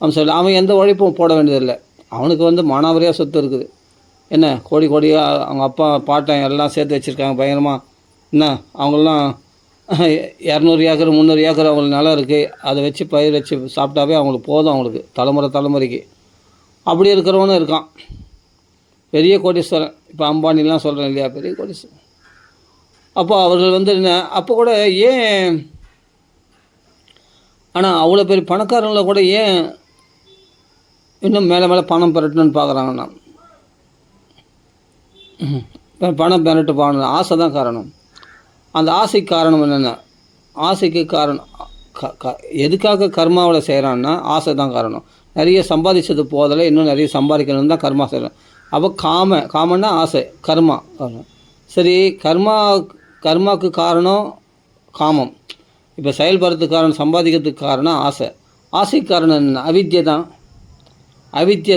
அவன் எந்த உழைப்பும் போட வேண்டியதில்லை. அவனுக்கு வந்து மானாவரியாக சொத்து இருக்குது. என்ன கோடி கோடியாக அவங்க அப்பா பாட்டன் எல்லாம் சேர்த்து வச்சுருக்காங்க பயங்கரமாக. என்ன அவங்களாம் 200 ஏக்கர் 300 ஏக்கர் அவங்களுக்கு நிலம் இருக்குது. அதை வச்சு பயிர் வச்சு சாப்பிட்டாவே அவங்களுக்கு போதும். அவங்களுக்கு தலைமுறைக்கு அப்படி இருக்கிறவனும் இருக்கான். பெரிய கோடீஸ்வரன். இப்போ அம்பானிலாம் சொல்கிறேன் இல்லையா, பெரிய கோடீஸ்வரன். அப்போ அவர்கள் வந்து என்ன அப்போ கூட ஏன், ஆனால் அவ்வளோ பெரிய பணக்காரங்களை கூட ஏன் இன்னும் மேலே மேலே பணம் பெறட்டணும்னு பார்க்குறாங்கன்னா, பணம் பெறட்டு போகணும் ஆசை தான் காரணம். அந்த ஆசைக்கு காரணம் என்னென்ன, ஆசைக்கு காரணம் எதுக்காக கர்மாவில் செய்கிறான்னா ஆசை தான் காரணம். நிறைய சம்பாதிச்சது போதில் இன்னும் நிறைய சம்பாதிக்கணும்னு தான் கர்மா செய்கிறோம். அப்போ காமன்னா ஆசை, கர்மா. சரி, கர்மாவுக்கு காரணம் காமம். இப்போ செயல்படுறதுக்கு காரணம், சம்பாதிக்கிறதுக்கு காரணம் ஆசை. ஆசைக்கு காரணம் என்ன, அவித்யை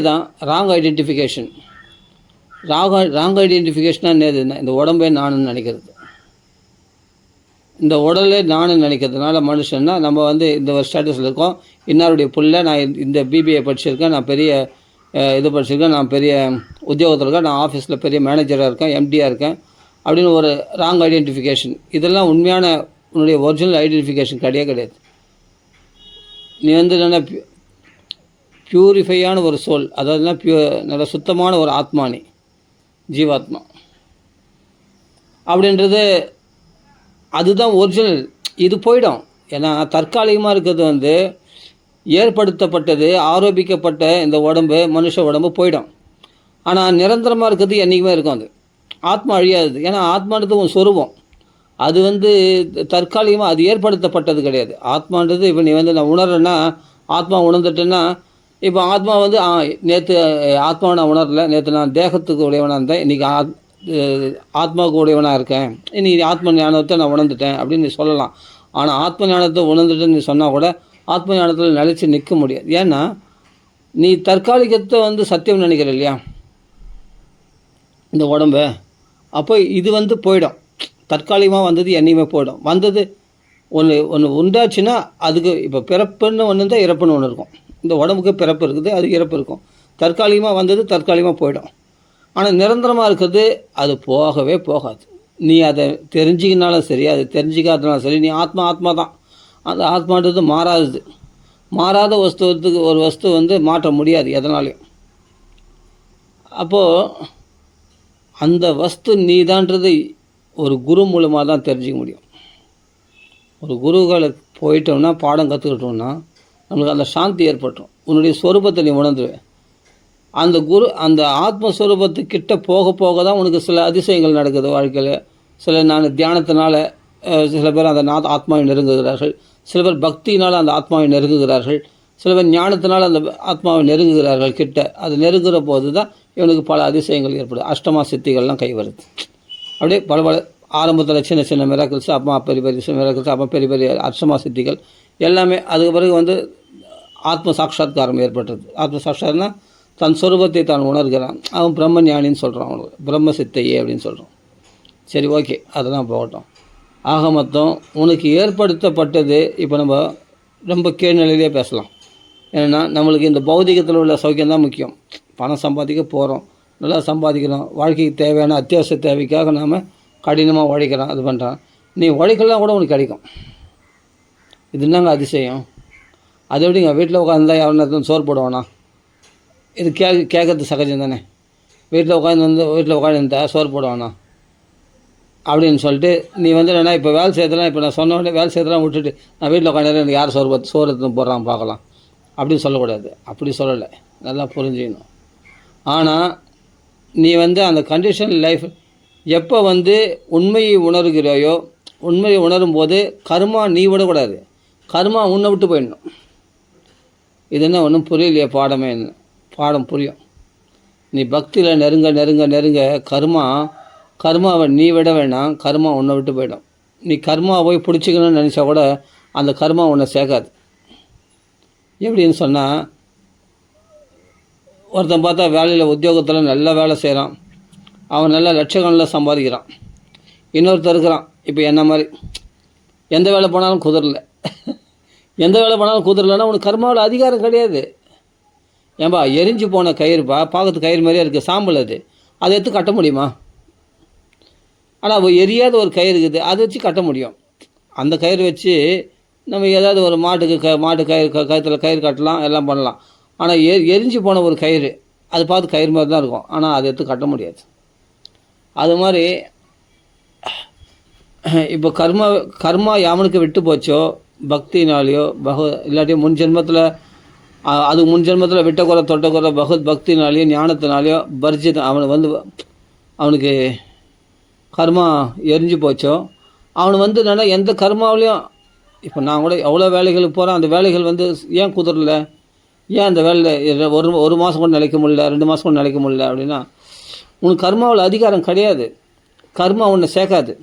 தான் ராங் ஐடென்டிஃபிகேஷன். ராங் ஐடென்டிஃபிகேஷனாக என்னதுன்னா இந்த உடம்பே நானுன்னு நினைக்கிறது. இந்த உடலே நானுன்னு நினைக்கிறதுனால மனுஷன்னா நம்ம வந்து இந்த ஒரு ஸ்டேட்டஸில் இருக்கோம். இன்னாருடைய புள்ள, நான் இந்த பிபிஏ படிச்சிருக்கேன், நான் பெரிய இது படிச்சிருக்கேன், நான் பெரிய உத்தியோகத்தில் இருக்கேன், நான் ஆஃபீஸில் பெரிய மேனேஜராக இருக்கேன், எம்டியாக இருக்கேன் அப்படின்னு ஒரு ராங் ஐடென்டிஃபிகேஷன். இதெல்லாம் உண்மையான உன்னுடைய ஒரிஜினல் ஐடென்டிஃபிகேஷன் கிடையாது. நீ வந்து என்ன பியூரிஃபையான ஒரு சோல், அதாவது நல்ல சுத்தமான ஒரு ஆத்மா, நீ ஜீவாத்மா அப்படின்றது அதுதான் ஒரிஜினல். இது போயிடும். ஏன்னா தற்காலிகமாக இருக்கிறது வந்து ஏற்படுத்தப்பட்டது, ஆரோபிக்கப்பட்ட இந்த உடம்பு, மனுஷ உடம்பு போயிடும். ஆனால் நிரந்தரமாக இருக்கிறது என்றைக்குமே இருக்கும். அது ஆத்மா அழியாது. ஏன்னா ஆத்மான்றது ஒரு சொரூபம். அது வந்து தற்காலிகமாக அது ஏற்படுத்தப்பட்டது கிடையாது. ஆத்மான்றது இப்போ நீ வந்து நான் உணர்றேன்னா, ஆத்மா உணர்ந்துட்டேன்னா, இப்போ ஆத்மா வந்து நேற்று ஆத்மாவை நான் உணரல, நேற்று நான் தேகத்துக்கு உடையவனாக இருந்தேன், இன்றைக்கி ஆத்மாவுக்கு உடையவனாக இருக்கேன், இன்றைக்கி ஆத்ம ஞானத்தை நான் உணர்ந்துட்டேன் அப்படின்னு நீ சொல்லலாம். ஆனால் ஆத்ம ஞானத்தை உணர்ந்துட்டேன்னு நீ சொன்னால் கூட ஆத்ம ஞானத்தில் நிலைச்சி நிற்க முடியாது. ஏன்னா நீ தற்காலிகத்தை வந்து சத்தியம் நினைக்கிற இல்லையா இந்த உடம்பு. அப்போ இது வந்து போயிடும். தற்காலிகமாக வந்தது என்னையுமே போயிடும். வந்தது ஒன்று உண்டாச்சுன்னா அதுக்கு இப்போ பிறப்புன்னு ஒன்று இருந்தால் இறப்புன்னு ஒன்று இருக்கும். இந்த உடம்புக்கு பிறப்பு இருக்குது, அது இறப்பு இருக்கும். தற்காலிகமாக வந்தது தற்காலிகமாக போயிடும். ஆனால் நிரந்தரமாக இருக்கிறது அது போகவே போகாது. நீ அதை தெரிஞ்சிக்கினாலும் சரி, அது தெரிஞ்சிக்காதனாலும் சரி, நீ ஆத்மா தான். அந்த ஆத்மான்றது மாறாத வஸ்துவத்துக்கு ஒரு வஸ்து வந்து மாற்ற முடியாது எதனாலையும். அப்போது அந்த வஸ்து நீதான்றது ஒரு குரு மூலமாக தான் தெரிஞ்சிக்க முடியும். ஒரு குருகளுக்கு போயிட்டோம்னா, பாடம் கற்றுக்கிட்டோம்னா நம்மளுக்கு அந்த சாந்தி ஏற்பட்டுரும். உன்னுடைய ஸ்வரூபத்தை நீ உணர்ந்துவேன். அந்த ஆத்மஸ்வரூபத்துக்கிட்ட போக தான் உனக்கு சில அதிசயங்கள் நடக்குது வாழ்க்கையில். நான் தியானத்தினால சில பேர் அந்த ஆத்மாவை நெருங்குகிறார்கள், சில பேர் பக்தியினால் அந்த ஆத்மாவை நெருங்குகிறார்கள், சில பேர் ஞானத்தினால் அந்த ஆத்மாவை நெருங்குகிறார்கள் கிட்ட. அது நெருங்குகிற போது தான் இவனுக்கு பல அதிசயங்கள் ஏற்படுது. அஷ்டமா சித்திகள்லாம் கை வருது. அப்படியே பல ஆரம்பத்தில் சின்ன மிராக்கிள்ஸ், அப்புறமா பெரிய மிராக்கிள்ஸ், அப்புறம் பெரிய அஷ்டமா சித்திகள் எல்லாமே. அதுக்கு பிறகு வந்து ஆத்ம சாட்சாத்காரம் ஏற்பட்டது. ஆத்ம சாட்சாத்னா தன் சொரூபத்தை தான் உணர்கிறான். அவன் பிரம்ம ஞானின்னு சொல்கிறான், அவனுக்கு பிரம்ம சித்தையே அப்படின்னு சொல்கிறான். சரி, ஓகே, அதெல்லாம் போகட்டும். ஆக மொத்தம் உனக்கு ஏற்படுத்தப்பட்டது. இப்போ நம்ம ரொம்ப கீழ்நிலையிலே பேசலாம். ஏன்னா நம்மளுக்கு இந்த பௌதிகத்தில் உள்ள சௌக்கியம் தான் முக்கியம். பணம் சம்பாதிக்க போகிறோம், நல்லா சம்பாதிக்கிறோம், வாழ்க்கைக்கு தேவையான அத்தியாவசிய தேவைக்காக நாம் கடினமாக உழைக்கிறோம், அது பண்ணுறான். நீ உழைக்கலாம் கூட உனக்கு கிடைக்கும். இது என்னங்க அதிசயம்? அது எப்படிங்க வீட்டில் உட்காந்துருந்தா யாருன்னா சோறு போடுவானா? இது கேட்கறது சகஜம் தானே. வீட்டில் உட்காந்துருந்தா சோறு போடுவானா அப்படின்னு சொல்லிட்டு நீ வந்து என்ன இப்போ வேலை செய்யறதுலாம், இப்போ நான் சொன்ன உடனே வேலை செய்யறதெல்லாம் விட்டுட்டு நான் வீட்டில் உட்காந்து எனக்கு யார் சோறு எடுத்து போடுறான் பார்க்கலாம் அப்படின்னு சொல்லக்கூடாது. அப்படி சொல்லலை, நல்லா புரிஞ்சுக்கணும். ஆனால் நீ வந்து அந்த கண்டிஷன் லைஃப் எப்போ வந்து உண்மையை உணர்கிறாயோ, உண்மையை உணரும் போது கர்மா நீ விடக்கூடாது, கர்மா உன்னை விட்டு போயிடணும். இது என்ன ஒன்றும் புரியலையே பாடமே? என்ன பாடம் புரியும். நீ பக்தியில் நெருங்க கர்மாவை நீ விட வேணாம், கர்மா உன்னை விட்டு போயிடும். நீ கர்மாவை போய் பிடிச்சிக்கணும்னு நினச்சா கூட அந்த கர்மா உன்னை சேர்க்காது. எப்படின்னு சொன்னால், ஒருத்தன் பார்த்தா வேலையில் உத்தியோகத்தில் நல்ல வேலை செய்கிறான், அவன் நல்ல லட்சக்கணக்கில் சம்பாதிக்கிறான். இன்னொருத்தர் இருக்கிறான் இப்போ என்ன மாதிரி, எந்த வேலை போனாலும் குதிரல. எந்த வேலை போனாலும் குதிரலைன்னா உனக்கு கர்மாவில் அதிகாரம் கிடையாது. ஏன்பா எரிஞ்சு போன கயிறுப்பா, பார்க்கறதுக்கு கயிறு மாதிரியே இருக்குது, சாம்பல் அது, அதை எடுத்து கட்ட முடியுமா? ஆனால் எரியாத ஒரு கயிறு இருக்குது, அதை வச்சு கட்ட முடியும். அந்த கயிறு வச்சு நம்ம ஏதாவது ஒரு மாட்டுக்கு மாட்டு கயிறு கயிற்றுல கயிறு கட்டலாம், எல்லாம் பண்ணலாம். ஆனால் எரிஞ்சு போன ஒரு கயிறு அது பார்த்து கயிறு மாதிரி தான் இருக்கும், ஆனால் அதை எடுத்து கட்ட முடியாது. அது மாதிரி இப்போ கர்மா யாவனுக்கு விட்டு போச்சோ பக்தினாலேயோ இல்லாட்டி முன் ஜென்மத்தில் அது முன் ஜென்மத்தில் விட்ட குறை தொட்ட குறை பக்தினாலேயோ ஞானத்தினாலேயோ பரிச்சித் அவனுக்கு கர்மா எரிஞ்சு போச்சோ அவனு என்னென்னா எந்த கர்மாவிலையும் இப்போ நான் கூட எவ்வளோ வேலைகளுக்கு போகிறேன், அந்த வேலைகள் ஏன் குதிரல, ஏன் அந்த வேலையில் ஒரு மாதம் கூட நிலைக்க முடியல, 2 மாதம் கூட நிலைக்க முடியல அப்படின்னா உனக்கு கர்மாவில் அதிகாரம் கிடையாது. கர்மா உன்னை சேர்க்காது.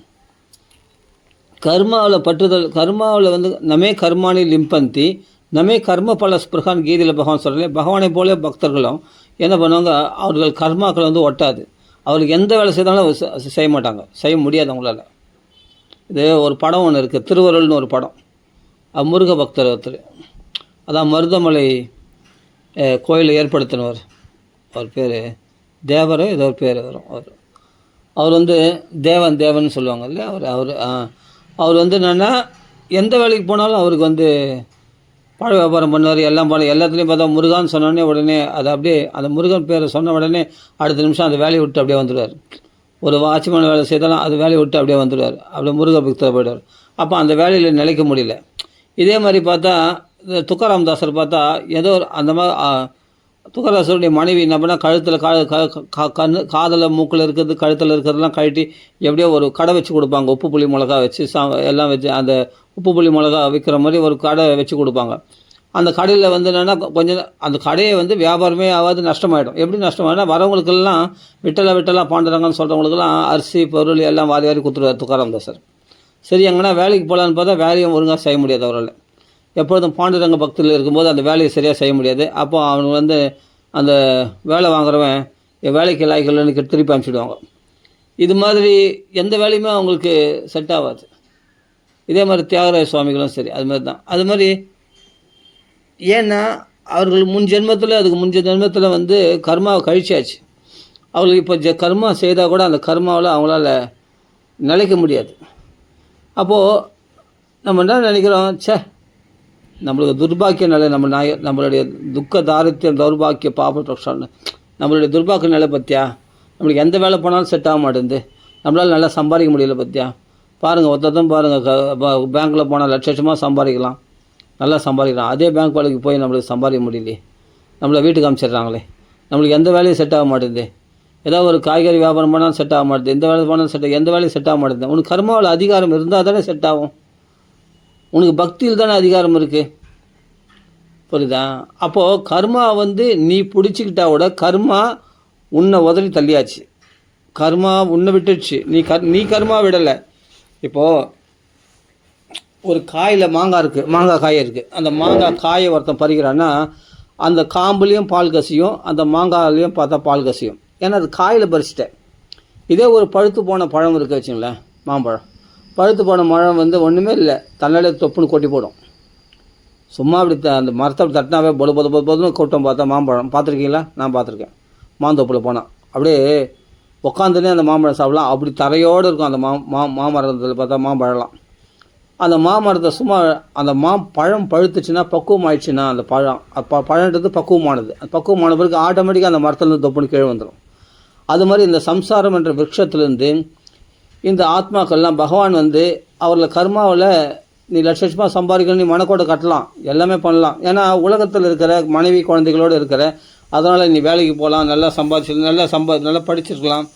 கர்மாவில் பற்றுதல், கர்மாவில் நமே கர்மானி லிம்பந்தி நமே கர்ம பல ஸ்பிருகான் கீதையில் பகவான் சொல்கிறேன். பகவானை போல பக்தர்களும் என்ன பண்ணுவாங்க, அவர்கள் கர்மாக்கள் ஒட்டாது. அவருக்கு எந்த வேலை செய்தாலும் செய்ய மாட்டாங்க, செய்ய முடியாது அவங்களால. இது ஒரு படம் ஒன்று இருக்குது, திருவருள்னு ஒரு படம். முருக பக்தர் ஒருத்தர், அதான் மருதமலை கோயிலை ஏற்படுத்தினவர். அவர் பேர் தேவர், ஏதோ ஒரு பேர் வரும். அவர் தேவன் சொல்லுவாங்க இல்லையா, அவர் என்னென்னா எந்த வேலைக்கு போனாலும் அவருக்கு பழ வியாபாரம் பண்ணுவார், எல்லாம் எல்லாத்துலேயும் பார்த்தா முருகான்னு சொன்னோடனே உடனே அதை அப்படியே அந்த முருகன் பேரை சொன்ன உடனே அடுத்த நிமிஷம் அந்த வேலையை விட்டு அப்படியே வந்துடுவார். ஒரு வாட்ச்மேன் வேலை செய்தாலும் அது வேலையை விட்டு அப்படியே வந்துடுவார், அப்படியே முருக பக்தர் போயிடுவார். அப்போ அந்த வேலையில் நிலைக்க முடியல. இதே மாதிரி பார்த்தா துக்காராம் தாசர் பார்த்தா ஏதோ அந்த மாதிரி துக்காராசருடைய மனைவி என்ன பண்ணால் கழுத்தில் காதில் மூக்கில் இருக்கிறது கழுத்தில் இருக்கிறதெல்லாம் கழட்டி எப்படியோ ஒரு கடை வச்சு கொடுப்பாங்க, உப்பு புளி மிளகா வச்சு எல்லாம் வச்சு அந்த உப்பு புளி மிளகா விற்கிற மாதிரி ஒரு கடை வச்சு கொடுப்பாங்க. அந்த கடையில் என்னென்னா கொஞ்சம் அந்த கடையை வியாபாரமே ஆகாது, நஷ்டமாயிடும். எப்படி நஷ்டமாயிடும், வரவங்களுக்கெல்லாம் விட்டலாக பாண்டுறாங்கன்னு சொல்கிறவங்களுக்கெல்லாம் அரிசி பொருள் எல்லாம் வாரி கொடுத்துருவார் துக்காராம் தாசர். சரி, எங்கன்னா வேலைக்கு போகலான்னு பார்த்தா வேலையும் ஒழுங்காக செய்ய முடியாது அவரால். எப்பொழுதும் பாண்டுரங்க பக்தியில் இருக்கும்போது அந்த வேலையை சரியாக செய்ய முடியாது. அப்போ அவனுக்கு அந்த வேலை வாங்குறவன் என் வேலைக்கு லாய்க்கலன்னு திருப்பி அனுப்பிச்சிடுவாங்க. இது மாதிரி எந்த வேலையுமே அவங்களுக்கு செட் ஆகாது. இதே மாதிரி தியாகராஜ சுவாமிகளும் சரி அது மாதிரி தான். அது மாதிரி ஏன்னா அவர்கள் முன் ஜென்மத்தில் அதுக்கு முன் ஜென்மத்தில் கர்மாவை கழிச்சாச்சு. அவங்களுக்கு இப்போ கர்மா செய்தால் கூட அந்த கர்மாவில் அவங்களால நிலைக்க முடியாது. அப்போது நம்ம என்ன நினைக்கிறோம், நம்மளுக்கு துர்பாக்கிய நிலை, நம்மளுடைய துக்க தாரித்யம் தௌர்பாக்கிய பாபட்சம்னு நம்மளுடைய துர்பாக்கிய நிலை பற்றியா, நம்மளுக்கு எந்த வேலை போனாலும் செட் ஆக மாட்டேங்குது, நம்மளால் நல்லா சம்பாதிக்க முடியல பற்றியா. பாருங்கள், ஒருத்தரும் பாருங்கள், பேங்க்கில் போனால் லட்சமாக சம்பாதிக்கலாம், நல்லா சம்பாதிக்கலாம். அதே பேங்க் வேலைக்கு போய் நம்மளுக்கு சம்பாதிக்க முடியலையே, நம்மளை வீட்டுக்கு அனுப்பிச்சிடுறாங்களே, நம்மளுக்கு எந்த வேலையும் செட் ஆக மாட்டேங்குது. ஏதாவது ஒரு காய்கறி வியாபாரம் பண்ணாலும் செட் ஆக மாட்டேது, எந்த வேலை போனாலும் எந்த வேலையும் செட் ஆக மாட்டேங்குது. உனக்கு கர்மாவில் அதிகாரம் இருந்தால் தானே செட் ஆகும். உனக்கு பக்தியில் தானே அதிகாரம் இருக்குது, புரியுதா? அப்போது கர்மா நீ பிடிச்சிக்கிட்டா கூட கர்மா உன்னை உதறி தள்ளியாச்சு, கர்மா உன்னை விட்டுடுச்சு, நீ கர்மா விடலை. இப்போது ஒரு காயில் மாங்காய் இருக்குது, மாங்காய் காய் இருக்குது, அந்த மாங்காய் காயை ஒருத்தன் பறிக்கிறான்னா அந்த காம்புலேயும் பால் கசியும், அந்த மாங்காயிலையும் பார்த்தா பால் கசியும், ஏன்னா அது காயில் பறிச்சிட்டேன். இதே ஒரு பழுத்து போன பழம் இருக்குது வச்சுங்களேன், மாம்பழம், பழுத்து போன பழம் ஒன்றுமே இல்லை, தன்னாலே தொப்புன்னு கொட்டி போடும். சும்மா அப்படி அந்த மரத்தை தட்டினாவே பொதுன்னு கொட்டம். பார்த்தா மாம்பழம் பார்த்துருக்கீங்களா? நான் பார்த்துருக்கேன். மாந்தோப்பில் போனால் அப்படியே உட்காந்துனே அந்த மாம்பழம் சாப்பிடலாம், அப்படி தரையோடு இருக்கும் அந்த மாமரத்தில் பார்த்தா மாம்பழம்லாம். அந்த மாமரத்தை சும்மா அந்த பழம் பழுத்துச்சுன்னா பக்குவம் ஆயிடுச்சுன்னா அந்த பழன்றது பக்குவமானது, பக்குவமான பிறகு ஆட்டோமேட்டிக்காக அந்த மரத்துலேருந்து தொப்புன்னு கீழே வந்துடும். அது மாதிரி இந்த சம்சாரம் என்ற விருட்சத்துலேருந்து இந்த ஆத்மாக்கள்லாம் பகவான் அவர்களை கர்மாவில் நீ லட்சமாக சம்பாதிக்கணும், நீ மனக்கோட்டை கட்டலாம், எல்லாமே பண்ணலாம். ஏன்னா உலகத்தில் இருக்கிற மனைவி குழந்தைகளோடு இருக்கிற, அதனால் நீ வேலைக்கு போகலாம், நல்லா சம்பாதிச்சு நல்லா படிச்சிருக்கலாம்.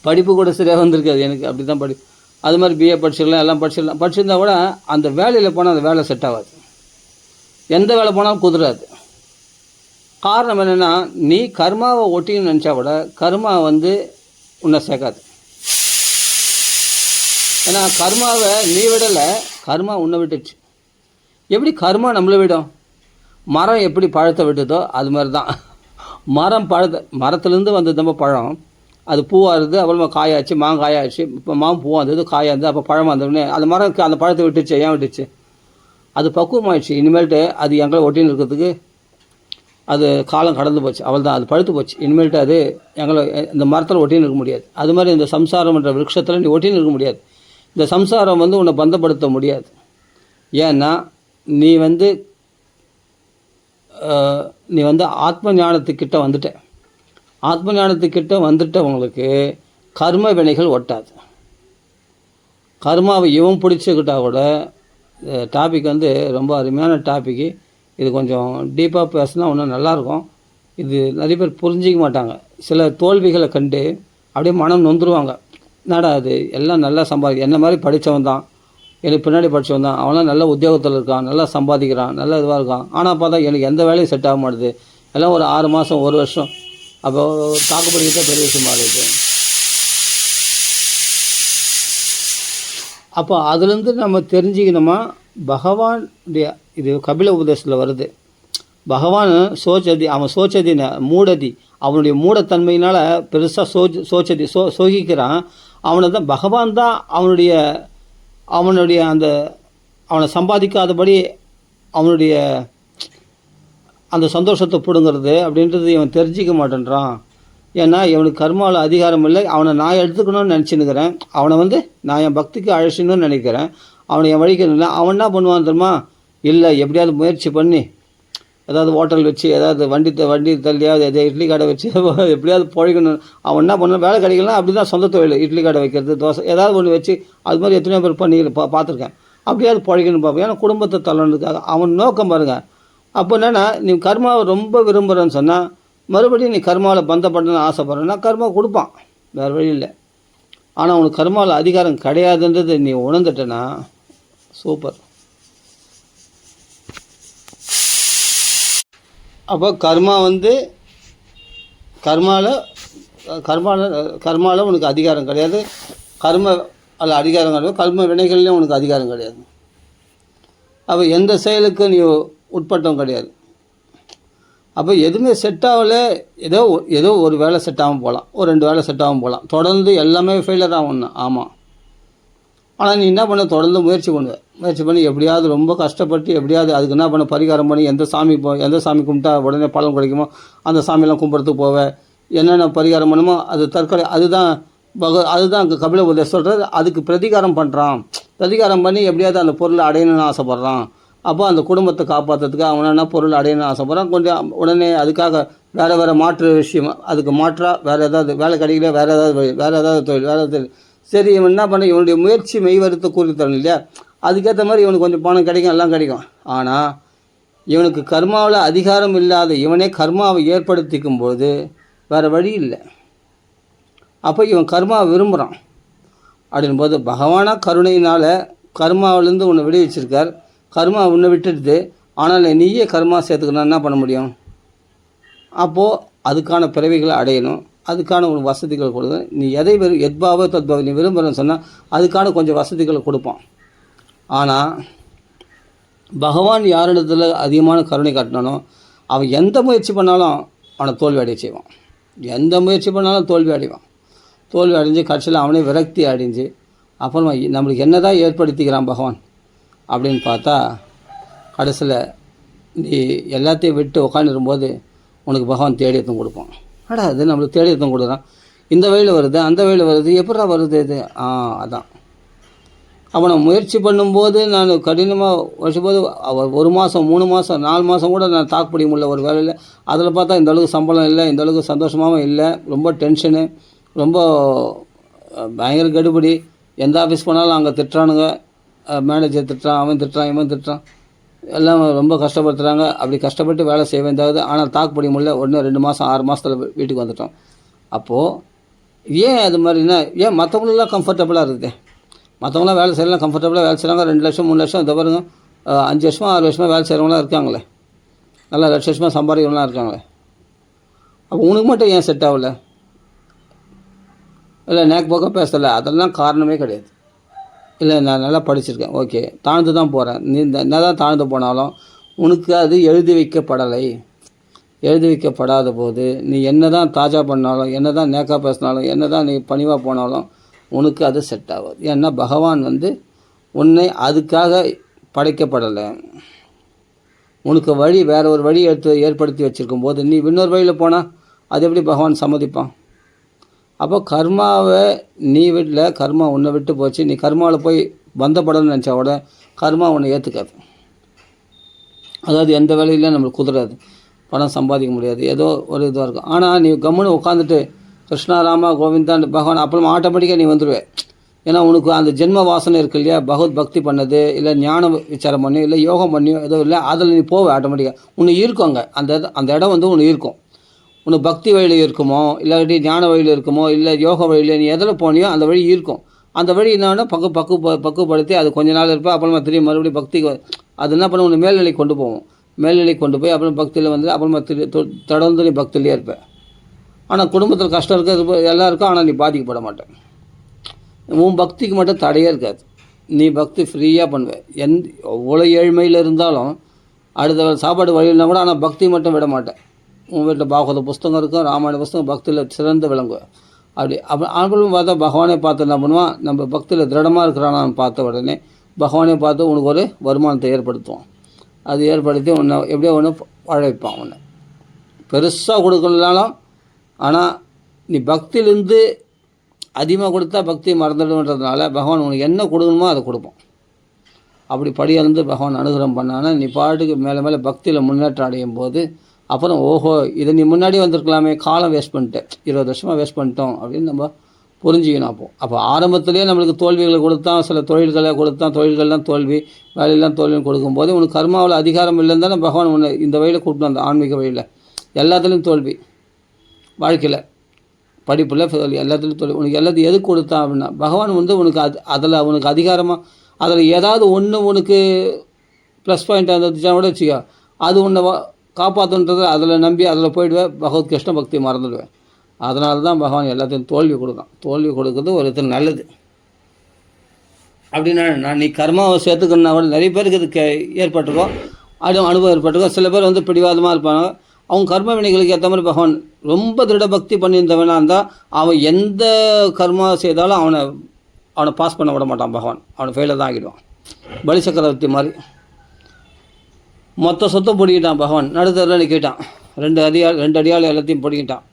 படிப்பு கூட சரியாக வந்திருக்காது எனக்கு, அப்படி தான் அது மாதிரி பிஏ படிச்சிடலாம், எல்லாம் படிச்சிருந்தா கூட அந்த வேலையில் போனால் அந்த வேலை செட் ஆகாது, எந்த வேலை போனாலும் குதிராது. காரணம் என்னென்னா நீ கர்மாவை ஒட்டின்னு நினச்சா கூட கர்மா உன்னை சேர்க்காது. ஏன்னா கர்மாவை நீ விடலை, கர்மா உன்னை விட்டுச்சு. எப்படி கர்மா நம்மளை விடும்? மரம் எப்படி பழத்தை விட்டுதோ அது மாதிரி தான் மரத்துலேருந்து வந்தது நம்ம பழம், அது பூவாக இருக்குது, அப்புறமா காயாச்சு, மாங்காயாச்சு, இப்போ பூவாக இருந்தது, காயாக இருந்தது, அப்போ பழமாக இருந்தோடனே அந்த மரம் அந்த பழத்தை விட்டுச்சு. ஏன் விட்டுச்சு? அது பக்குவமாகிடுச்சு. இனிமேல்ட்டு அது எங்களை ஒட்டின்னு இருக்கிறதுக்கு அது காலம் கடந்து போச்சு, அவள் தான் அது பழுத்து போச்சு. இனிமேல்ட்டு அது எங்களை இந்த மரத்தில் ஒட்டின்னு இருக்க முடியாது. அது மாதிரி இந்த சம்சாரம் என்ற விருட்சத்தில் நீ ஒட்டின்னு இருக்க முடியாது. இந்த சம்சாரம் வந்து உன்னை பந்தப்படுத்த முடியாது. ஏன்னா நீ வந்து ஆத்ம ஞானத்துக்கிட்ட வந்துட்ட. ஆத்ம ஞானத்துக்கிட்ட வந்துட்டவங்களுக்கு கர்ம வினைகள் ஒட்டாது. கர்மாவை இவன் பிடிச்சிக்கிட்டா கூட டாபிக் வந்து ரொம்ப அருமையான டாப்பிக்கு. இது கொஞ்சம் டீப்பாக பேசினா இன்னும் நல்லாயிருக்கும். இது நிறைய பேர் புரிஞ்சிக்க மாட்டாங்க. சில தோல்விகளை கண்டு அப்படியே மனம் நொந்துருவாங்க. என்னடா அது எல்லாம் நல்லா என்ன மாதிரி படித்தவன் தான், எனக்கு பின்னாடி படித்தவன் தான், அவன்லாம் நல்ல உத்தியோகத்தில் இருக்கான், நல்லா சம்பாதிக்கிறான், நல்ல இதுவாக இருக்கான். ஆனால் பார்த்தா எனக்கு எந்த வேலையும் செட் ஆக மாட்டுது. எல்லாம் ஒரு 6 மாதம் 1 வருஷம் அப்போ தாக்குப்பிடிக்கிறத பெரிய விஷயமா இருக்குது. அப்போ அதுலேருந்து நம்ம தெரிஞ்சுக்கணுமா, பகவானுடைய இது கபில உபதேசத்தில் வருது. பகவான் சோச்சதி, அவன் சோச்சதின மூடதி, அவனுடைய மூடத்தன்மையினால் பெருசாக சோகிக்கிறான். அவனை தான் பகவான் தான் அவனுடைய அந்த அவனை சம்பாதிக்காதபடி அவனுடைய அந்த சந்தோஷத்தை பிடுங்கிறது அப்படின்றது இவன் தெரிஞ்சிக்க மாட்டேன்றான். ஏன்னா இவனுக்கு கர்மாவில் அதிகாரம் இல்லை. அவனை நான் எடுத்துக்கணும்னு நினச்சின்னுக்கிறேன். அவனை வந்து நான் என் பக்திக்கு அழைச்சிடணும்னு நினைக்கிறேன். அவனை என் வழிக்கு இல்லை. அவன் என்ன பண்ணுவான் தெரியுமா, இல்லை எப்படியாவது முயற்சி பண்ணி ஏதாவது ஹோட்டல் வச்சு ஏதாவது வண்டி தள்ளியாவது எதாவது இட்லி கடை வச்சு எப்படியாவது பொழைக்கணும். அவன் என்ன பண்ணுவான், வேலை கிடைக்கலாம் அப்படி தான் சொந்த தொழில், இட்லி கடை வைக்கிறது, தோசை ஏதாவது ஒன்று வச்சு அது மாதிரி எத்தனையோ பேர் பண்ணி பார்த்துருக்கேன். அப்படியாவது பொழைக்கணும் பார்ப்பேன். ஏன்னா குடும்பத்தை தள்ளணுக்காக அவன் நோக்கம் பாருங்கள். அப்போ என்னென்னா, நீ கர்மாவை ரொம்ப விரும்புகிறேன்னு சொன்னால் மறுபடியும் நீ கர்மாவில் பந்தப்படணும்னு ஆசைப்படுறேன்னா கர்மா கொடுப்பான், வேறு வழி இல்லை. ஆனால் உனக்கு கர்மாவில் அதிகாரம் கிடையாதுன்றது நீ உணர்ந்துட்டேன்னா சூப்பர். அப்போ கர்மா வந்து கர்மாவில் உனக்கு அதிகாரம் கிடையாது. அதில் அதிகாரம் கிடையாது. கர்ம வினைகள்லேயும் உனக்கு அதிகாரம் கிடையாது. அப்போ எந்த செயலுக்கு நீ உட்பட்டவும் கிடையாது. அப்போ எதுவுமே செட் ஆகலை. ஏதோ ஒரு வேலை செட் ஆகாமல் போகலாம், ஒரு 2 வேலை செட் ஆகாமல் போகலாம். தொடர்ந்து எல்லாமே ஃபெயிலியர் ஆகணும். ஆமாம். ஆனால் நீ என்ன பண்ண, தொடர்ந்து முயற்சி பண்ணி எப்படியாவது ரொம்ப கஷ்டப்பட்டு எப்படியாவது அதுக்கு என்ன பண்ண, பரிகாரம் பண்ணி எந்த சாமி கும்பிட்டா உடனே பலன் கிடைக்குமோ அந்த சாமியெல்லாம் கும்பிட்றதுக்கு போவேன். என்னென்ன பரிகாரம் பண்ணுமோ அது தற்கொலை. அதுதான் கபில உபதேசம் சொல்கிறது. அதுக்கு பிரதிகாரம் பண்ணுறான். பிரதிகாரம் பண்ணி எப்படியாவது அந்த பொருளை அடையணும்னு ஆசைப்பட்றான். அப்போ அந்த குடும்பத்தை காப்பாற்றுறதுக்கு அவன் என்ன பொருள் அடையணும்னு ஆசைப்பட்றான். கொஞ்சம் உடனே அதுக்காக வேறு மாற்று விஷயம், அதுக்கு மாற்றாக வேறு ஏதாவது வேலை கிடைக்கல, வேறு ஏதாவது தொழில். சரி, இவன் என்ன பண்ண, இவனுடைய முயற்சி மெய்வருத்த கூறி தரணும் இல்லையா, அதுக்கேற்ற மாதிரி இவனுக்கு கொஞ்சம் பணம் கிடைக்கும், எல்லாம் கிடைக்கும். ஆனால் இவனுக்கு கர்மாவில் அதிகாரம் இல்லாத இவனே கர்மாவை ஏற்படுத்திக்கும் போது வேறு வழி இல்லை. அப்போ இவன் கர்மாவை விரும்புகிறான். அப்படின் போது பகவானாக கருணையினால் கர்மாவிலேருந்து உன்னை விடுவிச்சிருக்கார். கர்மா உன்னை விட்டுடுது. ஆனால் நீயே கர்மா சேர்த்துக்கணும், என்ன பண்ண முடியும்? அப்போது அதுக்கான பிறவிகளை அடையணும், அதுக்கான ஒரு வசதிகள் கொடுங்க. நீ எத்பாவோ தத்பாவோ நீ விரும்புகிறேன்னு சொன்னால் அதுக்கான கொஞ்சம் வசதிகளை கொடுப்பான். ஆனால் பகவான் யாரிடத்தில் அதிகமான கருணை காட்டினானோ அவன் எந்த முயற்சி பண்ணாலும் அவனை தோல்வி அடைய செய்வான். எந்த முயற்சி பண்ணாலும் தோல்வி அடைஞ்சு கடைசியில் அவனே விரக்தி அடைஞ்சு அப்புறமா நம்மளுக்கு என்ன தான் ஏற்படுத்திக்கிறான் பகவான் அப்படின்னு பார்த்தா, கடைசியில் நீ எல்லாத்தையும் விட்டு உட்காந்துருக்கும்போது உனக்கு பகவான் தேடி எடுத்து கொடுப்பான். அது நம்மளுக்கு தேடி எடுத்து கொடுக்குறான். இந்த வழியில் வருது, அந்த வழியில் வருது, எப்படா வருது இது? அதான் அவனை முயற்சி பண்ணும்போது நான் கடினமாக வச்சும்போது 1 மாதம் 3 மாதம் 4 மாதம் கூட நான் தாக்கு பிடிக்க முடியல ஒரு வேலையில். அதில் பார்த்தா இந்த அளவுக்கு சம்பளம் இல்லை, இந்த அளவுக்கு சந்தோஷமாகவும் இல்லை, ரொம்ப டென்ஷனு, ரொம்ப பயங்கர கடுபடி. எந்த ஆஃபீஸ் போனாலும் அங்கே திட்டுறானுங்க, மேனேஜர் திட்டுறான், அவன் திட்டுறான், இவன் திட்டுறான், எல்லாம் ரொம்ப கஷ்டப்படுத்துகிறாங்க. அப்படி கஷ்டப்பட்டு வேலை செய்ய வேண்டியது. ஆனால் தாக்கு பிடிக்க முடியல. உடனே 2 மாதம் 6 மாதத்தில் வீட்டுக்கு வந்துட்டோம். அப்போது ஏன் அது மாதிரினா, ஏன் மற்றவங்களெல்லாம் கம்ஃபர்டபுளாக இருக்குது, மற்றவங்களாம் வேலை செய்யலாம், கம்ஃபர்டபுளாக வேலை செய்கிறாங்க. 2 லட்சம் 3 லட்சம் இதை பாருங்க, 5 வருஷமாக 6 வருஷமாக வேலை செய்கிறவங்களாம் இருக்காங்களே, நல்லா லட்சமாக சம்பாதிக்கிறவங்களாம் இருக்காங்களே. அப்போ உனக்கு மட்டும் ஏன் செட் ஆகலை? இல்லை நேக்கு போக்க பேசலை, அதெல்லாம் காரணமே கிடையாது. இல்லை நான் நல்லா படிச்சிருக்கேன், ஓகே, தாழ்ந்து தான் போகிறேன். நீ என்ன தான் தாழ்ந்து போனாலும் உனக்கு அது எழுதி வைக்கப்படலை. எழுதி வைக்கப்படாத போது நீ என்ன தான் தாஜா பண்ணாலும், என்ன தான் நேக்காக பேசினாலும், என்ன தான் நீ பணிவாக போனாலும் உனக்கு அது செட் ஆகாது. ஏன்னா பகவான் உன்னை அதுக்காக படைக்கப்படலை. உனக்கு வழி வேறு ஒரு வழி ஏற்படுத்தி வச்சுருக்கும் போது நீ இன்னொரு வழியில் போனால் அது எப்படி பகவான் சம்மதிப்பான்? அப்போ கர்மாவை நீ விடல, கர்மா உன்னை விட்டு போச்சு. நீ கர்மாவில் போய் பந்தப்படணும்னு நினச்சா கூட கர்மா உன்னை ஏற்றுக்காது. அதாவது எந்த வேலையிலும் நம்மளுக்கு குதிராது, பணம் சம்பாதிக்க முடியாது, ஏதோ ஒரு இதுவாக இருக்கும். ஆனால் நீ கம்முன்னு உட்காந்துட்டு கிருஷ்ணா ராமா கோவிந்தான் பகவான் அப்புறம் ஆட்டோமேட்டிக்காக நீ வந்துடுவேன். ஏன்னா உனக்கு அந்த ஜென்ம வாசனை இருக்கு இல்லையா, பகவத் பக்தி பண்ணது இல்லை ஞான விசாரம் பண்ணி இல்லை யோகம் பண்ணியோ ஏதோ இல்லை, அதில் நீ போவே ஆட்டோமேட்டிக்காக உன்னை ஈர்க்கும். அங்கே அந்த இடம் வந்து உன்னை ஈர்க்கும். உனக்கு பக்தி வழியில் இருக்குமோ இல்லாட்டி ஞான வழியில் இருக்குமோ இல்லை யோக வழியில் நீ எதில் போனியோ அந்த வழி இருக்கும். அந்த வழி என்னன்னா பக்குவப்படுத்தி அது கொஞ்ச நாள் இருப்பேன். அப்புறமா திரும்பி மறுபடியும் பக்திக்கு அது என்ன பண்ண உன்னை மேல்நிலைக்கு கொண்டு போவோம். மேல்நிலைக்கு கொண்டு போய் அப்புறம் பக்தியில் வந்து அப்புறமா தொடர்ந்து நீ பக்தியிலே இருப்பேன். ஆனால் குடும்பத்தில் கஷ்டம் இருக்க எல்லாம் இருக்கும், ஆனால் நீ பாதிக்கப்பட மாட்டேன். உன் பக்திக்கு மட்டும் தடையே இருக்காது. நீ பக்தி ஃப்ரீயாக பண்ணுவேன். எவ்வளோ ஏழ்மையில் இருந்தாலும் அடுத்த சாப்பாடு வழியில்னா கூட, ஆனால் பக்தி மட்டும் விட மாட்டேன். உங்கள் வீட்டில் பாகவத புஸ்தகம் இருக்கும், ராமாயண புஸ்தகம், பக்தியில் சிறந்து விளங்குவேன். அப்படி ஆண்களும் பார்த்தா பகவானே பார்த்து என்ன பண்ணுவான், நம்ம பக்தியில் திருடமாக இருக்கிறானான்னு பார்த்த உடனே பகவானே பார்த்து உனக்கு ஒரு வருமானத்தை ஏற்படுத்துவான். அது ஏற்படுத்தி உன்னை எப்படியோ ஒன்று வாழ வைப்பான். உன்னை பெருசாக கொடுக்கலனாலும், ஆனால் நீ பக்தியிலேருந்து அதிகமாக கொடுத்தா பக்தியை மறந்துடுன்றதுனால பகவான் உனக்கு என்ன கொடுக்கணுமோ அதை கொடுப்போம். அப்படி படியிருந்து பகவான் அனுகிரகம் பண்ணானா நீ பாட்டுக்கு மேலே மேலே பக்தியில் முன்னேற்றம் அடையும் போது அப்புறம் ஓஹோ இதை நீ முன்னாடி வந்திருக்கலாமே, காலம் வேஸ்ட் பண்ணிட்டேன், 20 வருஷமாக வேஸ்ட் பண்ணிட்டோம் அப்படின்னு நம்ம புரிஞ்சுக்கணும். அப்போ ஆரம்பத்துலேயே நம்மளுக்கு தோல்விகளை கொடுத்தான், சில தொழில்களை கொடுத்தான், தொழில்கள்லாம் தோல்வி, வேலையெல்லாம் தோல்வின்னு கொடுக்கும்போது உனக்கு கர்மாவில் அதிகாரம் இல்லைன்னு தானே பகவான் உன்னை இந்த வழியில் கூப்பிட்டு வந்தான். ஆன்மீக வழியில் எல்லாத்துலேயும் தோல்வி, வாழ்க்கையில் படிப்பில் எல்லாத்துலேயும் தோல்வி. உனக்கு எல்லாத்தையும் எதுக்கு கொடுத்தான் அப்படின்னா பகவான் வந்து உனக்கு அதில் உனக்கு அதிகாரமாக அதில் ஏதாவது ஒன்று உனக்கு ப்ளஸ் பாயிண்ட் இருந்துச்சுன்னா கூட வச்சுக்கோ, அது உன்னை காப்பாற்றுன்றது அதில் நம்பி அதில் போயிடுவேன், பகவத் கிருஷ்ண பக்தி மறந்துடுவேன். அதனால தான் பகவான் எல்லாத்தையும் தோல்வி கொடுக்கும். தோல்வி கொடுக்குறது ஒரு இது நல்லது. அப்படின்னா நீ கர்மாவை சேர்த்துக்கணுன்னா கூட நிறைய பேருக்கு இது ஏற்பட்டிருக்கோம், அனுபவம் ஏற்பட்டிருக்கோம். சில பேர் வந்து பிடிவாதமாக இருப்பாங்க. அவங்க கர்ம வினைகளுக்கு ஏற்ற மாதிரி பகவான் ரொம்ப திருட பக்தி பண்ணியிருந்தவனாக இருந்தால் அவன் எந்த கர்மா செய்தாலும் அவனை பாஸ் பண்ண விட மாட்டான் பகவான். அவனை ஃபெயிலாக தான் ஆகிடுவான். பலி சக்கரவர்த்தி மாதிரி மொத்த சொத்தை பிடிக்கிட்டான் பகவான். நடுத்தரில் நிற்கிட்டான், ரெண்டு அடியால் எல்லாத்தையும் பிடிக்கிட்டான்.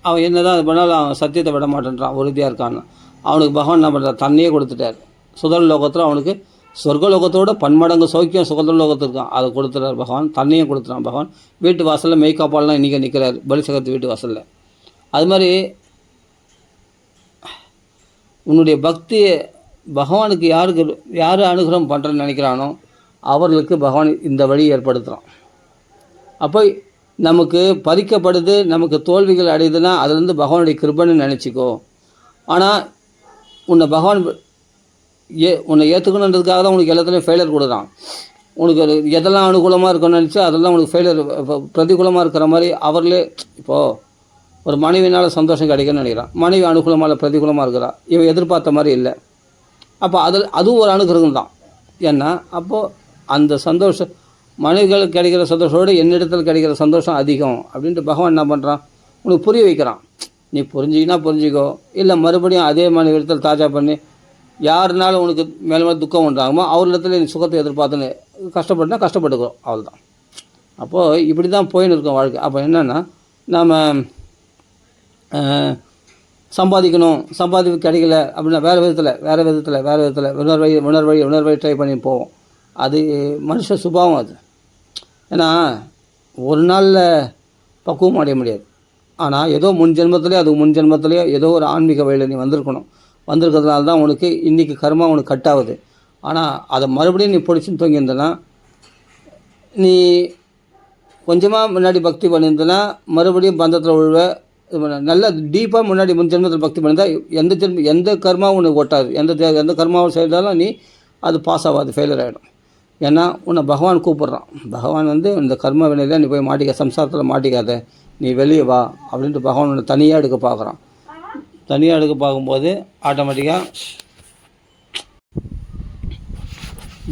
அவன் என்ன தான் இது பண்ணாலும் அவன் சத்தியத்தை விட மாட்டேன்றான், உறுதியாக இருக்கான்னு. அவனுக்கு பகவான் என்ன பண்ணுறான், தண்ணியே கொடுத்துட்டார். சுதல் லோகத்தில் அவனுக்கு சொர்க்கலோகத்தோட பன்மடங்கு சௌக்கியம் சுகதல் லோகத்தில் இருக்கான், அதை கொடுத்துட்டார் பகவான். தண்ணியும் கொடுத்துட்டான் பகவான். வீட்டு வாசலில் மெய்காப்பால்லாம் இன்றைக்கி நிற்கிறார் பலி சக்கரவர்த்தி வீட்டு வாசலில். அது மாதிரி உன்னுடைய பக்தியை பகவானுக்கு யார் அனுகிரகம் பண்ணுறேன்னு நினைக்கிறானோ அவர்களுக்கு பகவான் இந்த வழி ஏற்படுத்துகிறான். அப்போ நமக்கு பறிக்கப்படுது, நமக்கு தோல்விகள் அடையுதுன்னா அதுலேருந்து பகவானுடைய கிருபைன்னு நினச்சிக்கோ. ஆனால் உன்னை பகவான் உன்னை ஏற்றுக்கணுன்றதுக்காக தான் உனக்கு எல்லாத்துலேயும் ஃபெயிலியர் கொடுக்குறான். உனக்கு எதெல்லாம் அனுகூலமாக இருக்குன்னு நினச்சா அதெல்லாம் உனக்கு ஃபெயிலியர் பிரதிகூலமாக இருக்கிற மாதிரி அவர்களே. இப்போது ஒரு மனைவினால் சந்தோஷம் கிடைக்குன்னு நினைக்கிறான், மனைவி அனுகூலமாக பிரதிகூலமாக இருக்கிறா, இவன் எதிர்பார்த்த மாதிரி இல்லை. அப்போ அதுவும் ஒரு அனுகிரகம் தான். ஏன்னா அப்போது அந்த சந்தோஷம் மனைவிகளுக்கு கிடைக்கிற சந்தோஷத்தோடு என்னிடத்தில் கிடைக்கிற சந்தோஷம் அதிகம் அப்படின்ட்டு பகவான் என்ன பண்ணுறான், உனக்கு புரிய வைக்கிறான். நீ புரிஞ்சிக்கினா புரிஞ்சிக்கோ, இல்லை மறுபடியும் அதே மனைவிடத்தில் தாஜா பண்ணி யாருனாலும் உனக்கு மேலே துக்கம் உண்டாகுமோ அவரிடத்துல நீ சுகத்தை எதிர்பார்த்துன்னு கஷ்டப்பட்டுனா கஷ்டப்பட்டுக்கோ, அவ்வளோதான். அப்போது இப்படி தான் போயின்னு இருக்கோம் வாழ்க்கை. அப்போ என்னென்னா நாம் சம்பாதிக்க கிடைக்கல அப்படின்னா வேறு விதத்தில் உணர்வை ட்ரை பண்ணி போவோம். அது மனுஷ சுபாவம் அது. ஏன்னா ஒரு நாளில் பக்குவம் அடைய முடியாது. ஆனால் ஏதோ முன் ஜென்மத்திலேயோ ஏதோ ஒரு ஆன்மீக வழியில் நீ வந்திருக்கிறதுனால தான் உனக்கு இன்றைக்கி கர்மா உனக்கு கட் ஆகுது. ஆனால் அதை மறுபடியும் நீ பிடிச்சின்னு தூங்கியிருந்தனா, நீ கொஞ்சமாக முன்னாடி பக்தி பண்ணியிருந்தனா மறுபடியும் பந்தத்தில் விழுவ. நல்லா டீப்பாக முன்னாடி முன் ஜென்மத்தில் பக்தி பண்ணியிருந்தால் எந்த கர்மாவும் உனக்கு ஒட்டாது. எந்த கர்மாவும் செய்தாலும் நீ அது பாஸ் ஆகாது, ஃபெயிலியர் ஆகிடும். ஏன்னா உன்னை பகவான் கூப்பிட்றான். பகவான் வந்து இந்த கர்ம வினையில் நீ போய் சம்சாரத்தில் மாட்டிக்காத, நீ வெளியே வா அப்படின்ட்டு பகவான் உன்னை தனியாக எடுக்க பார்க்குறான். தனியாக எடுக்க பார்க்கும்போது ஆட்டோமேட்டிக்காக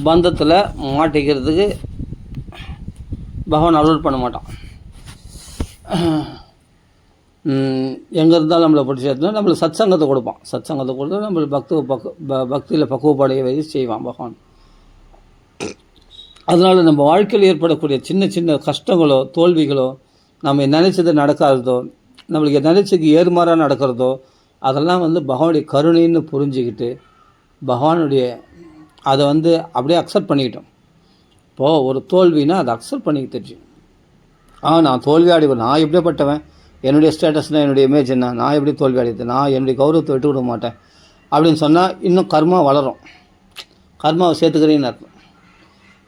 பந்தத்தில் மாட்டிக்கிறதுக்கு பகவான் அலோட் பண்ண மாட்டான். எங்கே இருந்தாலும் நம்மளை பிடிச்சி சேர்த்துனா நம்மளுக்கு சத்சங்கத்தை கொடுப்பான். சத்சங்கத்தை கொடுத்து நம்மளுக்கு பக்தியில் பக்குவப்படைய செய்வான் பகவான். அதனால் நம்ம வாழ்க்கையில் ஏற்படக்கூடிய சின்ன சின்ன கஷ்டங்களோ தோல்விகளோ நம்ம நினச்சது நடக்காததோ நம்மளுக்கு நினச்சதுக்கு ஏறுமாறாக நடக்கிறதோ அதெல்லாம் பகவானுடைய கருணைன்னு புரிஞ்சுக்கிட்டு பகவானுடைய அதை அப்படியே அக்செப்ட் பண்ணிக்கிட்டோம். இப்போது ஒரு தோல்வினா அதை அக்செப்ட் பண்ணிக்க தெரியும். நான் தோல்வி அடைவேன், நான் எப்படிப்பட்டவன், என்னுடைய ஸ்டேட்டஸ்னால் என்னுடைய இமேஜ் என்ன, நான் எப்படி தோல்வி அடையுது, நான் என்னுடைய கௌரவத்தை விட்டு விட மாட்டேன் அப்படின்னு சொன்னால் இன்னும் கர்மா வளரும். கர்மாவை சேர்த்துக்கிறேன்னு அர்த்தம்.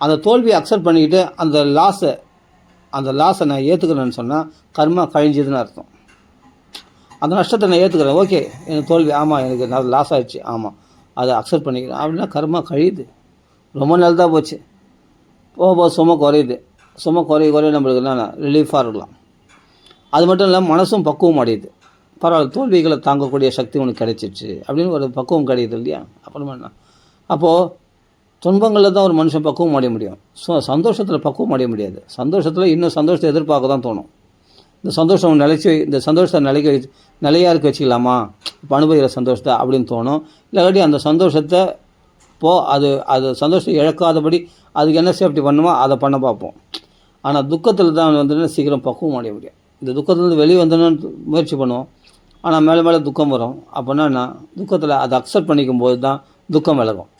அந்த தோல்வியை அக்செப்ட் பண்ணிக்கிட்டு அந்த லாஸை நான் ஏற்றுக்கிறேன்னு சொன்னால் கர்மா கழிஞ்சதுன்னு அர்த்தம். அந்த நஷ்டத்தை நான் ஏற்றுக்கிறேன், ஓகே எனக்கு தோல்வி, ஆமாம் எனக்கு நான் லாஸ் ஆகிடுச்சு, ஆமாம் அதை அக்செப்ட் பண்ணிக்கிறேன் அப்படின்னா கர்மா கழியுது. ரொம்ப நாள் தான் போச்சு, போக சும குறையுது. சும குறைய நம்மளுக்கு என்ன ரிலீஃபாக இருக்கலாம். அது மட்டும் இல்லாமல் மனசும் பக்குவம் அடையுது. பரவாயில்ல, தோல்விகளை தாங்கக்கூடிய சக்தி உனக்கு கிடைச்சிச்சு அப்படின்னு ஒரு பக்குவம் கிடையாது இல்லையா? அப்புறமா என்ன, அப்போது துன்பங்களில் தான் ஒரு மனுஷன் பக்குவம் அடைய முடியும். சந்தோஷத்தில் பக்குவம் அடைய முடியாது. சந்தோஷத்தில் இன்னும் சந்தோஷத்தை எதிர்பார்க்க தான் தோணும். இந்த சந்தோஷம் இந்த சந்தோஷத்தை நிலையாக இருக்க வச்சுக்கலாமா, இப்போ அனுபவிக்கிற சந்தோஷத்தை அப்படின்னு தோணும். இல்லாட்டி அந்த சந்தோஷத்தை அது சந்தோஷத்தை இழக்காதபடி அதுக்கு என்ன சேஃப்டி பண்ணுமோ அதை பண்ண பார்ப்போம். ஆனால் துக்கத்தில் தான் சீக்கிரம் பக்குவம் அடைய முடியும். இந்த துக்கத்துலேருந்து வெளியே வந்தோன்னு முயற்சி பண்ணுவோம், ஆனால் மேலே மேலே துக்கம் வரும். அப்படின்னா துக்கத்தில் அதை அக்செப்ட் பண்ணிக்கும் போது தான் துக்கம் விலகும்.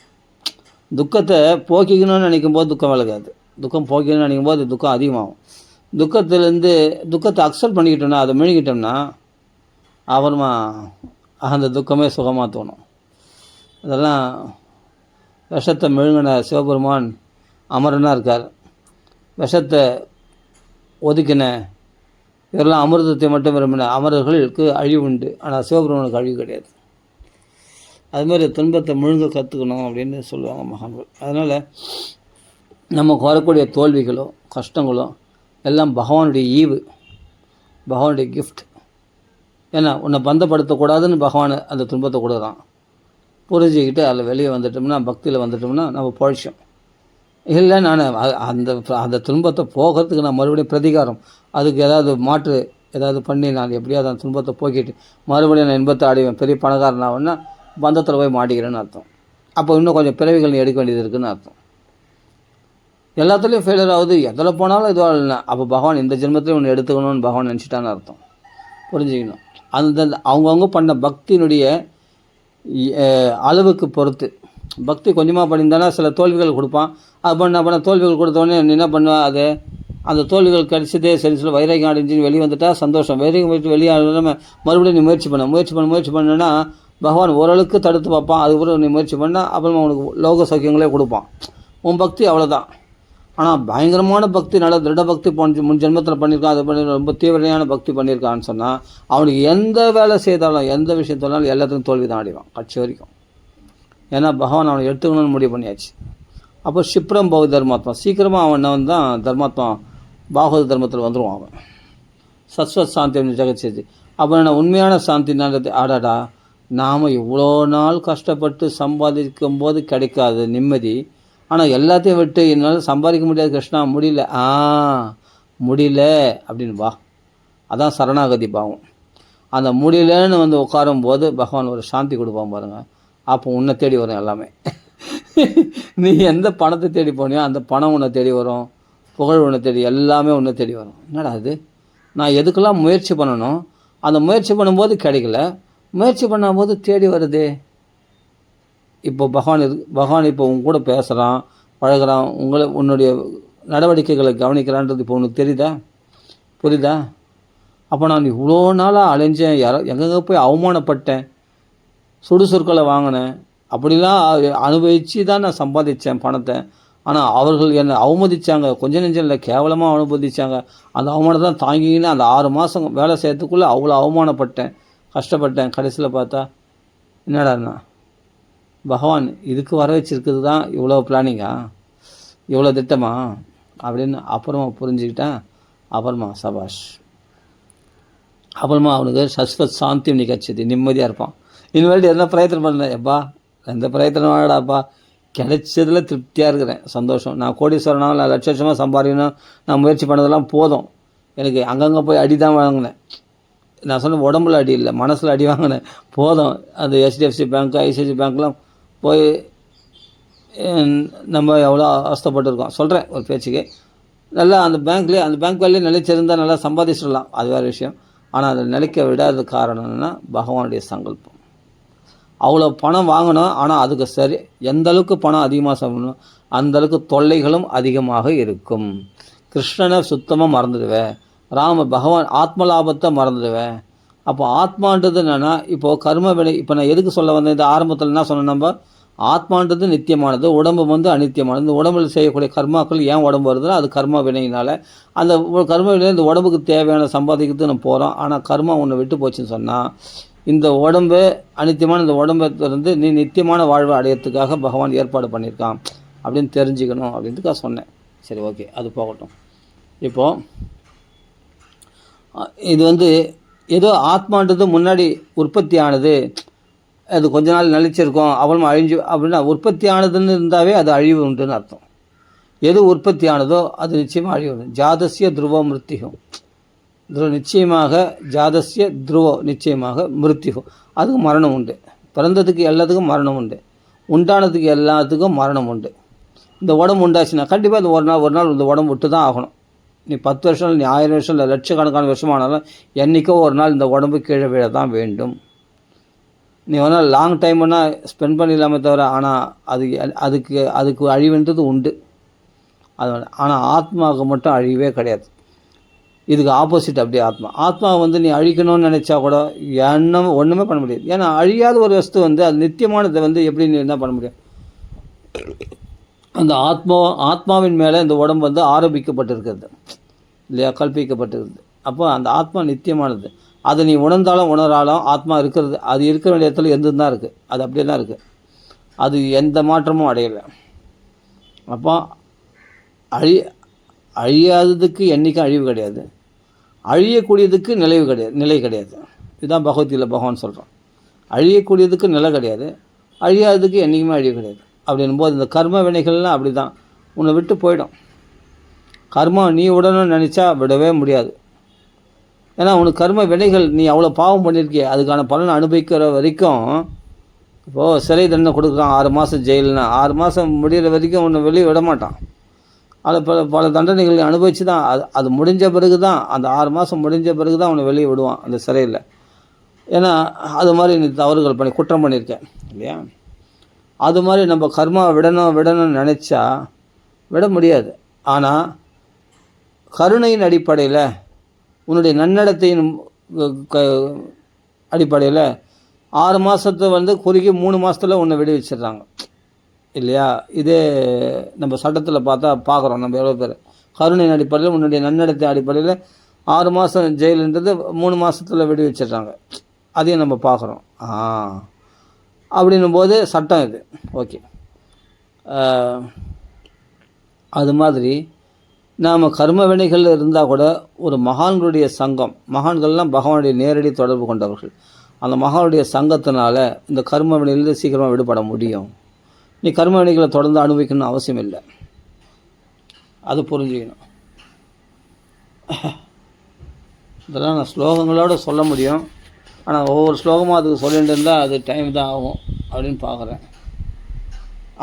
துக்கத்தை போக்கிக்கணும்னு நினைக்கும் போது துக்கம் விலகாது. துக்கம் போக்கிக்கணும்னு நினைக்கும் போது துக்கம் அதிகமாகும். துக்கத்தை அக்செப்ட் பண்ணிக்கிட்டோம்னா, அதை மெழுகிட்டோம்னா அப்புறமா அந்த துக்கமே சுகமாக தோணும். அதெல்லாம் விஷத்தை மெழுங்கின சிவபெருமான் அமரனாக இருக்கார். விஷத்தை ஒதுக்கின இவரெல்லாம் அமிர்தத்தை மட்டும் விரும்பின அமரர்களுக்கு அழிவு உண்டு, ஆனால் சிவபெருமானுக்கு அழிவு கிடையாது. அதுமாதிரி துன்பத்தை முழுங்க கற்றுக்கணும் அப்படின்னு சொல்லுவாங்க மகான்கள். அதனால் நமக்கு வரக்கூடிய தோல்விகளோ கஷ்டங்களோ எல்லாம் பகவானுடைய ஈவு, பகவானுடைய கிஃப்ட். ஏன்னா உன்னை பந்தப்படுத்தக்கூடாதுன்னு பகவான் அந்த துன்பத்தை கொடுக்குறான். புரிஞ்சுக்கிட்டு அதில் வெளியே வந்துட்டோம்னா, பக்தியில் வந்துட்டோம்னா நம்ம பழிச்சோம். இல்லை நான் அந்த துன்பத்தை போகிறதுக்கு நான் மறுபடியும் பிரதிகாரம், அதுக்கு ஏதாவது பண்ணி நான் எப்படியாவது அந்த துன்பத்தை போக்கிட்டு மறுபடியும் நான் இன்பத்தை அடைவேன், பெரிய பணக்காரன் ஆகுன்னா பந்தத்தில் போய் மாட்டிக்கிறேன்னு அர்த்தம். அப்போ இன்னும் கொஞ்சம் பிறவிகள் எடுக்க வேண்டியது இருக்குதுன்னு அர்த்தம். எல்லாத்துலேயும் ஃபெயிலியர் ஆகுது, எதில் போனாலும் இதுவாக இல்லை. அப்போ பகவான் இந்த ஜென்மத்திலையும் ஒன்று எடுத்துக்கணும்னு பகவான் நினச்சிட்டான்னு அர்த்தம். புரிஞ்சுக்கணும். அவங்கவுங்க பண்ண பக்தியினுடைய அளவுக்கு பொறுத்து பக்தி கொஞ்சமாக பண்ணியிருந்தானா சில தோல்விகள் கொடுப்பான். அது பண்ண தோல்விகள் கொடுத்தோடனே என்ன பண்ணுவேன், அந்த தோல்விகள் கிடச்சதே சரி சொல்ல வைராகியம் அடைஞ்சின்னு வெளியே வந்துட்டால் சந்தோஷம். வைராகியம் வச்சு வெளியே ஆடாமல் மறுபடியும் நீ முயற்சி பண்ணனா பகவான் ஓரளவுக்கு தடுத்து பார்ப்பான். அதுக்கப்புறம் நீ முயற்சி பண்ணால் அப்புறமா உனக்கு லோக சௌக்கியங்களே கொடுப்பான். உன் பக்தி அவ்வளோதான். ஆனால் பயங்கரமான பக்தி, நல்ல திருட பக்தி முன் ஜென்மத்தில் பண்ணியிருக்கான், அது பண்ணி ரொம்ப தீவிரமான பக்தி பண்ணியிருக்கான்னு சொன்னால் அவனுக்கு எந்த வேலை செய்தாலும் எந்த விஷயம் சொன்னாலும் எல்லாத்துக்கும் தோல்வி தான் அடைவான் கட்சி வரைக்கும். ஏன்னா பகவான் அவனை எடுத்துக்கணும்னு முடிவு பண்ணியாச்சு. அப்போ க்ஷிப்ரம் பௌ தர்மாத்மா, சீக்கிரமாக அவன் தான் தர்மாத்மா பாகவத தர்மத்தில் வந்துடுவான். அவன் சஸ்வத் சாந்தி அப்படின்னு ஜெகச்சேதி. அப்போ நான் உண்மையான சாந்தி நல்லது. ஆடாடா, நாம் இவ்வளோ நாள் கஷ்டப்பட்டு சம்பாதிக்கும் போது கிடைக்காது நிம்மதி, ஆனால் எல்லாத்தையும் விட்டு என்னால் சம்பாதிக்க முடியாது கிருஷ்ணா, முடியல அப்படின்னு வா. அதான் சரணாகதி பாவம். அந்த முடியலன்னு உட்காரும் போது பகவான் ஒரு சாந்தி கொடுப்பான் பாருங்கள். அப்போ உன்னை தேடி வரும் எல்லாமே. நீ எந்த பணத்தை தேடி போனியோ அந்த பணம் உன்னை தேடி வரும், புகழ் உன்னை தேடி, எல்லாமே உன்னை தேடி வரும். என்னடா அது, நான் எதுக்கெல்லாம் முயற்சி பண்ணணும், அந்த முயற்சி பண்ணும்போது கிடைக்கல, முயற்சி பண்ணும்போது தேடி வருதே. இப்போ பகவான் இப்போ உங்க கூட பேசுகிறான், பழகிறான், உன்னுடைய நடவடிக்கைகளை கவனிக்கிறான்றது இப்போ உனக்கு புரியுதா? அப்போ நான் இவ்வளோ நாளாக அலைஞ்சேன், எங்கெங்கே போய் அவமானப்பட்டேன், சுடுசொற்களை வாங்கினேன், அப்படிலாம் அனுபவித்து தான் நான் சம்பாதிச்சேன் பணத்தை. ஆனால் அவர்கள் என்னை அவமதித்தாங்க, கொஞ்சம் நெஞ்சம் இல்லை, கேவலமாக அவமதித்தாங்க. அந்த அவமானத்தை தான் தாங்கிக்கின்னு அந்த 6 மாதம் வேலை செய்யறதுக்குள்ளே அவ்வளோ அவமானப்பட்டேன், கஷ்டப்பட்டேன். கடைசியில் பார்த்தா என்னடாண்ணா, பகவான் இதுக்கு வர வச்சிருக்கிறது தான் இவ்வளோ பிளானிங்கா, இவ்வளோ திட்டமா அப்படின்னு அப்புறமா புரிஞ்சுக்கிட்டேன். அப்புறமா சபாஷ், அப்புறமா அவனுக்கு சஸ்வத் சாந்தி நிகழ்ச்சிது, நிம்மதியாக இருப்பான். இனிமேல் என்ன பிரயத்தனம் பண்ணேன், எப்பா எந்த பிரயத்தனம் ஆடாப்பா, கிடைச்சதில் திருப்தியாக இருக்கிறேன், சந்தோஷம். நான் கோடீஸ்வரனாக நான் லட்சமாக சம்பாதிக்கணும், நான் முயற்சி பண்ணதெல்லாம் போதும். எனக்கு அங்கங்கே போய் அடி தான் வாங்கினேன். நான் சொன்ன உடம்புல அடி இல்லை, மனசில் அடி வாங்கினேன், போதும். அந்த HDFC பேங்க்கு, ICICI பேங்க்லாம் போய் நம்ம எவ்வளோ அவஸ்தைப்பட்டுருக்கோம். சொல்கிறேன் ஒரு பேச்சுக்கு. நல்லா அந்த பேங்க் வேலையே நிலைச்சிருந்தால் நல்லா சம்பாதிச்சிடலாம், அது வேறு விஷயம். ஆனால் அதை நிலைக்க விடாத காரணம் என்னென்னா பகவானுடைய சங்கல்பம். அவ்வளோ பணம் வாங்கணும், ஆனால் அதுக்கு சரி எந்த அளவுக்கு பணம் அதிகமாக சாப்பிடணும் அந்தளவுக்கு தொல்லைகளும் அதிகமாக இருக்கும். கிருஷ்ணனை சுத்தமாக மறந்துடுவேன், பகவான் ஆத்ம லாபத்தை மறந்துடுவேன். அப்போ ஆத்மான்றது என்னென்னா, இப்போது கர்ம வினை, இப்போ நான் எதுக்கு சொல்ல வந்தேன், இந்த ஆரம்பத்தில் என்ன சொன்னேன், நம்ம ஆத்மான்றது நித்தியமானது, உடம்பு வந்து அநித்தியமானது. இந்த உடம்பில் செய்யக்கூடிய கர்மாக்கள் ஏன் உடம்பு வருதுன்னா அது கர்ம வினையினால். அந்த கர்ம வினையில் இந்த உடம்புக்கு தேவையான சம்பாதிக்கிறதுக்கு நம்ம போகிறோம். ஆனால் கர்மா ஒன்று விட்டு போச்சுன்னு சொன்னால் இந்த உடம்பு அநித்தியமான இந்த உடம்பை இருந்து நீ நித்தியமான வாழ்வை அடையிறதுக்காக பகவான் ஏற்பாடு பண்ணியிருக்கான் அப்படின்னு தெரிஞ்சுக்கணும் அப்படின்ட்டுக்காக சொன்னேன். சரி, ஓகே, அது போகட்டும். இப்போது இது வந்து ஏதோ ஆத்மான்றது முன்னாடி உற்பத்தி ஆனது, அது கொஞ்ச நாள் நிலைச்சிருக்கும், அவ்வளோ அழிஞ்சு அப்படின்னா உற்பத்தி ஆனதுன்னு இருந்தாவே அது அழிவு உண்டுன்னு அர்த்தம். எது உற்பத்தி ஆனதோ அது நிச்சயமாக அழிவு உண்டு. ஜாதஸ்ய துருவ மிருத்திகம், நிச்சயமாக ஜாதஸ்ய துருவ நிச்சயமாக மிருத்திகம், அதுக்கு மரணம் உண்டு. பிறந்ததுக்கு எல்லாத்துக்கும் மரணம் உண்டு, உண்டானதுக்கு எல்லாத்துக்கும் மரணம் உண்டு. இந்த உடம்பு உண்டாச்சுன்னா கண்டிப்பாக இந்த ஒரு நாள் இந்த உடம்பு விட்டு தான் ஆகணும். நீ 10 வருஷம் இல்லை, நீ 1000 வருஷம் இல்லை, லட்சக்கணக்கான வருஷமானாலும் என்றைக்கோ ஒரு நாள் இந்த உடம்பு கீழே விழ தான் வேண்டும். நீ வேணால் லாங் டைம்னா ஸ்பெண்ட் பண்ணிடலாமே தவிர, ஆனால் அதுக்கு அழிவுன்றது உண்டு. அதனால் ஆனால் ஆத்மாவுக்கு மட்டும் அழிவே கிடையாது. இதுக்கு ஆப்போசிட். அப்படியே ஆத்மா வந்து நீ அழிக்கணும்னு நினச்சா கூட ஒன்றுமே பண்ண முடியாது. ஏன்னா அழியாத ஒரு வஸ்து வந்து அது நித்தியமானதை வந்து எப்படி நீ என்ன பண்ண முடியும்? அந்த ஆத்மாவின் மேலே இந்த உடம்பு வந்து ஆரோபிக்கப்பட்டிருக்கிறது இல்லையா, கல்பிக்கப்பட்டிருக்குது. அப்போ அந்த ஆத்மா நித்தியமானது. அதை நீ உணர்ந்தாலும் உணராலும் ஆத்மா இருக்கிறது, அது இருக்கிற வேண்டிய இடத்துல எந்த தான் இருக்குது, அது அப்படியே தான் இருக்குது, அது எந்த மாற்றமும் அடையலை. அப்போ அழியாததுக்கு என்றைக்கும் அழிவு கிடையாது, அழியக்கூடியதுக்கு நிலை கிடையாது. இதுதான் பகவத்கீதையில் பகவான் சொல்கிறான். அழியக்கூடியதுக்கு நிலை கிடையாது, அழியாததுக்கு என்றைக்குமே அழிவு கிடையாது. அப்படின்னும் போது இந்த கர்ம வினைகள்லாம் அப்படி தான் உன்னை விட்டு போயிடும். கர்மம் நீ விடணும்னு நினச்சா விடவே முடியாது. ஏன்னா உனக்கு கர்ம வினைகள், நீ அவ்வளோ பாவம் பண்ணியிருக்கிய, அதுக்கான பலனை அனுபவிக்கிற வரைக்கும். இப்போது சிறை தண்டனை கொடுக்குறான், 6 மாதம் ஜெயில்னா 6 மாதம் முடிகிற வரைக்கும் உன்னை வெளியே விட மாட்டான். அதில் பல தண்டனைகள் அனுபவித்து தான் அது முடிஞ்ச பிறகு தான், அந்த 6 மாதம் முடிஞ்ச பிறகு தான் உன்னை வெளியே விடுவான் அந்த சிறையில். ஏன்னா அது மாதிரி நீ தவறுகள் பண்ணி குற்றம் பண்ணியிருக்கேன் இல்லையா. அது மாதிரி நம்ம கர்மா விடணும்னு நினச்சா விட முடியாது. ஆனால் கருணையின் அடிப்படையில், உன்னுடைய நன்னடத்தையின் அடிப்படையில் 6 மாதத்தை வந்து குறுகி 3 மாதத்தில் உன்னை விடுவிச்சிடுறாங்க இல்லையா. இதே நம்ம சட்டத்தில் பார்க்குறோம் நம்ம எவ்வளோ பேர். கருணையின் அடிப்படையில், உன்னுடைய நன்னடத்தை அடிப்படையில் 6 மாதம் ஜெயிலுன்றது 3 மாதத்தில் விடுவிச்சிடுறாங்க. அதையும் நம்ம பார்க்குறோம். அப்படின்னும் போது சட்டம் இது. ஓகே, அது மாதிரி நாம் கர்ம வினைகள் இருந்தால் கூட ஒரு மகான்களுடைய சங்கம், மகான்கள்லாம் பகவானுடைய நேரடி தொடர்பு கொண்டவர்கள், அந்த மகானுடைய சங்கத்தினால இந்த கர்ம வினையிலிருந்து சீக்கிரமாக விடுபட முடியும். நீ கர்ம வினைகளை தொடர்ந்து அனுபவிக்கணும்னு அவசியம் இல்லை, அது புரிஞ்சுக்கணும். இதெல்லாம் நான் ஸ்லோகங்களோடு சொல்ல முடியும், ஆனால் ஒவ்வொரு ஸ்லோகமும் அதுக்கு சொல்லிட்டு இருந்தால் அது டைம் தான் ஆகும் அப்படின்னு பார்க்குறேன்.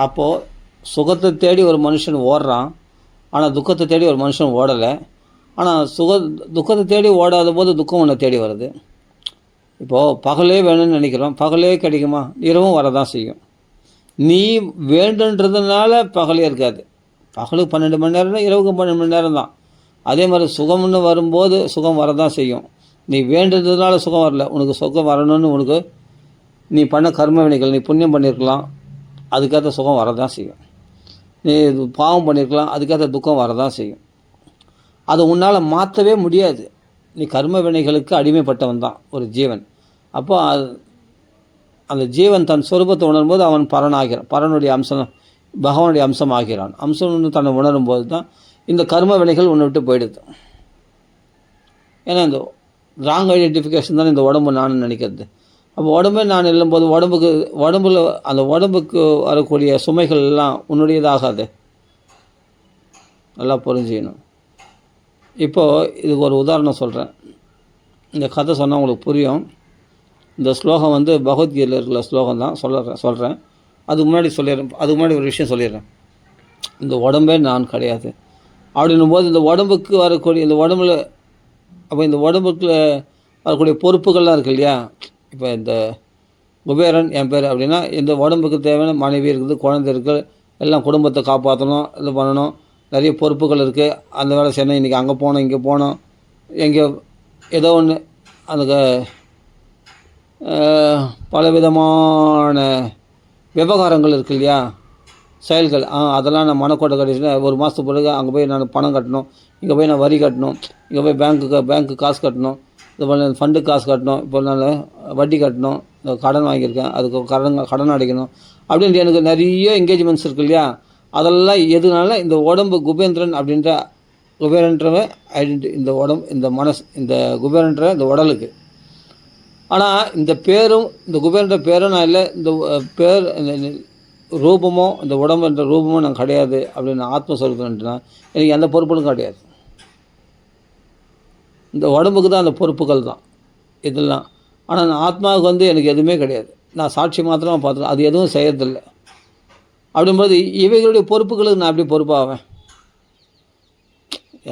அப்போது சுகத்தை தேடி ஒரு மனுஷன் ஓடுறான், ஆனால் துக்கத்தை தேடி ஒரு மனுஷன் ஓடலை. ஆனால் துக்கத்தை தேடி ஓடாத போது துக்கம் ஒன்று தேடி வருது. இப்போது பகலே வேணும்னு நினைக்கிறோம், பகலே கிடைக்குமா? இரவும் வரதான் செய்யும். நீ வேண்டுன்றதுனால பகலே இருக்காது. பகலுக்கு 12 மணி நேரம் தான், இரவுக்கு 12 மணி நேரம் தான். அதே மாதிரி சுகம்னு வரும்போது சுகம் வரதான் செய்யும். நீ வேண்டுறதுனால சுகம் வரல, உனக்கு சுகம் வரணும்னு உனக்கு நீ பண்ண கர்ம வினைகள், நீ புண்ணியம் பண்ணியிருக்கலாம், அதுக்கேற்ற சுகம் வரதான் செய்யும். நீ பாவம் பண்ணியிருக்கலாம், அதுக்கேற்ற துக்கம் வரதான் செய்யும். அதை உன்னால் மாற்றவே முடியாது. நீ கர்ம வினைகளுக்கு அடிமைப்பட்டவன் தான் ஒரு ஜீவன். அப்போ அந்த ஜீவன் தன் சொரூபத்தை உணரும்போது அவன் பரனாகிறான், பரனுடைய அம்சம், பகவானுடைய அம்சம் ஆகிறான். அம்சம்னு தன்னை உணரும்போது தான் இந்த கர்ம வினைகள் உன்னை விட்டு போயிடுது. ஏன்னா இந்த ராங் ஐடென்டிஃபிகேஷன் தானே இந்த உடம்பு நான் நினைக்கிறது. அப்போ உடம்பே நான் இல்லும்போது அந்த உடம்புக்கு வரக்கூடிய சுமைகள் எல்லாம் உன்னுடையதாகாது. நல்லா புரிஞ்சுக்கணும். இப்போது இதுக்கு ஒரு உதாரணம் சொல்கிறேன், இந்த கதை சொன்னால் உங்களுக்கு புரியும். இந்த ஸ்லோகம் வந்து பகவத்கீதையில் இருக்கிற ஸ்லோகம் தான் சொல்கிறேன். அதுக்கு முன்னாடி ஒரு விஷயம் சொல்லிடுறேன். இந்த உடம்பே நான் கிடையாது அப்படின்னும் போது இந்த உடம்புக்கு வரக்கூடிய இந்த உடம்புல அப்போ இந்த உடம்புக்குள்ள வரக்கூடிய பொறுப்புகள்லாம் இருக்குது இல்லையா. இப்போ இந்த குபேரன் என் பேர் அப்படின்னா இந்த உடம்புக்கு தேவையான மனைவி இருக்குது, குழந்தை இருக்குது, எல்லாம் குடும்பத்தை காப்பாற்றணும், இது பண்ணணும், நிறைய பொறுப்புகள் இருக்குது. அந்த வேலை செய்யணும், இன்றைக்கி அங்கே போகணும், இங்கே போகணும், எங்கே ஏதோ ஒன்று அந்த பலவிதமான விவகாரங்கள் இருக்குது இல்லையா, செயல்கள். அதெல்லாம் நான் மனக்கோட்டை கட்டிச்சுன்னா ஒரு மாதத்துக்கு பிறகு அங்கே போய் நான் பணம் கட்டணும், இங்கே போய் நான் வரி கட்டணும், இங்கே போய் பேங்க்கு காசு கட்டணும், இது பண்ண ஃபண்டுக்கு காசு கட்டணும், இப்போ நான் வட்டி கட்டணும், கடன் வாங்கியிருக்கேன் அதுக்கு கடன் அடைக்கணும் அப்படின்ட்டு எனக்கு நிறைய என்கேஜ்மெண்ட்ஸ் இருக்குது இல்லையா. அதெல்லாம் எதுனால இந்த உடம்பு குபேந்திரன் அப்படின்ற குபேரன்ற இந்த உடம்பு இந்த மனசு இந்த குபேரன்ற இந்த உடலுக்கு. ஆனால் இந்த பேரும் இந்த குபேரன்ற பேரும் நான் இல்லை, இந்த பேர் ரூபமோ இந்த உடம்புன்ற ரூபமோ நான் கிடையாது அப்படின்னு ஆத்மஸ்வரூபம்னா எனக்கு எந்த பொறுப்புகளும் கிடையாது. இந்த உடம்புக்கு தான் அந்த பொறுப்புகள் தான் இதெல்லாம். ஆனால் நான் ஆத்மாவுக்கு எனக்கு எதுவுமே கிடையாது. நான் சாட்சி மாத்திரமாக பார்த்துருக்கேன், அது எதுவும் செய்யறதில்லை. அப்படிங்கும்போது இவைகளுடைய பொறுப்புகளுக்கு நான் எப்படி பொறுப்பாவேன்?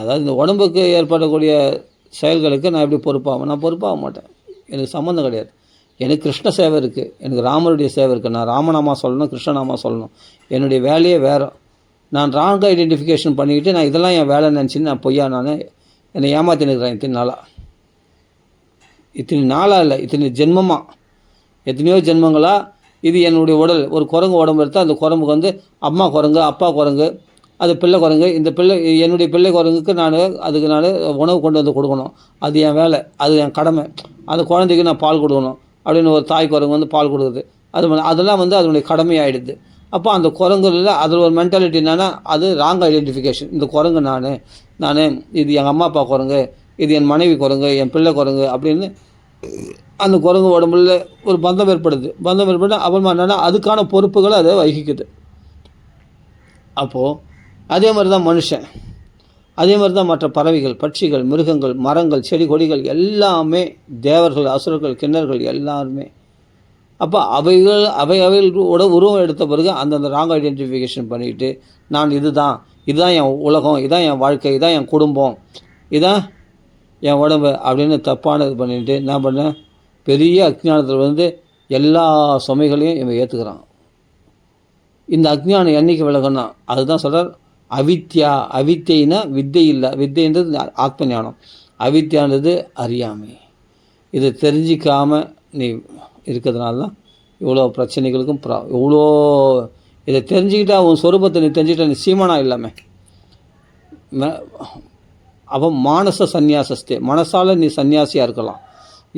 அதாவது இந்த உடம்புக்கு ஏற்படக்கூடிய செயல்களுக்கு நான் எப்படி பொறுப்பாவேன்? நான் பொறுப்பாக மாட்டேன். எனக்கு சம்மந்தம் கிடையாது. எனக்கு கிருஷ்ண சேவை இருக்குது, எனக்கு ராமருடைய சேவை இருக்குது. நான் ராமநாமா சொல்லணும், கிருஷ்ணநாமா சொல்லணும். என்னுடைய வேலையே வேறு. நான் ராங் ஐடென்டிஃபிகேஷன் பண்ணிக்கிட்டு நான் இதெல்லாம் என் வேலை நினச்சின்னு நான் பொய்யா நான் என்னை ஏமாற்றினுக்கிறேன். இத்தனை நாளாக இல்லை, இத்தனை ஜென்மமாக, எத்தனையோ ஜென்மங்களாக இது என்னுடைய உடல். ஒரு குரங்கு உடம்பு எடுத்தால் அந்த குரங்குக்கு அம்மா குரங்கு, அப்பா குரங்கு, அது பிள்ளை குரங்கு. இந்த என்னுடைய பிள்ளை குரங்குக்கு அதுக்கு உணவு கொண்டு வந்து கொடுக்கணும். அது என் வேலை, அது என் கடமை. அந்த குழந்தைக்கு நான் பால் கொடுக்கணும் அப்படின்னு ஒரு தாய் குரங்கு பால் கொடுக்குது. அதெல்லாம் அதனுடைய கடமையாகிடுது. அப்போ அந்த குரங்குல அதில் ஒரு மென்டாலிட்டி என்னென்னா அது ராங் ஐடென்டிஃபிகேஷன். இந்த குரங்கு நான் இது எங்கள் அம்மா அப்பா குரங்கு, இது என் மனைவி குரங்கு, என் பிள்ளை குரங்கு அப்படின்னு அந்த குரங்கு உடம்புல ஒரு பந்தம் ஏற்படுது. அப்புறமா என்னென்னா அதுக்கான பொறுப்புகளை அதை வகிக்குது. அப்போது அதே மாதிரி தான் மனுஷன், அதே மாதிரி தான் மற்ற பறவைகள், பட்சிகள், மிருகங்கள், மரங்கள், செடி கொடிகள் எல்லாமே, தேவர்கள், அசுரர்கள், கிண்ணர்கள் எல்லாருமே. அப்போ அவைகளோட உருவம் எடுத்த பிறகு அந்தந்த ராங் ஐடென்டிஃபிகேஷன் பண்ணிக்கிட்டு நான் இதுதான் என் உலகம், இதான் என் வாழ்க்கை, இதான் என் குடும்பம், இதான் என் உடம்பு அப்படின்னு தப்பானது பண்ணிட்டு என்ன பண்ணேன், பெரிய அஜ்ஞானத்தில் எல்லா சுமைகளையும் இவன் ஏற்றுக்கிறான். இந்த அஜ்ஞானம் என்றைக்கு விலகுன்னா அதுதான் சொல்கிறார் அவித்தியினா வித்தை இல்லை. வித்தைன்றது ஆத்ம ஞானம், அவித்தியானது அறியாமை. இதை தெரிஞ்சிக்காமல் நீ இருக்கிறதுனால தான் இவ்வளோ பிரச்சனைகளுக்கும் இவ்வளோ இதை தெரிஞ்சுக்கிட்டா உன் சொரூபத்தை நீ தெரிஞ்சுக்கிட்டா நீ சீமானா இல்லாமல். அப்போ மானச சந்நியாசஸ்தே, மனசால் நீ சன்னியாசியாக இருக்கலாம்.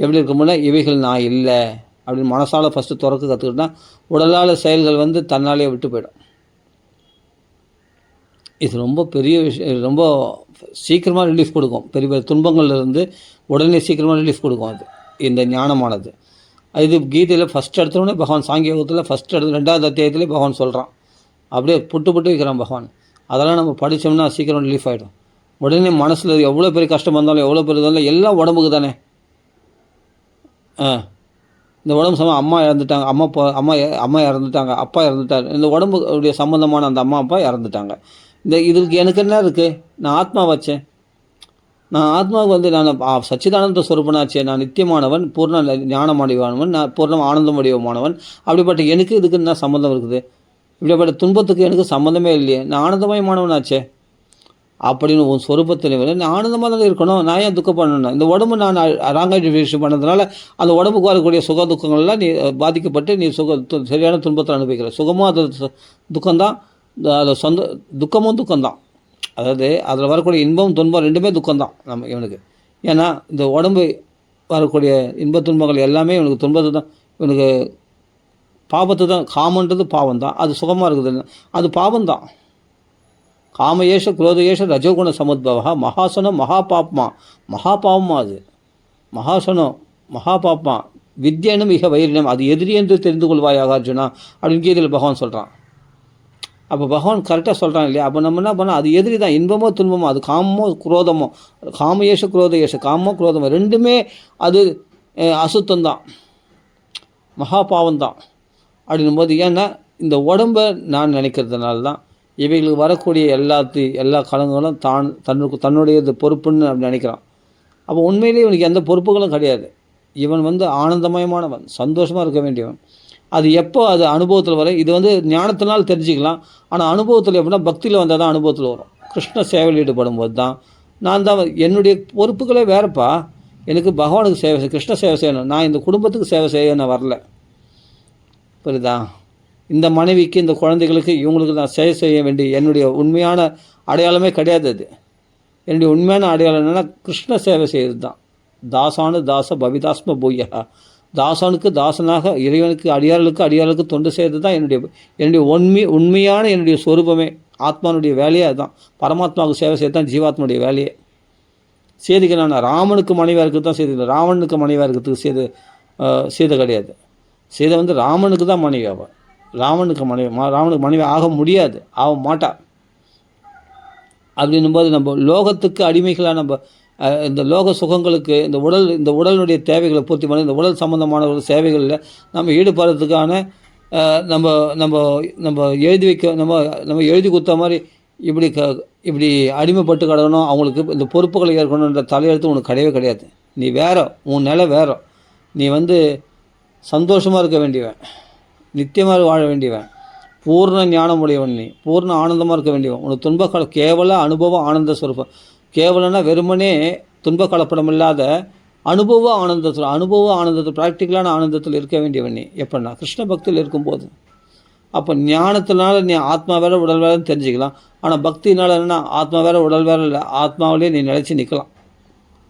எப்படி இருக்கும்போது இவைகள் நான் இல்லை அப்படின்னு மனசால் ஃபஸ்ட்டு துறக்க கற்றுக்கிட்டா உடலால் செயல்கள் தன்னாலே விட்டு போயிடும். இது ரொம்ப பெரிய விஷயம், ரொம்ப சீக்கிரமாக ரிலீஃப் கொடுக்கும். பெரிய பெரிய துன்பங்கள்லேருந்து உடனே சீக்கிரமாக ரிலீஃப் கொடுக்கும் அது இந்த ஞானமானது. இது கீதையில் ஃபஸ்ட் எடுத்தோடனே பகவான் சாங்கியோகத்தில் ஃபஸ்ட் எடுத்து 2வது அத்தியாயத்திலே பகவான் சொல்கிறான். அப்படியே புட்டு வைக்கிறான் பகவான். அதெல்லாம் நம்ம படித்தோம்னா சீக்கிரம் ரிலீஃப் ஆகிடும். உடனே மனசில் எவ்வளோ பெரிய கஷ்டம் வந்தாலும் எவ்வளோ பெரிய இருந்தாலும் எல்லாம் உடம்புக்கு தானே. இந்த உடம்பு அம்மா இறந்துட்டாங்க, அம்மா இறந்துட்டாங்க, அப்பா இறந்துட்டாங்க, இந்த உடம்புடைய சம்மந்தமான அந்த அம்மா அப்பா இறந்துட்டாங்க. இதுக்கு எனக்கு என்ன இருக்குது? நான் ஆத்மா வச்சேன். நான் ஆத்மாவுக்கு நான் சச்சிதானந்த சொரூபனாச்சே, நான் நித்தியமானவன், பூர்ண ஞானமடைவானவன், நான் பூர்ணம் ஆனந்தம் வடிவமானவன். அப்படிப்பட்ட எனக்கு இதுக்கு என்ன சம்மந்தம் இருக்குது? இப்படிப்பட்ட துன்பத்துக்கு எனக்கு சம்மந்தமே இல்லையே, நான் ஆனந்தமயமானவனாச்சே அப்படின்னு உன் சொரூபத்தில் நான் ஆனந்தமாக தான் இருக்கணும். நான் ஏன் துக்கம் பண்ணணும்? இந்த உடம்பு நான் ராங் ஐடென்டிஃபிகேஷன் பண்ணதுனால அந்த உடம்புக்கு வரக்கூடிய சுக துக்கங்கள்லாம் நீ பாதிக்கப்பட்டு நீ சரியான துன்பத்தை அனுபவிக்கிற. சுகமும் அது துக்கம்தான், அதில் துக்கமும் துக்கம்தான். அதாவது அதில் வரக்கூடிய இன்பம் துன்பம் ரெண்டுமே துக்கம்தான் இவனுக்கு. ஏன்னா இந்த உடம்பு வரக்கூடிய இன்ப துன்பங்கள் எல்லாமே இவனுக்கு துன்பத்தை தான், இவனுக்கு பாபத்தை தான். காமன்றது பாவம் தான், அது சுகமாக இருக்குது, அது பாவம்தான். காமயேஷ குரோதயேஷ ரஜோகுண சமுத்பவா மகாசனம் மகாபாவமா அது மகாசனம் மகாபாப்மா. வித்யனும் மிக வைரினம், அது எதிரி என்று தெரிந்து கொள்வாயாக அர்ஜுனா அப்படின்னு கீதையில் பகவான் சொல்கிறான். அப்போ பகவான் கரெக்டாக சொல்கிறான் இல்லையா? அப்போ நம்ம என்ன பண்ணால் அது எதிரி தான், இன்பமோ துன்பமோ, அது காமமோ குரோதமோ, காமயேஷ குரோதயேஷ, காமமோ குரோதமோ ரெண்டுமே அது அசுத்தம்தான், மகாபாவம்தான் அப்படின்னும் போது. ஏன்னா இந்த உடம்பை நான் நினைக்கிறதுனால தான் இவைகளுக்கு வரக்கூடிய எல்லா கலங்களும் தன்னுடையது பொறுப்புன்னு அப்படி நினைக்கிறான். அப்போ உண்மையிலேயே இவனுக்கு எந்த பொறுப்புகளும் கிடையாது. இவன் ஆனந்தமயமானவன், சந்தோஷமாக இருக்க வேண்டியவன். அது எப்போ அது அனுபவத்தில் வர, இது ஞானத்தினால் தெரிஞ்சுக்கலாம். ஆனால் அனுபவத்தில் எப்படின்னா பக்தியில் வந்தால் தான் அனுபவத்தில் வரும். கிருஷ்ண சேவையில் ஈடுபடும் போது தான் நான் தான் என்னுடைய பொறுப்புகளே வேறப்பா, எனக்கு பகவானுக்கு சேவை கிருஷ்ண சேவை செய்யணும், நான் இந்த குடும்பத்துக்கு சேவை செய்ய நான் வரல. புரியுதா? இந்த மனைவிக்கு, இந்த குழந்தைகளுக்கு, இவங்களுக்கு நான் சேவை செய்ய வேண்டிய என்னுடைய உண்மையான அடையாளமே கிடையாது. அது என்னுடைய உண்மையான அடையாளம் என்னென்னா கிருஷ்ண சேவை செய்கிறது தான். தாசானு தாச பவிதாஸ்ம பூயா, தாசானுக்கு தாசனாக, இறைவனுக்கு அடியார்களுக்கு தொண்டு செய்கிறது தான் என்னுடைய உண்மையான என்னுடைய சொரூபமே. ஆத்மானுடைய வேலையே அதுதான். பரமாத்மாவுக்கு சேவை செய்ய தான் ஜீவாத்மனுடைய வேலையே. சேதிக்கு நான் ராமனுக்கு மனைவியாக இருக்கிறது தான் செய்து, ராவனுக்கு மனைவியாக இருக்கிறதுக்கு சீதை கிடையாது. சீதை ராமனுக்கு தான் மனைவி ஆவாள். ராவனுக்கு மனைவி ஆக முடியாது, ஆக மாட்டா. அப்படின்னும்போது நம்ம லோகத்துக்கு அடிமைகளாக நம்ம இந்த லோக சுகங்களுக்கு, இந்த உடலுடைய தேவைகளை பூர்த்தி பண்ணி, இந்த உடல் சம்பந்தமான ஒரு சேவைகளில் நம்ம ஈடுபடுறதுக்கான நம்ம நம்ம நம்ம எழுதி வைக்க நம்ம எழுதி கொடுத்த மாதிரி இப்படி அடிமைப்பட்டு கிடக்கணும், அவங்களுக்கு இந்த பொறுப்புகளை ஏற்கணுன்ற தலையெழுத்து உனக்கு கிடையவே கிடையாது. நீ வேற, உன் நிலை வேற. நீ சந்தோஷமாக இருக்க வேண்டியவன், நித்தியமாக வாழ வேண்டியவன், பூர்ண ஞானம் உடையவன், நீ பூர்ண ஆனந்தமாக இருக்க வேண்டியவன். உனக்கு துன்பக்கால கேவல அனுபவம் ஆனந்த ஸ்வரூபம். கேவலன்னா வெறுமனே துன்ப கலப்படம் இல்லாத அனுபவ ஆனந்தத்தில் ப்ராக்டிக்கலான ஆனந்தத்தில் இருக்க வேண்டியவன் நீ. எப்படின்னா கிருஷ்ண பக்தியில் இருக்கும்போது. அப்போ ஞானத்தினால நீ ஆத்மா வேற உடல் வேறன்னு தெரிஞ்சுக்கலாம். ஆனால் பக்தினால் என்னென்னா ஆத்மா வேற உடல் வேற இல்லை, ஆத்மாவிலே நீ நிலைச்சி நிற்கலாம்.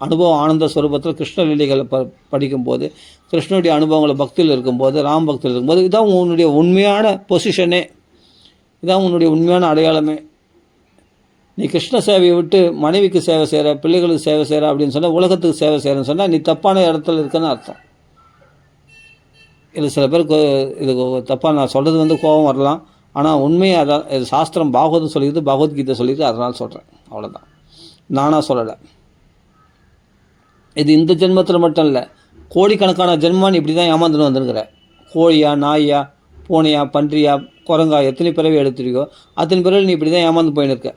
அனுபவம் ஆனந்த ஸ்வரூபத்தில் கிருஷ்ண லீலைகளை படிக்கும்போது, கிருஷ்ணனுடைய அனுபவங்களை பக்தியில் இருக்கும்போது, ராம் பக்தியில் இருக்கும்போது, இதுதான் உன்னுடைய உண்மையான பொசிஷனே, இதுதான் உன்னுடைய உண்மையான அடையாளமே. நீ கிருஷ்ண சேவையை விட்டு மனைவிக்கு சேவை செய்கிற, பிள்ளைகளுக்கு சேவை செய்கிற அப்படின்னு சொன்னால், உலகத்துக்கு சேவை செய்கிறேன்னு சொன்னால் நீ தப்பான இடத்துல இருக்குன்னு அர்த்தம். இது சில பேருக்கு இது தப்பாக நான் சொல்கிறது கோபம் வரலாம். ஆனால் உண்மையாக அதான் இது சாஸ்திரம் பாகவதம் சொல்லிடுது, பகவத்கீதை சொல்லிடுது, அதனால் சொல்கிறேன். அவ்வளோதான், நானாக சொல்லலை. இது இந்த ஜென்மத்தில் மட்டும் இல்லை, கோடிக்கணக்கான ஜென்மான் இப்படி தான் ஏமாந்துன்னு வந்துருக்கிற. கோழியா, நாயா, பூனையா, பன்றியா, குரங்கா, எத்தனை பிறவி எடுத்துருக்கோ அத்தனை பிறகு நீ இப்படி தான் ஏமாந்து போயின்னு இருக்க.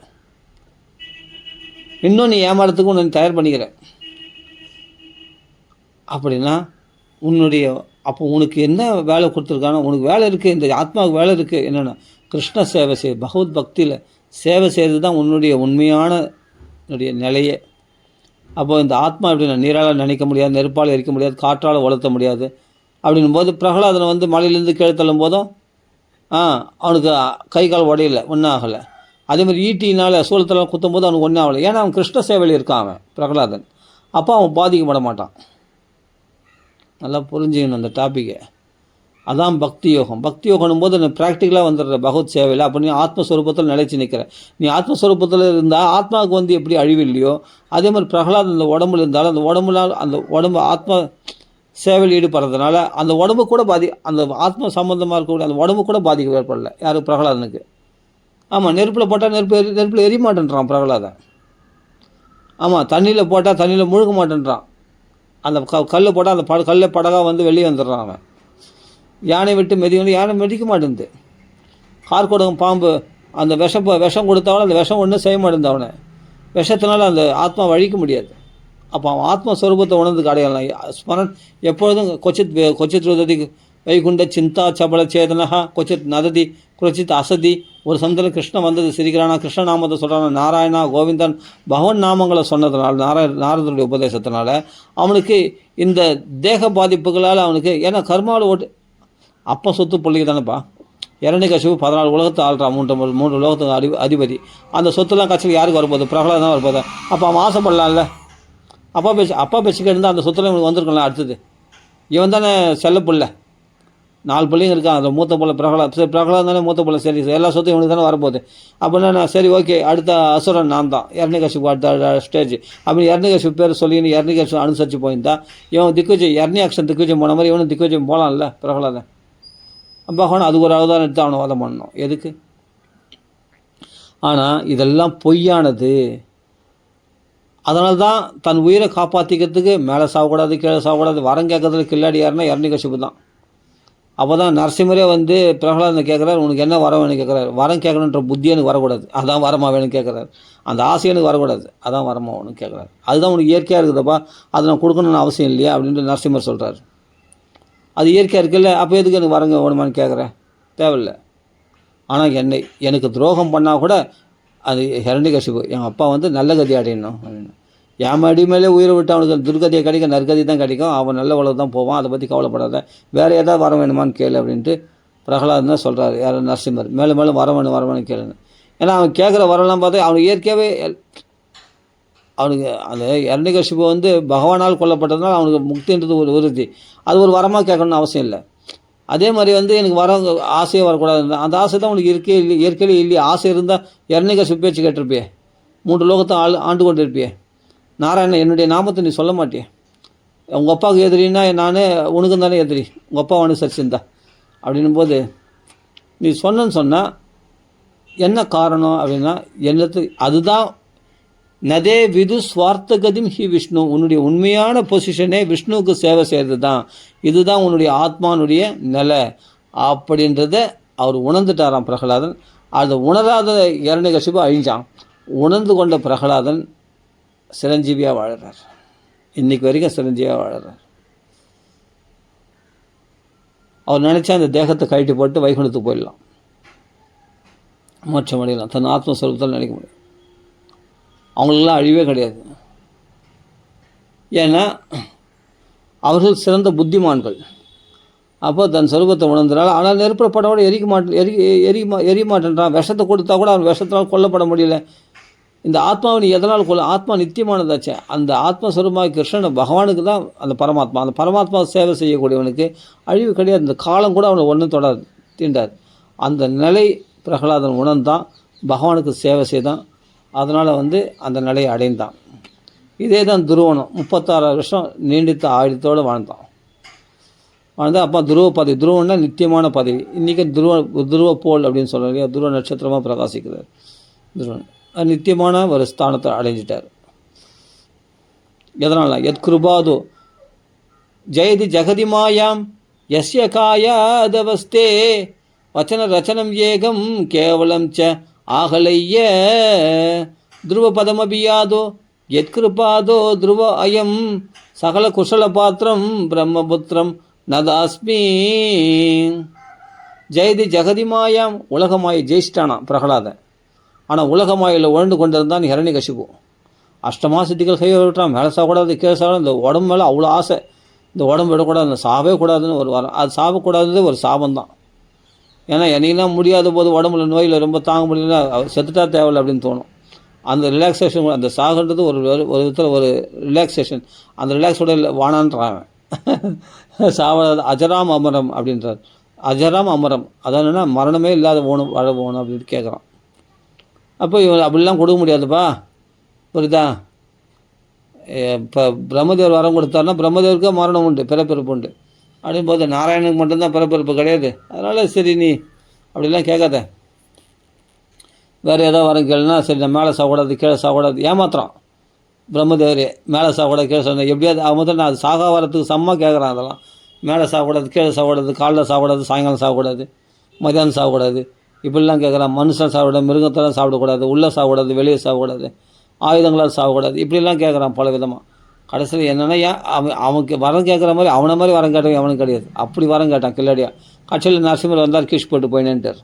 இன்னும் நீ ஏமாறதுக்கு உன்னை தயார் பண்ணிக்கிற. அப்படின்னா அப்போ உனக்கு என்ன வேலை கொடுத்துருக்கானோ, உனக்கு வேலை இருக்குது, இந்த ஆத்மாவுக்கு வேலை இருக்குது. என்னென்னா கிருஷ்ண சேவை செய், பகவத் பக்தியில் சேவை செய்கிறது தான் உன்னுடைய உண்மையான நிலையே. அப்போ இந்த ஆத்மா எப்படின்னா நீரால் நினைக்க முடியாது, நெருப்பால் எரிக்க முடியாது, காற்றால் வளர்த்த முடியாது. அப்படின்னும் போது பிரகலாதனை மலையிலேருந்து கீழே தள்ளும் போதும் அவனுக்கு கை கால் உடையல, ஒன்றும் ஆகலை. அதேமாதிரி ஈட்டினால் சூழத்தெல்லாம் குத்தும் போது அவனுக்கு ஒன்றும் ஆகலை. ஏன்னா அவன் கிருஷ்ண சேவையில் இருக்கான் அவன் பிரகலாதன். அப்போ அவன் பாதிக்கப்பட மாட்டான். நல்லா புரிஞ்சுக்கணும் அந்த டாப்பிக்கை. அதான் பக்தி யோகம். பக்தி யோகம்னும் போது நீ ப்ராக்டிக்கலாக வந்துடுற பகவத் சேவையில். அப்போ நீ ஆத்மஸ்வரூபத்தில் நிலைச்சி நிற்கிற. நீ ஆத்மஸ்வரூபத்தில் இருந்தால் ஆத்மாவுக்கு எப்படி அழிவு இல்லையோ, அதே மாதிரி பிரகலாதன் இந்த உடம்புல இருந்தாலும் அந்த உடம்பு ஆத்மா சேவையில் ஈடுபடுறதுனால அந்த உடம்பு கூட அந்த ஆத்ம சம்பந்தமாக இருக்கக்கூடிய அந்த உடம்பு கூட பாதிக்க ஏற்படலை. யார்? பிரகலாதனுக்கு. ஆமாம், நெருப்பில் போட்டால் நெருப்பில் எரிய மாட்டேன்றான் பிரகலாதன். ஆமாம், தண்ணியில் போட்டால் தண்ணியில் முழுக மாட்டேன்றான். அந்த கல் போட்டால் அந்த கல்லை படகாக வெளியே வந்துடுறான் அவன். யானை விட்டு யானை மெதிக்க மாட்டேங்குது. கார்கோடகம் பாம்பு அந்த விஷம் கொடுத்தாலும் அந்த விஷம் ஒன்றும் செய்ய மாட்டேங்குது அவனை. விஷத்தினால அந்த ஆத்மா வழிக்க முடியாது. அப்போ அவன் ஆத்மஸ்வரூபத்தை உணர்ந்துக்கு அடையாளம் ஸ்மரன் எப்பொழுதும் கொச்சித் ருததி வைகுண்ட சிந்தா சபல சேதனஹா கொச்சித் நததி குரச்சித் அசதி. ஒரு சந்திரன் கிருஷ்ணன் சிரிக்கிறானா, கிருஷ்ண நாமத்தை சொல்கிறானா, நாராயணா கோவிந்தன் பகவன் நாமங்களை சொன்னதுனால, நாரதனுடைய உபதேசத்தினால அவனுக்கு இந்த தேக பாதிப்புகளால் அவனுக்கு, ஏன்னா கர்மாவில் ஓட்டு அப்போ சொத்து பிள்ளைக்கு தானேப்பா. இரண்யகசிபு 14 உலகத்தை ஆள்றான், 3 உலகத்துக்கு அதிபதி. அந்த சொத்துலாம் கட்சியில் யாருக்கு வரப்போகுது? பிரகலாதம் தான் வரப்போகுது. அப்போ அவன் ஆசைப்படலாம்ல. அப்பா பேச்சுக்கு இருந்தால் அந்த சொத்துல இவனுக்கு வந்திருக்கலாம். அடுத்தது இவன் தானே செல்ல பிள்ளை, 4 பிள்ளைங்க இருக்கான். அந்த மூத்த பிள்ளை பிரகலாதம் தானே மூத்த பிள்ளை. சரி, எல்லா சொத்தும் இவனுக்கு தானே வரப்போகுது. அப்படின்னா சரி, ஓகே, அடுத்த அசுரன் நான் தான், இரண்யகசிபு அடுத்த ஸ்டேஜ். அப்படி இரண்யகசிபு பேர் சொல்லி இரண்யகசிபு அனுசரித்து போயிருந்தா இவன் திக்விஜய், இரண்யாக்ஷன் திக்விஜயம் போன மாதிரி இவனும் திக்விஜயம் போகலாம்ல பிரகலாதன். பகவான் அதுக்கு ஒரு அவதாரம் எடுத்து அவனை வாதம் பண்ணணும். எதுக்கு? ஆனால் இதெல்லாம் பொய்யானது. அதனால தான் தன் உயிரை காப்பாற்றிக்கிறதுக்கு மேலே சாகக்கூடாது, கீழே சாகக்கூடாது, வரம் கேட்கறதுல கில்லாடி யாருன்னா இரண்யகசிபு தான். அப்போ தான் நரசிம்மரே வந்து பிரகலாதனை கேட்குறாரு, உனக்கு என்ன வரம் வேணும்னு கேட்குறாரு. வரம் கேட்கணுன்ற புத்தி எனக்கு வரக்கூடாது, அதான் வரமா வேணும்னு கேட்குறாரு. அந்த ஆசை எனக்கு வரக்கூடாது, அதான் வரமா வேணும்னு கேட்குறாரு. அதுதான் உனக்கு இயற்கையாக இருக்குதுப்பா, அதை நான் கொடுக்கணும்னு அவசியம் இல்லையா அப்படின்ட்டு நரசிம்மர் சொல்கிறார். அது இயற்கையாக இருக்குல்ல, அப்போ எதுக்கு எனக்கு வரங்க வேணுமான்னு கேட்குறேன், தேவையில்லை. ஆனால் எனக்கு துரோகம் பண்ணால் கூட அது ஹிரண்யகசிபு எங்கள் அப்பா வந்து நல்ல கதி அடையணும் அப்படின்னு. என் மடி மேலே உயிரை விட்டு அவனுக்கு துர்கதியை கிடைக்கும், நற்கதி தான் கிடைக்கும், அவன் நல்ல உலகம் தான் போவான், அதை பற்றி கவலைப்படாத, வேறு ஏதாவது வர வேணுமான்னு கேளு அப்படின்ட்டு பிரகலாதன் தான் சொல்கிறார். யார்? நரசிம்மர். மேலும் மேலும் வர வேணும்னு கேளுன்னு. ஏன்னா அவன் கேட்குற வரலாம் பார்த்தா அவனுக்கு இயற்கையாகவே அவனுக்கு அந்த ஹிரண்யகசிபு வந்து பகவானால் கொல்லப்பட்டதுனால அவனுக்கு முக்தின்றது ஒரு உறுதி. அது ஒரு வரமாக கேட்கணும்னு அவசியம் இல்லை. அதே மாதிரி வந்து எனக்கு ஆசையே வரக்கூடாது, அந்த ஆசை தான் உனக்கு இயற்கையிலே இல்லையே. ஆசை இருந்தால் ஹிரண்யகசிபு பேச்சு கேட்டிருப்பியே, 3 லோகத்தை ஆண்டு கொண்டு இருப்பியே. நாராயணன் என்னுடைய நாமத்தை நீ சொல்ல மாட்டியே. உங்கள் அப்பாவுக்கு எதிரின்னா நான் உனக்கும் தானே எதிரி, உங்கள் அப்பா அனுசரிச்சிருந்தா அப்படின்னும் போது நீ சொன்னால் என்ன காரணம் அப்படின்னா அதுதான் நதே விது ஸ்வார்த்த கதிம் ஹி விஷ்ணு. உன்னுடைய உண்மையான பொசிஷனே விஷ்ணுவுக்கு சேவை செய்கிறது தான், இதுதான் உன்னுடைய ஆத்மானுடைய நிலை அப்படின்றத அவர் உணர்ந்துட்டாராம் பிரகலாதன். அதை உணராத ஹிரண்யகசிபு அழிஞ்சான். உணர்ந்து கொண்ட பிரகலாதன் சிரஞ்சீவியாக வாழறார், இன்றைக்கு வரைக்கும் சிரஞ்சீவியாக வாழறார். அவர் நினச்சா அந்த தேகத்தை கழட்டி போட்டு வைகுண்டத்துக்கு போயிடலாம், மோட்சம் அடையலாம், தன் ஆத்மஸ்வரூபத்தில் நினைக்க முடியும். அவங்களுக்கெல்லாம் அழிவே கிடையாது. ஏன்னா அவர்கள் சிறந்த புத்திமான்கள். அப்போ தன் சொரூபத்தை உணர்ந்தால், ஆனால் நெருப்பில் பட கூட எரிய மாட்டேன்றான். விஷத்தை கொடுத்தா கூட அவன் விஷத்தினால் கொல்லப்பட முடியல. இந்த ஆத்மாவை நீ எதனால் ஆத்மா நித்தியமானதாச்சே. அந்த ஆத்மஸ்வரூபமாக கிருஷ்ணன் பகவானுக்கு தான் அந்த பரமாத்மா சேவை செய்யக்கூடியவனுக்கு அழிவு கிடையாது. இந்த காலம் கூட அவனை ஒன்றும் தொடாது, தீண்டாது. அந்த நிலை பிரகலாதன் உணர்ந்தான், பகவானுக்கு சேவை செய்தான். அதனால் வந்து அந்த நிலையை அடைந்தான். இதே தான் துருவனும் 36 வருஷம் நீண்டித்த ஆயுதத்தோடு வாழ்ந்தான். அப்போ துருவ பதவி, துருவன்னா நித்தியமான பதவி. இன்றைக்கி துருவ போல் அப்படின்னு சொல்கிறோம் இல்லையா, துருவ நட்சத்திரமாக பிரகாசிக்கிறார் துருவன். நித்தியமான ஒரு ஸ்தானத்தை அடைஞ்சிட்டார். எதனால்? எத் கிருபாதோ ஜெயதி ஜெகதி மாயாம் யஸ்ய காயாதவஸ்தே வச்சன ரச்சனம் ஏகம் கேவலம் ச ஆகலைய துருவ பதமபியாதோ எத்கிருபாதோ துருவ அயம் சகல குஷல பாத்திரம் பிரம்மபுத்திரம் நதாஸ்மி. ஜெயதி ஜெகதி மாயாம், உலகமாயை ஜெயிச்சிட்டானான் பிரகலாதன். ஆனால் உலகமாயில் உழந்து கொண்டிருந்தான் ஹிரண்யகசிபு. அஷ்டமா சித்திகள் கையை விட்டான், மேலே சாகக்கூடாது, கீழே சாகக்கூடாது. இந்த உடம்பு மேலே அவ்வளோ ஆசை, இந்த உடம்பு விடக்கூடாது, அந்த சாவே கூடாதுன்னு ஒரு வரம். அது சாகக்கூடாதது ஒரு சாபந்தான். ஏன்னா என்னைக்கெல்லாம் முடியாத போது உடம்புல நோயில் ரொம்ப தாங்க முடியலன்னா செத்துட்டா தேவையில்லை அப்படின்னு தோணும். அந்த ரிலாக்ஸேஷன், அந்த சாகன்றது ஒரு விதத்தில் ஒரு ரிலாக்ஸேஷன். அந்த ரிலாக்ஸோட வானான்றான் சாவ அஜராம் அமரம் அப்படின்றார். அஜராம் அமரம் அதான் என்னென்னா மரணமே இல்லாத போகணும், வாழ போகணும் அப்படின்னு கேட்குறான். அப்போ இவன் அப்படிலாம் கொடுக்க முடியாதுப்பா, புரியுதா? இப்போ பிரம்மதேவர் வரம் கொடுத்தாருன்னா பிரம்மதேவருக்கே மரணம் உண்டு, பிறப்பிறப்பு உண்டு. அப்படின் போது நாராயணனுக்கு மட்டும்தான் பிறப்பிறப்பு கிடையாது. அதனால் சரி நீ அப்படிலாம் கேட்காத, வேறு ஏதாவது வரம் கேளுன்னா சரி நான் மேலே சாகக்கூடாது கீழே சாகக்கூடாது. ஏமாத்திரம் பிரம்மதேவரே, மேலே சாகக்கூடாது கீழே சாக எப்படியாவது அவன் நான் சாகா வரத்துக்கு செம்மா கேட்குறான். அதெல்லாம் மேலே சாகக்கூடாது கீழே சாகக்கூடாது, காலைல சாகக்கூடாது சாயங்காலம் சாகக்கூடாது மதியானம் சாகக்கூடாது இப்படிலாம் கேட்குறான். மனுஷன் சாப்பிடாது, மிருகத்தெல்லாம் சாப்பிடக்கூடாது, உள்ளே சாகக்கூடாது வெளியே சாகக்கூடாது, ஆயுதங்களால் சாகக்கூடாது, இப்படிலாம் கேட்குறான் பல விதமாக. கடைசியில் என்னென்னா அவனுக்கு வரம் கேட்குற மாதிரி அவனை மாதிரி வரம் கேட்டவன் அவனுக்கு கிடையாது. அப்படி வரம் கேட்டான் கில்லாடியா. கட்சியில் நரசிம்மர் வந்தார், கிஷ் போட்டு போயினேன்ட்டார்.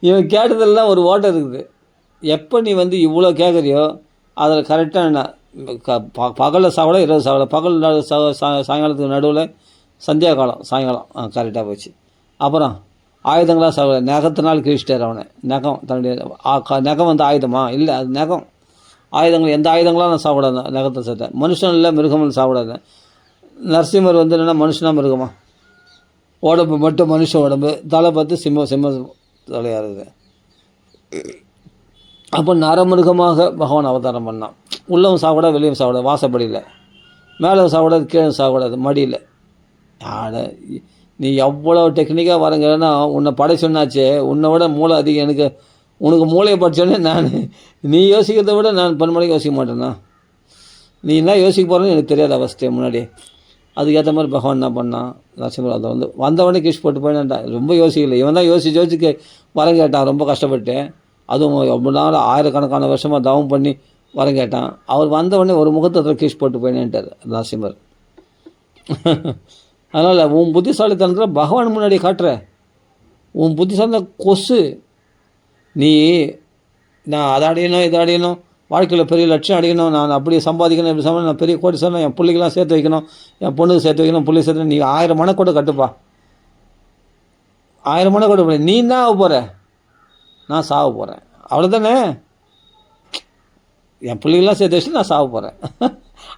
இவன் கேட்டதெல்லாம் ஒரு ஓட்டம் இருக்குது. எப்போ நீ வந்து இவ்வளோ கேட்குறியோ அதில் கரெக்டாக என்ன பகலில் சாகலை இரவு சாகலை, பகல் சாயங்காலத்துக்கு நடுவில் சந்தியா காலம் சாயங்காலம் கரெக்டாக போச்சு. அப்புறம் ஆயுதங்களாக சாகலை, நகத்தினால் கிழிச்சிட்டார் அவனை. நகம் தன்னுடைய நகம் வந்து ஆயுதமா இல்லை, அது நகம். ஆயுதங்கள் எந்த ஆயுதங்களாக நான் சாப்பிடாது, நகத்தை சேர்த்தேன். மனுஷன் இல்லை மிருகமும் சாப்பிடாது. நரசிம்மர் வந்து என்னென்னா மனுஷனாக மிருகமா? உடம்பு மட்டும் மனுஷ உடம்பு, தலை பார்த்து சிம்ம தலையாக இருக்குது. அப்போ நரமிருகமாக பகவான் அவதாரம் பண்ணான். உள்ளவும் சாப்பிடாது வெளியும் சாப்பிடாது, வாசப்படியில் மேலே சாப்பிடாது கீழே சாப்பிடாது மடியில். நீ எவ்வளோ டெக்னிக்காக வரங்கன்னா உன்னை படை சொன்னாச்சே, உன்னை விட மூளை அதிகம் எனக்கு. உனக்கு மூளையை படித்தோடனே நான் நீ யோசிக்கிறத விட நான் பன்மடங்கு யோசிக்க மாட்டேன்னா. நீ என்ன யோசிக்க போகிறேன்னு எனக்கு தெரியாத அவஸ்தையை முன்னாடி. அதுக்கேற்ற மாதிரி பகவான் என்ன பண்ணான், நரசிம்மர் அதை வந்து வந்தவொடனே கிஷ் போட்டு போயிட்டான்டா. ரொம்ப யோசிக்கல, இவன் தான் யோசிச்சு வரம் கேட்டான் ரொம்ப கஷ்டப்பட்டு. அதுவும் ரொம்ப நாள் ஆயிரக்கணக்கான வருஷமாக தவம் பண்ணி வரம் கேட்டான். அவர் வந்தவொடனே ஒரு முகத்தில் கிஷ் போட்டு போயிட்டார் நரசிம்மர். அதனால் உன் புத்திசாலித்தனத்தில் பகவான் முன்னாடி காட்டுற, உன் புத்திசாலித்தன கொசு. நீ நான் அதை அடையணும் இதை அடையணும், வாழ்க்கையில் பெரிய லட்சியம் அடையணும், நான் அப்படி சம்பாதிக்கணும் இப்படி சம்பாதி, நான் பெரிய கோடி சொல்லணும், என் பிள்ளைக்கெல்லாம் சேர்த்து வைக்கணும், என் பொண்ணுக்கு சேர்த்து வைக்கணும், பிள்ளைக்கு சேர்த்து, நீ 1000 மனக்கோட்டை கட்டுப்பா, 1000 மனக்கோட்டை போட. நீ தான் ஆக போகிற, நான் சாக போகிறேன், அவ்வளோதானே. என் பிள்ளைகளாம் சேர்த்து வச்சுட்டு நான் சாக போகிறேன்.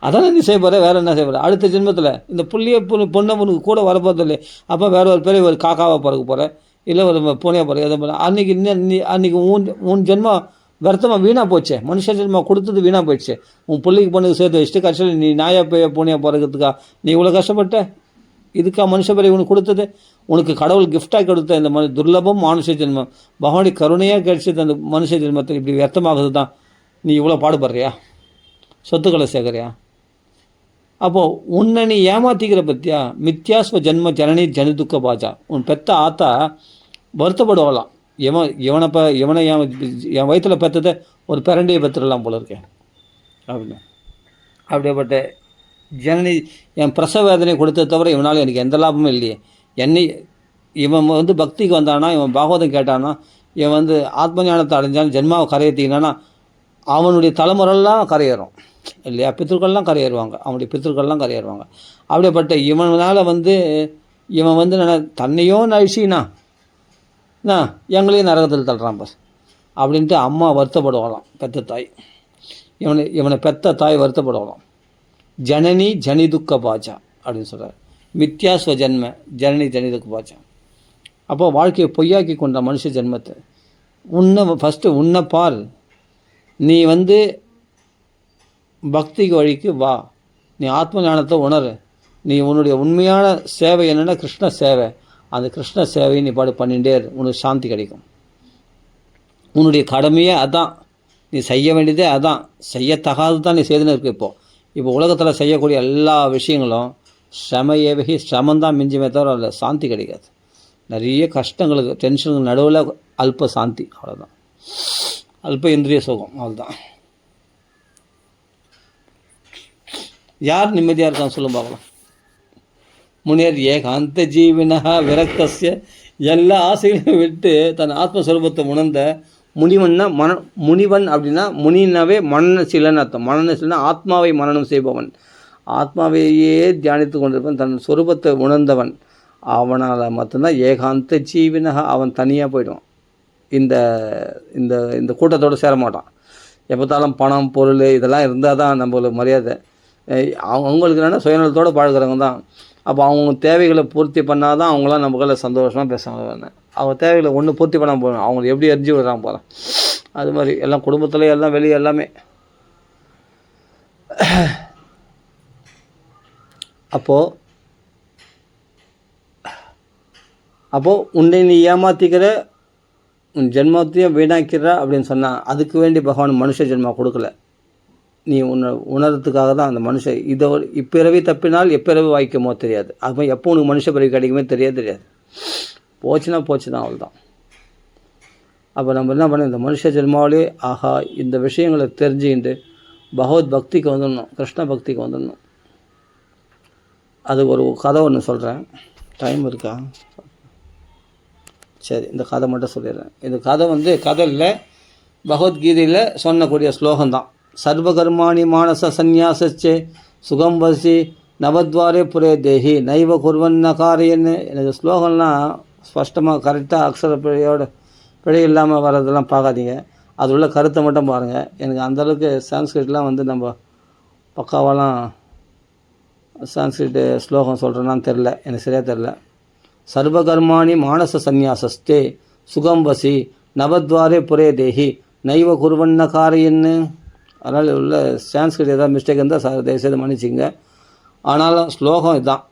அதானே நீ செய்ய போகிற, வேறு என்ன செய்ய போகிற. அடுத்த ஜென்மத்தில் இந்த புள்ளியை பொண்ணை உனக்கு கூட வரப்போகிறது இல்லை. அப்போ வேறு ஒரு பெரிய ஒரு காக்காவை பிறக்க போகிற, இல்லை ஒரு பூனையை பிறகு எதை போகிற. அன்றைக்கி அன்றைக்கி உன் ஜென்மம் வருத்தமாக வீணாக போச்சே, மனுஷ ஜென்மம் கொடுத்தது வீணாக போயிடுச்சு. உன் பிள்ளைக்கு பொண்ணுக்கு சேர்த்து வச்சுட்டு கடைசியில் நீ நாயா பூனையாக பிறக்கிறதுக்கா நீ இவ்வளோ கஷ்டப்பட்ட? இதுக்கா மனுஷ பிறகு உனக்கு கொடுத்தது? உனக்கு கடவுள் கிஃப்டாக கொடுத்த இந்த துர்லபம் மனுஷ ஜென்மம், பகவானுடைய கருணையாக கிடைச்சது. அந்த மனுஷ ஜென்மத்தில் இப்படி வியர்த்தமாகுது தான் நீ இவ்வளோ பாடுபடுறியா, சொத்துக்களை சேர்க்குறியா? அப்போது உன்னை நீ ஏமாற்றிக்கிற பற்றியா? மித்யாஸ்வ ஜென்ம ஜனனி ஜனிதுக்க பாஜா. உன் பெத்த ஆத்தா வருத்தப்படுவாளாம், இவனை என் வயிற்றில் பெற்றதை ஒரு பிறண்டியை பெற்றுடலாம் போல இருக்கேன் அப்படின்னு. அப்படியேப்பட்ட ஜனனி என் பிரசவ வேதனை கொடுத்ததை தவிர இவனால் எனக்கு எந்த லாபமும் இல்லையே. இவன் பக்திக்கு வந்தானா, இவன் பாகவதம் கேட்டானா, இவன் ஆத்ம ஞானத்தை அடைஞ்சாலும் ஜென்மாவை கரையேற்றினானா அவனுடைய தலைமுறைலாம் கரையேறும் இல்லையா? பித்திருக்கள்லாம் கரையேறுவாங்க, அவனுடைய பித்திருக்கள்லாம் கரையேறுவாங்க. அப்படியேப்பட்ட இவனால் இவன் தன்னையும் அழிச்சினா எங்களையும் நரகத்தில் தள்ளுறான் பார் அப்படின்ட்டு அம்மா வருத்தப்படுவாளாம், பெத்த தாய். இவனை பெத்த தாய் வருத்தப்படுவாளாம். ஜனனி ஜனிதுக்க பாஜா அப்படின்னு சொல்கிறார். மித்யாஸ்வ ஜென்ம ஜனனி ஜனிதுக்க பாஜா. அப்போ வாழ்க்கையை பொய்யாக்கி கொண்ட மனுஷ ஜென்மத்தை ஃபஸ்ட்டு உன்னை பார். நீ பக்திக்கு வழிக்கு வா, நீ ஆத்ம ஞானத்தை உணரு. நீ உன்னுடைய உண்மையான சேவை என்னென்னா கிருஷ்ண சேவை. அந்த கிருஷ்ண சேவையை நீ பண்ணிகிட்டே இரு, உனக்கு சாந்தி கிடைக்கும். உன்னுடைய கடமையே அதான், நீ செய்ய வேண்டியதே அதான். செய்யத்தகாது தான் நீ செய்துன்னு இருக்கு. இப்போ உலகத்தில் செய்யக்கூடிய எல்லா விஷயங்களும் சிரமையவே, சிரமந்தான் மிஞ்சுமே தவிர அதில் சாந்தி கிடைக்காது. நிறைய கஷ்டங்களுக்கு டென்ஷனுக்கு நடுவில் அல்ப சாந்தி, அவ்வளோதான். அல்ப இந்திரிய சுகம், அவ்வளோதான். யார் நிம்மதியாக இருக்கான்னு சொல்லும் பார்க்கலாம். முனியர் ஏகாந்த ஜீவினஹா விரக்தஸ்ய, எல்லா ஆசைகளையும் விட்டு தன் ஆத்மஸ்வரூபத்தை உணர்ந்த முனிவன்னா முனிவன் அப்படின்னா முனினாவே மனநசீலன்னு அர்த்தம். மனநசீலன்னா ஆத்மாவை மனனம் செய்பவன், ஆத்மாவையே தியானித்து கொண்டிருப்பவன், தன் சொரூபத்தை உணர்ந்தவன். அவனால் மட்டும்தான் ஏகாந்த ஜீவினஹா, அவன் தனியாக போயிடுவான். இந்த இந்த இந்த கூட்டத்தோடு சேர மாட்டான். எப்போத்தாலும் பணம் பொருள் இதெல்லாம் இருந்தால் தான் நம்மளுக்கு மரியாதை. அவங்களுக்கு என்னென்னா சுயநலத்தோடு பழகிறவங்க தான். அப்போ அவங்க தேவைகளை பூர்த்தி பண்ணால் தான் அவங்களாம் நம்மளால சந்தோஷமாக பேசுவாங்க. அவங்க தேவைகளை ஒன்று பூர்த்தி பண்ணாமல் போகணும், அவங்க எப்படி எரிஞ்சு விடுறாங்க போகிறேன். அது மாதிரி எல்லாம் குடும்பத்தில் எல்லாம் வெளியே எல்லாமே. அப்போது உன்னை நீ ஏமாற்றிக்கிற, உன் ஜென்மத்தையும் வீணாக்கிற அப்படின்னு சொன்னால் அதுக்கு வேண்டி பகவான் மனுஷ ஜென்மா கொடுக்கல. நீ உணர்றதுக்காக தான் அந்த மனுஷன் இதை இப்பிறவி தப்பினால் எப்பிறவி வாய்க்குமோ தெரியாது. அப்போ எப்போ உனக்கு மனுஷ பிறவி கிடைக்குமே தெரியாது. போச்சுன்னா போச்சு தான், அவ்வளோதான். அப்போ நம்ம என்ன பண்ண, இந்த மனுஷ ஜென்மாவிலே ஆஹா இந்த விஷயங்களை தெரிஞ்சுக்கிட்டு பகவத் பக்திக்கு வந்துடணும், கிருஷ்ண பக்திக்கு வந்துடணும். அது ஒரு கதை ஒன்று சொல்கிறேன். டைம் இருக்கா? சரி, இந்த கதை மட்டும் சொல்லிடுறேன். இந்த கதை கதை இல்லை, பகவத்கீதையில் சொன்னக்கூடிய ஸ்லோகம்தான். சர்வகர்மாணி மானச சந்நியாசச்சே சுகம் வசி நவத்வாரே புரே தேஹி நைவ குர்வன்ன காரியன்னு. எனக்கு ஸ்லோகம்லாம் ஸ்பஷ்டமாக கரெக்டாக அக்ஷர பிழை இல்லாமல் வர்றதெல்லாம் பார்க்காதீங்க, அது உள்ள கருத்தை மட்டும் பாருங்கள். எனக்கு அந்தளவுக்கு சான்ஸ்கிரிட்லாம் நம்ம பக்காவெல்லாம் சான்ஸ்கிரிட் ஸ்லோகம் சொல்கிறேன்னான்னு தெரில, எனக்கு சரியாக தெரில. சர்வகர்மாணி மானச சந்நியாசஸ்தே சுகம் வசி நவத்வாரே புரே தேஹி நைவ குர்வன்ன காரியன்னு. அதனால் உள்ள சான்ஸ்கிரிட் ஏதாவது மிஸ்டேக் இருந்தால் தயவுசெய்து மன்னிச்சிங்க. ஆனாலும் ஸ்லோகம் இதுதான்,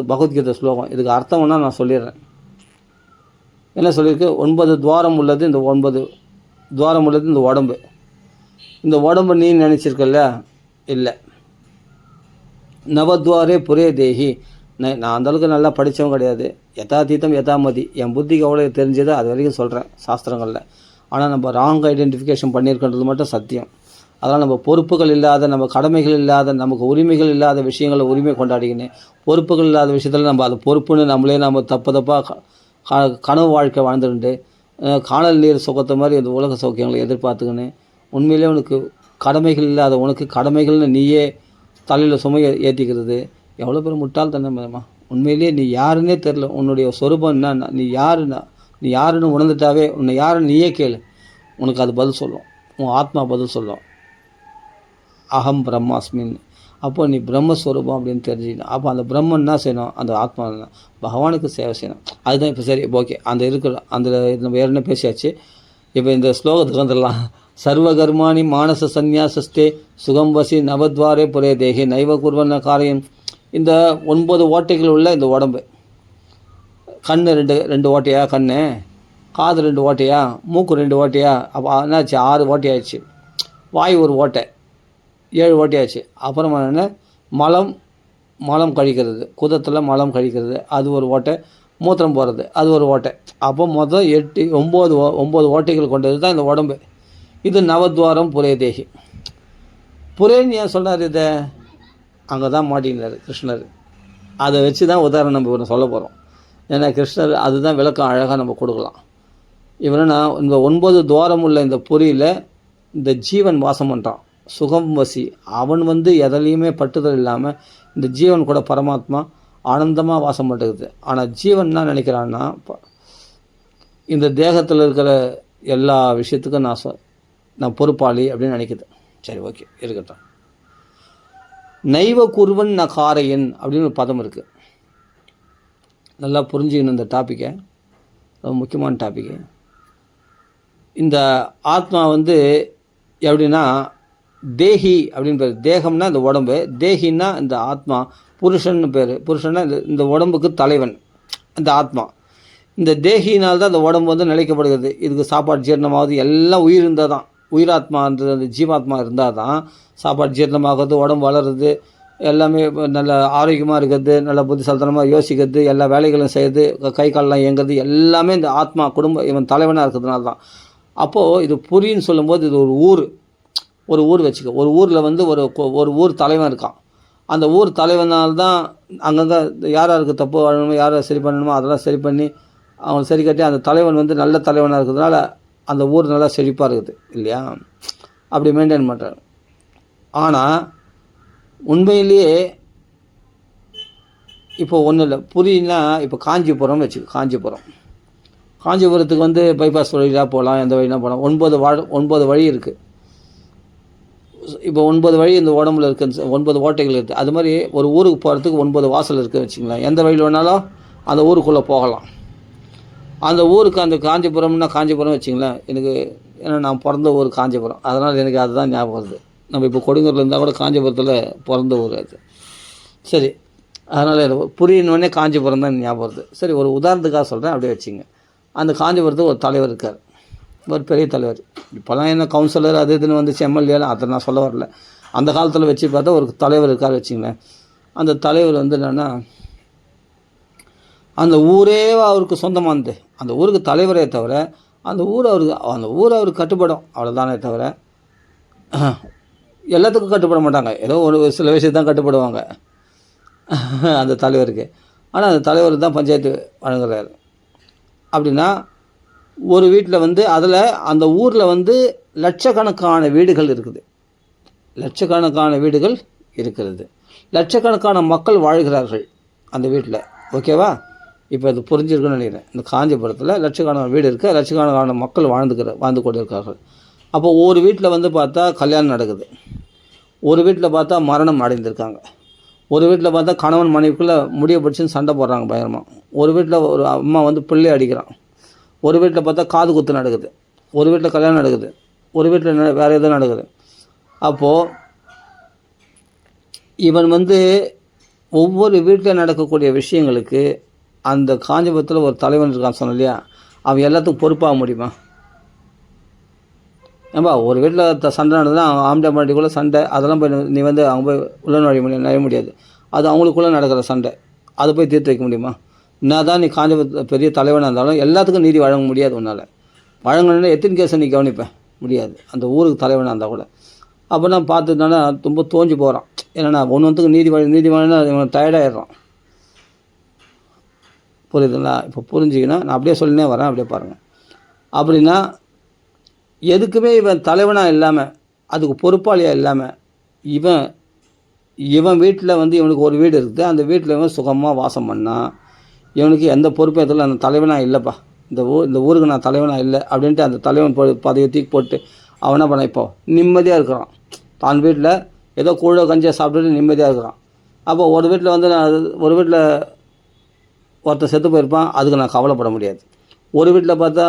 பகவத்கீதை ஸ்லோகம். இதுக்கு அர்த்தம் ஒன்றா நான் சொல்லிடுறேன். என்ன சொல்லியிருக்கு? 9 துவாரம் உள்ளது. இந்த 9 துவாரம் உள்ளது இந்த உடம்பு. இந்த உடம்பு நீ நினச்சிருக்கல, இல்லை. நவத்வாரே புரே தேகி. நான் அந்தளவுக்கு நல்லா படித்தவன் கிடையாது. யதாதீதம் யதாமதி, என் புத்திக்கு எவ்வளோ தெரிஞ்சதோ அது வரைக்கும் சொல்கிறேன் சாஸ்திரங்களில். ஆனால் நம்ம ராங் ஐடென்டிஃபிகேஷன் பண்ணியிருக்கின்றது மட்டும் சத்தியம். அதனால் நம்ம பொறுப்புகள் இல்லாத, நம்ம கடமைகள் இல்லாத, நமக்கு உரிமைகள் இல்லாத விஷயங்களை உரிமை கொண்டாடிக்கின்னு, பொறுப்புகள் இல்லாத விஷயத்தில் நம்ம அது பொறுப்புன்னு நம்மளே நம்ம தப்பாக கனவு வாழ்க்கை வாழ்ந்துட்டு காணல் நீர் சுகத்தை மாதிரி இந்த உலக சௌக்கியங்களை எதிர்பார்த்துக்கின்னு, உண்மையிலே உனக்கு கடமைகள் இல்லாத உனக்கு கடமைகள்னு நீயே தலையில் சுமையை ஏற்றிக்கிறது எவ்வளோ பேர் முட்டாள்தனமா. உண்மையிலேயே நீ யாருன்னே தெரில, உன்னுடைய சொரூபம் என்னன்னா, நீ யாருன்னு உணர்ந்துட்டாவே உன்னை யாருன்னு நீயே கேளு, உனக்கு அது பதில் சொல்லும். உன் ஆத்மா பதில் சொல்லும், அகம் பிரம்மாஸ்மின். அப்போ நீ பிரம்மஸ்வரூபம் அப்படின்னு தெரிஞ்சுக்கணும். அப்போ அந்த பிரம்மன் என்ன செய்யணும், அந்த ஆத்மா பகவானுக்கு சேவை செய்யணும். அதுதான் இப்போ சரி ஓகே. அந்த இருக்கிற அந்த நம்ம ஏற்கனவே பேசியாச்சு. இப்போ இந்த ஸ்லோகத்துக்கு வந்துடலாம். சர்வகர்மாணி மானச சந்நியாசஸ்தே சுகம் வசி நவத்வாரே புரே தேகி நைவ குர்வன காரியம். இந்த 9 ஓட்டைகள் உள்ள இந்த உடம்பு, கண் ரெண்டு ஓட்டையா, கண் காது 2 ஓட்டையா, மூக்கு 2 ஓட்டையா, அப்போ என்னாச்சு 6 ஓட்டையாச்சு. வாய் ஒரு ஓட்டை, 7 ஓட்டையாச்சு. அப்புறமா என்ன, மலம் கழிக்கிறது, குதத்தில் மலம் கழிக்கிறது அது ஒரு ஓட்டை, மூத்திரம் போகிறது அது ஒரு ஓட்டை. அப்போ மொத்தம் 9 ஓட்டைகள் கொண்டது தான் இந்த உடம்பு. இது நவத்வாரம் புரே தேகி. புரேன்னு ஏன் சொன்னார் இதை, அங்கே தான் மாட்டினார் கிருஷ்ணர். அதை வச்சு தான் உதாரணம் நம்ம இவனை சொல்ல போகிறோம். ஏன்னா கிருஷ்ணர் அதுதான் விளக்கம் அழகாக நம்ம கொடுக்கலாம். இவனா இந்த 9 துவாரம் உள்ள இந்த புரியில் இந்த ஜீவன் வாசம் பண்ணுறான், சுகம் வசி. அவன் எதுலேயுமே பட்டுதல் இல்லாமல் இந்த ஜீவன் கூட பரமாத்மா ஆனந்தமாக வாசம் பண்ணுறது. ஆனால் ஜீவன் என்ன நினைக்கிறான்னா, இந்த தேகத்தில் இருக்கிற எல்லா விஷயத்துக்கும் நான் பொறுப்பாளி அப்படின்னு நினைக்குது. சரி ஓகே இருக்கட்டும். நைவ குருவன் ந காரையன் அப்படின்னு ஒரு பதம் இருக்குது. நல்லா புரிஞ்சுக்கணும் இந்த டாப்பிக்கை, ரொம்ப முக்கியமான டாப்பிக்கு. இந்த ஆத்மா எப்படின்னா தேஹி அப்படின்னு பேர். தேகம்னா இந்த உடம்பு, தேஹின்னா இந்த ஆத்மா. புருஷன்னு பேர். புருஷன்னா இந்த உடம்புக்கு தலைவன் இந்த ஆத்மா. இந்த தேகியினால்தான் இந்த உடம்பு நிலைக்கப்படுகிறது. இதுக்கு சாப்பாடு ஜீரணமாவது எல்லாம் உயிர் இருந்தால் தான், உயிராத்மான்றது அந்த ஜீவாத்மா இருந்தால் தான் சாப்பாடு ஜீரணமாகிறது, உடம்பு வளருது, எல்லாமே நல்ல ஆரோக்கியமாக இருக்கிறது, நல்ல புத்திசாலித்தனமாக யோசிக்கிறது, எல்லா வேலைகளும் செய்யுது, கை காலெலாம் இயங்குறது, எல்லாமே இந்த ஆத்மா குடும்பம் இவன் தலைவனாக இருக்கிறதுனால தான். அப்போது இது புரின்னு சொல்லும்போது இது ஒரு ஊர் வச்சுக்க. ஒரு ஊரில் ஒரு ஊர் தலைவன் இருக்கான். அந்த ஊர் தலைவனால்தான் அங்கங்கே யாருக்கு தப்பு பண்ணணுமோ, யாரை சரி பண்ணணுமோ அதெல்லாம் சரி பண்ணி அவன் சரி கட்டி அந்த தலைவன் நல்ல தலைவனாக இருக்கிறதுனால அந்த ஊர் நல்லா செழிப்பாக இருக்குது இல்லையா, அப்படி மெயின்டைன் பண்ணுறாரு. ஆனால் உண்மையிலேயே இப்போ ஒன்றும் இல்லை. புரியுன்னா இப்போ காஞ்சிபுரம் வச்சுக்க. காஞ்சிபுரத்துக்கு பைபாஸ் வழியாக போகலாம், எந்த வழினா போகலாம். 9 வழி இருக்குது. இப்போ 9 வழி இந்த உடம்புல இருக்குது, 9 ஓட்டைகள் இருக்குது. அது மாதிரி ஒரு ஊருக்கு போகிறதுக்கு 9 வாசல் இருக்குது வச்சுங்களேன். எந்த வழியில் வேணாலும் அந்த ஊருக்குள்ளே போகலாம். அந்த ஊருக்கு அந்த காஞ்சிபுரம்னா காஞ்சிபுரம் வச்சுங்களேன். ஏன்னா நான் பிறந்த ஊர் காஞ்சிபுரம், அதனால் எனக்கு அதுதான் ஞாபகம் வருது. நம்ம இப்போ கொடுங்கூரில் இருந்தால் கூட காஞ்சிபுரத்தில் பிறந்த ஊர் அது. சரி, அதனால் புரியணுன்னே காஞ்சிபுரம் தான் ஞாபகம் வருது. சரி, ஒரு உதாரணத்துக்காக சொல்கிறேன், அப்படியே வச்சுங்க. அந்த காஞ்சிபுரத்துக்கு ஒரு தலைவர் இருக்கார், ஒரு பெரிய தலைவர். இப்போலாம் என்ன கவுன்சிலர் அது இதுன்னு எம்எல்ஏலாம் அதை நான் சொல்ல வரல. அந்த காலத்தில் வச்சு பார்த்தா ஒரு தலைவர் இருக்கார் வச்சுங்களேன். அந்த தலைவர் என்னென்னா, அந்த ஊரே அவருக்கு சொந்தமானது. அந்த ஊருக்கு தலைவரே தவிர அந்த ஊர் அவருக்கு கட்டுப்படும், அவ்வளோதானே தவிர எல்லாத்துக்கும் கட்டுப்பட மாட்டாங்க. ஏதோ ஒரு சில விஷயத்து தான் கட்டுப்படுவாங்க அந்த தலைவருக்கு. ஆனால் அந்த தலைவர் தான் பஞ்சாயத்து வழங்குறாரு. அப்படின்னா ஒரு வீட்டில் அதில் அந்த ஊரில் லட்சக்கணக்கான வீடுகள் இருக்குது. லட்சக்கணக்கான மக்கள் வாழ்கிறார்கள் அந்த வீட்டில். ஓகேவா? இப்போ அது புரிஞ்சிருக்குன்னு நினைக்கிறேன். இந்த காஞ்சிபுரத்தில் லட்சக்கணக்கான வீடு இருக்குது, லட்சக்கணக்கான மக்கள் வாழ்ந்து கொண்டு இருக்கார்கள். அப்போ ஒரு வீட்டில் பார்த்தா கல்யாணம் நடக்குது, ஒரு வீட்டில் பார்த்தா மரணம் அடைந்திருக்காங்க, ஒரு வீட்டில் பார்த்தா கணவன் மனைவிக்குள்ளே முடிய பிடிச்சின்னு சண்டை போடுறாங்க பயங்கரமாக, ஒரு வீட்டில் ஒரு அம்மா பிள்ளை அடிக்கிறான், ஒரு வீட்டில் பார்த்தா காது குத்து நடக்குது, ஒரு வீட்டில் கல்யாணம் நடக்குது, ஒரு வீட்டில் வேறு எதுவும் நடக்குது. அப்போது இவன் ஒவ்வொரு வீட்டில் நடக்கக்கூடிய விஷயங்களுக்கு அந்த காஞ்சிபுரத்தில் ஒரு தலைவன் இருக்கான்னு சொன்ன இல்லையா, அவன் எல்லாத்துக்கும் பொறுப்பாக முடியுமா? ஏன்பா ஒரு வீட்டில் சண்டை நடந்ததுன்னா ஆம்பளை மாட்டிக்குள்ளே சண்டை, அதெல்லாம் போய் நீ அவங்க போய் உள்ள நுழைய முடியாது. அது அவங்களுக்குள்ளே நடக்கிற சண்டை. அதை போய் தீர்த்து வைக்க முடியுமா? என்ன தான் நீ காஞ்ச பெரிய தலைவனாக இருந்தாலும் எல்லாத்துக்கும் நீதி வழங்க முடியாது உன்னால். வழங்கணுன்னா எத்தனை கேஸை நீ கவனிப்பேன்? முடியாது. அந்த ஊருக்கு தலைவனாக இருந்தால் கூட. அப்போ நான் பார்த்துட்டோன்னா ரொம்ப தோஞ்சு போகிறான். ஏன்னா ஒன்றுத்துக்கு நீதி வழங்கினா இவன் டயர்டாகிடுறான். புரியுதுங்களா? இப்போ புரிஞ்சிங்கன்னா நான் அப்படியே சொல்லினே வரேன், அப்படியே பாருங்கள். அப்படின்னா எதுக்குமே இவன் தலைவனாக இல்லாமல், அதுக்கு பொறுப்பாளியாக இல்லாமல், இவன் வீட்டில் வந்து இவனுக்கு ஒரு வீடு இருக்குது, அந்த வீட்டில் இவன் சுகமாக வாசம் பண்ணால் இவனுக்கு எந்த பொறுப்பும் எதில் அந்த தலைவனாக இல்லைப்பா, இந்த ஊருக்கு நான் தலைவனாக இல்லை அப்படின்ட்டு அந்த தலைவன் பதவியை தூக்கி போட்டு அவன் என்ன பண்ண இப்போ நிம்மதியாக இருக்கிறான். தான் வீட்டில் ஏதோ கூழோ கஞ்சியை சாப்பிட்டுட்டு நிம்மதியாக இருக்கிறான். அப்போ ஒரு வீட்டில் வந்து ஒரு வீட்டில் ஒருத்தர் செத்து போயிருப்பான், அதுக்கு நான் கவலைப்பட முடியாது. ஒரு வீட்டில் பார்த்தா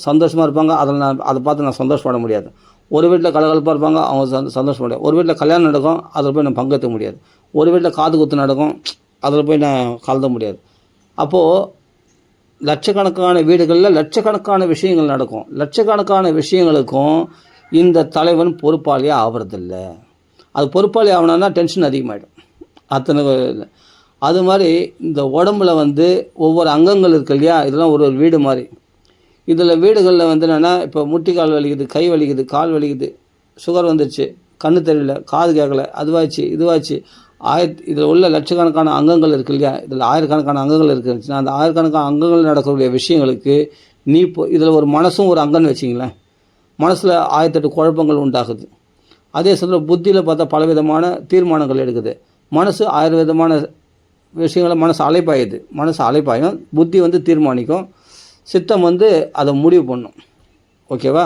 சந்தோஷமாக இருப்பாங்க, அதை பார்த்து நான் சந்தோஷப்பட முடியாது. ஒரு வீட்டில் கலகலப்பாக இருப்பாங்க, அவங்க சந்தோஷப்பட முடியாது. ஒரு வீட்டில் கல்யாணம் நடக்கும், அதில் போய் நான் பங்கேற்க முடியாது. ஒரு வீட்டில் காது குத்து நடக்கும், அதில் போய் நான் கலந்த முடியாது. அப்போது லட்சக்கணக்கான வீடுகளில் லட்சக்கணக்கான விஷயங்கள் நடக்கும். லட்சக்கணக்கான விஷயங்களுக்கும் இந்த தலைவன் பொறுப்பாளியாக ஆகிறதில்ல. அது பொறுப்பாளி ஆகணும்னா டென்ஷன் அதிகமாகிடும். அத்தனை அது மாதிரி இந்த உடம்புல வந்து ஒவ்வொரு அங்கங்கள் இருக்கு இல்லையா, இதெல்லாம் ஒரு வீடு மாதிரி. இதில் வீடுகளில் வந்து என்னென்னா, இப்போ முட்டி கால் வலிக்குது, கை வலிக்குது, கால் வலிக்குது, சுகர் வந்துடுச்சு, கண்ணு தெரியல, காது கேட்கல, அதுவாச்சு இதுவாச்சு, இதில் உள்ள லட்சக்கணக்கான அங்கங்கள் இருக்கு இல்லையா, இதில் ஆயிரக்கணக்கான அங்கங்கள் இருக்குதுன்னா அந்த ஆயிரக்கணக்கான அங்கங்கள் நடக்கக்கூடிய விஷயங்களுக்கு நீ இப்போ இதில் ஒரு மனசும் ஒரு அங்கம்னு வச்சிங்களேன். மனசில் 1008 குழப்பங்கள் உண்டாகுது. அதே சமயத்தில் புத்தியில் பார்த்தா பலவிதமான தீர்மானங்கள் எடுக்குது. மனசு 1000 விதமான விஷயங்களை மனசு அலைப்பாயும், புத்தி வந்து தீர்மானிக்கும், சித்தம் வந்து அதை முடிவு பண்ணும். ஓகேவா?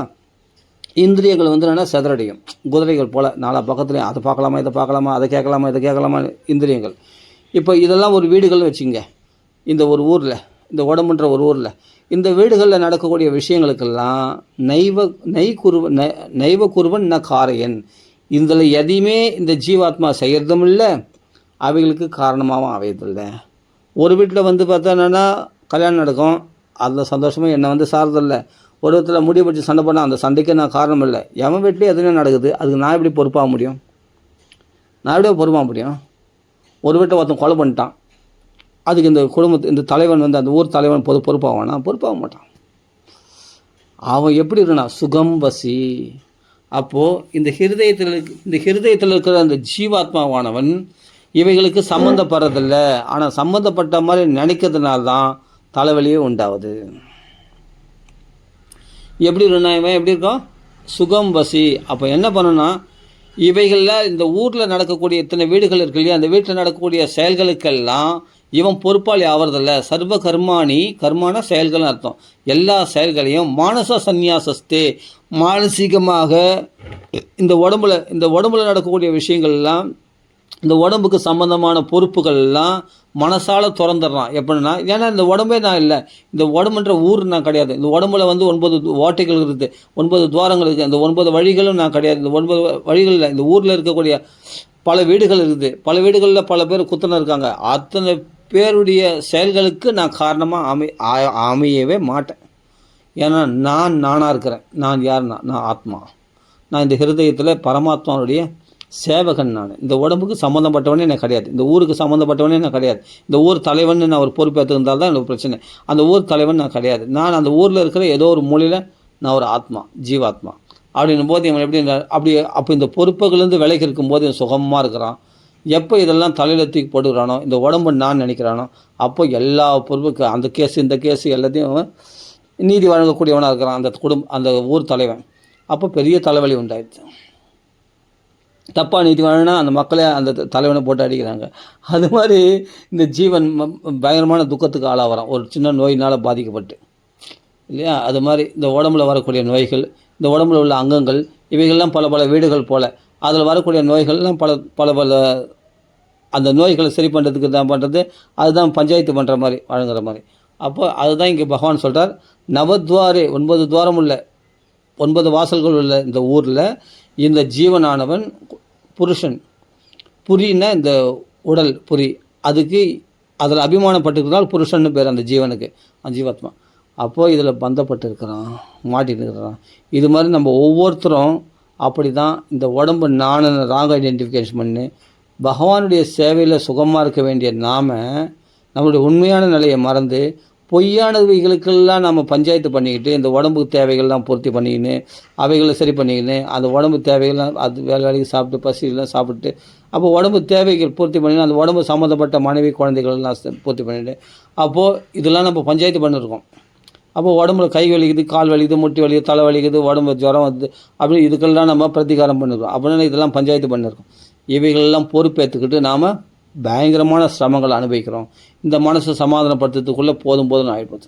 இந்திரியங்கள் வந்து என்னென்னா செதறடியும், குதிரைகள் போல் நாலா பக்கத்துலேயும் அதை பார்க்கலாமா, இதை பார்க்கலாமா, அதை கேட்கலாமா இந்திரியங்கள். இப்போ இதெல்லாம் ஒரு வீடுகள்னு வச்சுங்க. இந்த ஒரு ஊரில், இந்த உடம்புன்ற ஒரு ஊரில் இந்த வீடுகளில் நடக்கக்கூடிய விஷயங்களுக்கெல்லாம் நைவ குருவன் ந காரையன், இதில் எதையுமே இந்த ஜீவாத்மா செய்கிறதும் இல்லை, அவைகளுக்கு காரணமாகவும் அமையதில்லை. ஒரு வீட்டில் வந்து பார்த்தா என்னென்னா கல்யாணம் நடக்கும், அதில் சந்தோஷமாக என்னை வந்து சார்தில்லை. ஒரு விதத்தில் முடிவு பற்றி சண்டை பண்ணால் அந்த சண்டைக்கு நான் காரணம் இல்லை. எவன் வீட்லேயும் எதுவுமே நடக்குது, அதுக்கு நான் எப்படி பொறுப்பாக முடியும்? ஒரு வீட்டை ஒருத்தன் கொலை பண்ணிட்டான், அதுக்கு இந்த தலைவன் வந்து அந்த ஊர் தலைவன் பொறுப்பாவானா? பொறுப்பாக மாட்டான். அவன் எப்படி இருக்குன்னா சுகம் வசி. அப்போது இந்த ஹிருதயத்தில் இருக்கிற அந்த ஜீவாத்மாவானவன் இவைகளுக்கு சம்மந்தப்படுறதில்லை. ஆனால் சம்மந்தப்பட்ட மாதிரி நினைக்கிறதுனால்தான் தலைவலியே உண்டாகுது. எப்படி இருந்தா இவன் எப்படி இருக்கும்? சுகம் வசி. அப்போ என்ன பண்ணணும்னா, இவைகளில் இந்த ஊரில் நடக்கக்கூடிய இத்தனை வீடுகள் இருக்கு இல்லையா, அந்த வீட்டில் நடக்கக்கூடிய செயல்களுக்கெல்லாம் இவன் பொறுப்பாளி ஆவறதில்ல. சர்வ கர்மான செயல்கள்னு அர்த்தம். எல்லா செயல்களையும் மானச சந்நியாசஸ்தே, மானசீகமாக இந்த உடம்புல நடக்கக்கூடிய விஷயங்கள்லாம், இந்த உடம்புக்கு சம்பந்தமான பொறுப்புகள்லாம் மனசால் திறந்துடுறான். எப்படின்னா, ஏன்னா இந்த உடம்பே நான் இல்லை, இந்த உடம்புன்ற ஊர் நான் கிடையாது. இந்த உடம்புல வந்து 9 ஓட்டைகள் இருக்குது, 9 துவாரங்கள் இருக்குது, அந்த 9 வழிகளும் நான் கிடையாது. இந்த 9 வழிகளில் இந்த ஊரில் இருக்கக்கூடிய பல வீடுகள் இருக்குது. பல வீடுகளில் பல பேர் குத்தனை இருக்காங்க. அத்தனை பேருடைய செயல்களுக்கு நான் காரணமாக அமையவே மாட்டேன். ஏன்னா நானாக இருக்கிறேன். நான் யாருன்னா, நான் ஆத்மா. நான் இந்த ஹிருதயத்தில் பரமாத்மாவுடைய சேவகன். நான் இந்த உடம்புக்கு சம்மந்தப்பட்டவனே நான் கிடையாது, இந்த ஊருக்கு சம்மந்தப்பட்டவனே நான் கிடையாது. இந்த ஊர் தலைவன் நான் ஒரு பொறுப்பேற்றுந்தால் தான் எனக்கு பிரச்சனை. அந்த ஊர் தலைவன் நான் கிடையாது. நான் அந்த ஊரில் இருக்கிற ஏதோ ஒரு மூலையில் நான் ஒரு ஆத்மா, ஜீவாத்மா. அப்படின்னும் போது இவன் எப்படி அப்போ இந்த பொறுப்புகள்லேருந்து விலைக்கு இருக்கும்போது இவன் சுகமாக இருக்கிறான். எப்போ இதெல்லாம் தலையில் தூக்கி போட்டுக்கிறானோ, இந்த உடம்பு நான் நினைக்கிறானோ, அப்போ எல்லா பொறுப்புக்கு அந்த கேஸு இந்த கேஸு எல்லாத்தையும் நீதி வழங்கக்கூடியவனாக இருக்கிறான் அந்த ஊர் தலைவன். அப்போ பெரிய தலைவலி உண்டாயிடுச்சு. தப்பாக நீதி வழங்கினா அந்த மக்களை அந்த தலைவனை போட்டு அடிக்கிறாங்க. அது மாதிரி இந்த ஜீவன் பயங்கரமான துக்கத்துக்கு ஆளாகிறான், ஒரு சின்ன நோயினால் பாதிக்கப்பட்டு இல்லையா. அது மாதிரி இந்த உடம்புல வரக்கூடிய நோய்கள், இந்த உடம்புல உள்ள அங்கங்கள், இவைகள்லாம் பல வீடுகள் போல் அதில் வரக்கூடிய நோய்கள்லாம் பல அந்த நோய்களை சரி பண்ணுறதுக்கு தான் பண்ணுறது, அதுதான் பஞ்சாயத்து பண்ணுற மாதிரி வழங்குற மாதிரி. அப்போ அதுதான் இங்கே பகவான் சொல்கிறார், நவத்வாரே 9 துவாரம் உள்ள 9 வாசல்கள் உள்ள இந்த ஊரில் இந்த ஜீவனானவன் புருஷன், புரின்னா இந்த உடல் புரி, அதுக்கு அதில் அபிமானப்பட்டிருக்கிறதால் புருஷன்னு பேர் அந்த ஜீவனுக்கு, அந்த ஜீவாத்மா. அப்போது இதில் பந்தப்பட்டு இருக்கிறான், மாட்டிட்டு இருக்கிறான். இது மாதிரி நம்ம ஒவ்வொருத்தரும் அப்படி தான் இந்த உடம்பு நான் ராங் ஐடென்டிஃபிகேஷன் பண்ணி பகவானுடைய சேவையில் சுகமாக இருக்க வேண்டிய நாம் நம்மளுடைய உண்மையான நிலையை மறந்து பொய்யானவைகளுக்கெல்லாம் நம்ம பஞ்சாயத்து பண்ணிக்கிட்டு இந்த உடம்புக்கு தேவைகள்லாம் பூர்த்தி பண்ணிக்கின்னு அவைகளை சரி பண்ணிக்கின்னு அந்த உடம்பு தேவைகள்லாம் அது வேலைக்கு சாப்பிட்டு பசியெல்லாம் சாப்பிட்டு அப்போ உடம்பு தேவைகள் பூர்த்தி பண்ணிட்டு அந்த உடம்பு சம்மந்தப்பட்ட மனைவி குழந்தைகள்லாம் பூர்த்தி பண்ணிவிட்டு அப்போது இதெல்லாம் நம்ம பஞ்சாயத்து பண்ணியிருக்கோம். அப்போ உடம்புல கை வலிக்குது, கால் வலிக்குது, முட்டி வலிக்குது, தலை வலிக்குது, உடம்பு ஜுரம் வந்து அப்படி இதுக்கெல்லாம் நம்ம பிரதிகாரம் பண்ணியிருக்கோம். அப்படின்னா இதெல்லாம் பஞ்சாயத்து பண்ணியிருக்கோம். இவைகளெல்லாம் பொறுப்பேற்றுக்கிட்டு நாம் பயங்கரமான சிரமங்களை அனுபவிக்கிறோம். இந்த மனசை சமாதானப்படுத்துறதுக்குள்ளே போதும்னு ஆகிடுது.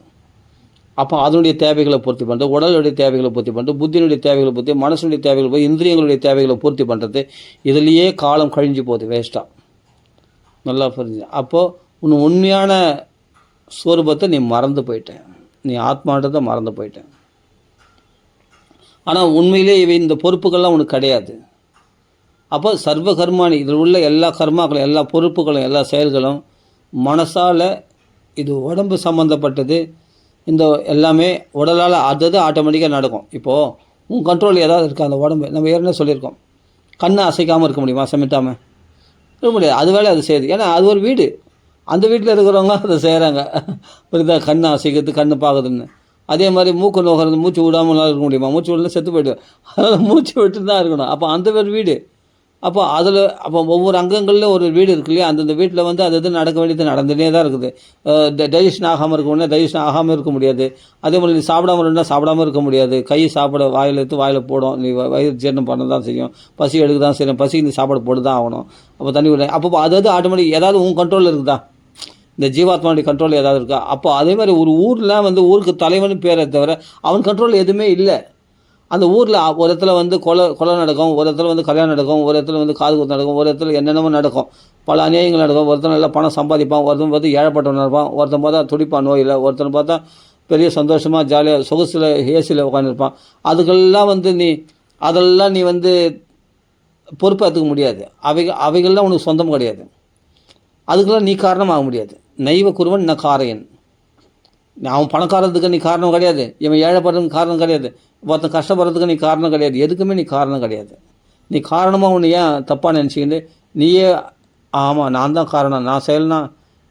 அப்போ அதனுடைய தேவைகளை பூர்த்தி பண்ணுறது, உடலுடைய தேவைகளை பூர்த்தி பண்ணுறது, புத்தியினுடைய தேவைகளை பூர்த்தி, மனசுடைய தேவைகளை பூர்த்தி, இந்திரியங்களுடைய தேவைகளை பூர்த்தி பண்ணுறது, இதுலேயே காலம் கழிஞ்சு போகுது வேஸ்ட்டாக. நல்லா புரிஞ்சு. அப்போது உன் உண்மையான ஸ்வரூபத்தை நீ மறந்து போயிட்டேன், நீ ஆத்மான்றதை மறந்து போயிட்டேன். ஆனால் உண்மையிலே இவை இந்த பொறுப்புகள்லாம் உனக்கு கிடையாது. அப்போ சர்வ கர்மானி, இதில் உள்ள எல்லா கர்மாக்களும் எல்லா பொறுப்புகளும் எல்லா செயல்களும் மனசால் இது உடம்பு சம்மந்தப்பட்டது. இந்த எல்லாமே உடலால் அது ஆட்டோமேட்டிக்காக நடக்கும். இப்போது உன் கண்ட்ரோல் ஏதாவது இருக்கா அந்த உடம்பு? நம்ம ஏற்கனவே சொல்லியிருக்கோம், கண்ணை அசைக்காமல் இருக்க முடியுமா? சமைட்டாமல் இருக்க முடியாது. அது வேலை அது செய்யுது. ஏன்னா அது ஒரு வீடு, அந்த வீட்டில் இருக்கிறவங்க அதை செய்கிறாங்க. புரியுதா? கண்ணை அசைக்கிறது, கண்ணு பார்க்குதுன்னு. அதே மாதிரி மூக்கு நோக்கிறது, மூச்சு விடாமல் இருக்க முடியுமா? மூச்சு விடலாம் செத்து போய்ட்டு. அதனால் மூச்சு விட்டு தான் இருக்கணும். அப்போ அந்த ஒரு வீடு. அப்போ அதில் அப்போ ஒவ்வொரு அங்கங்களில் ஒரு வீடு இருக்கு இல்லையா? அந்தந்த வீட்டில் வந்து அது நடக்க வேண்டியது நடந்துகிட்டே தான் இருக்குது. டைஜஷன் ஆகாமல் இருக்கணும்னா டைஜஷன் ஆகாமல் இருக்க முடியாது. அதே மாதிரி நீ சாப்பிடாமல் இருந்தால் சாப்பிடாமல் இருக்க முடியாது. கை சாப்பிட வாயில் எடுத்து வாயில் போடும், நீ வயிறு ஜீரணம் பண்ண தான் செய்யும், பசி எடுக்க தான் செய்யும், பசிக்கு நீ சாப்பாடு போட்டு தான் ஆகணும். அப்போ தண்ணி விட அப்போ அது ஆட்டோமேட்டிக் ஏதாவது உன் கண்ட்ரோலில் இருக்குதா? இந்த ஜீவாத்மாவுடைய கண்ட்ரோல் ஏதாவது இருக்கா? அப்போ அதே மாதிரி ஒரு ஊரில் வந்து ஊருக்கு தலைவன் பேரை தவிர அவன் கண்ட்ரோல் எதுவுமே இல்லை. அந்த ஊரில் ஒரு இடத்துல வந்து கொலை நடக்கும், ஒரு இடத்துல வந்து கல்யாணம் நடக்கும், ஒரு இடத்துல வந்து காது குத்து நடக்கும், ஒரு இடத்துல என்னென்னமோ நடக்கும், பல அநியாயங்கள் நடக்கும். ஒருத்தன் நல்லா பணம் சம்பாதிப்பான், ஒருத்தன் பார்த்து ஏழைப்பட்டவன் இருப்பான், ஒருத்தன் பார்த்தா துடிப்பான் நோயில், ஒருத்தன் பார்த்தா பெரிய சந்தோஷமாக ஜாலியாக சொகுசில் ஏசியில் உட்காந்துருப்பான். அதுக்கெல்லாம் வந்து அதெல்லாம் நீ வந்து பொறுப்பேற்றுக்க முடியாது. அவைகள்லாம் உனக்கு சொந்தம் கிடையாது. அதுக்கெல்லாம் நீ காரணமாக முடியாது. நைவ குருவன் ந காரையன். அவன் பணக்காரத்துக்கு நீ காரணம் கிடையாது, இவன் ஏழைப்படுறதுக்கு காரணம் கிடையாது, ஒருத்தன் கஷ்டப்படுறதுக்கு நீ காரணம் கிடையாது, எதுக்குமே நீ காரணம் கிடையாது. நீ காரணமாக ஒன்று ஏன் தப்பாக நினச்சிக்கிட்டு நீயே ஆமாம் நான் தான் காரணம், நான் செயல்னா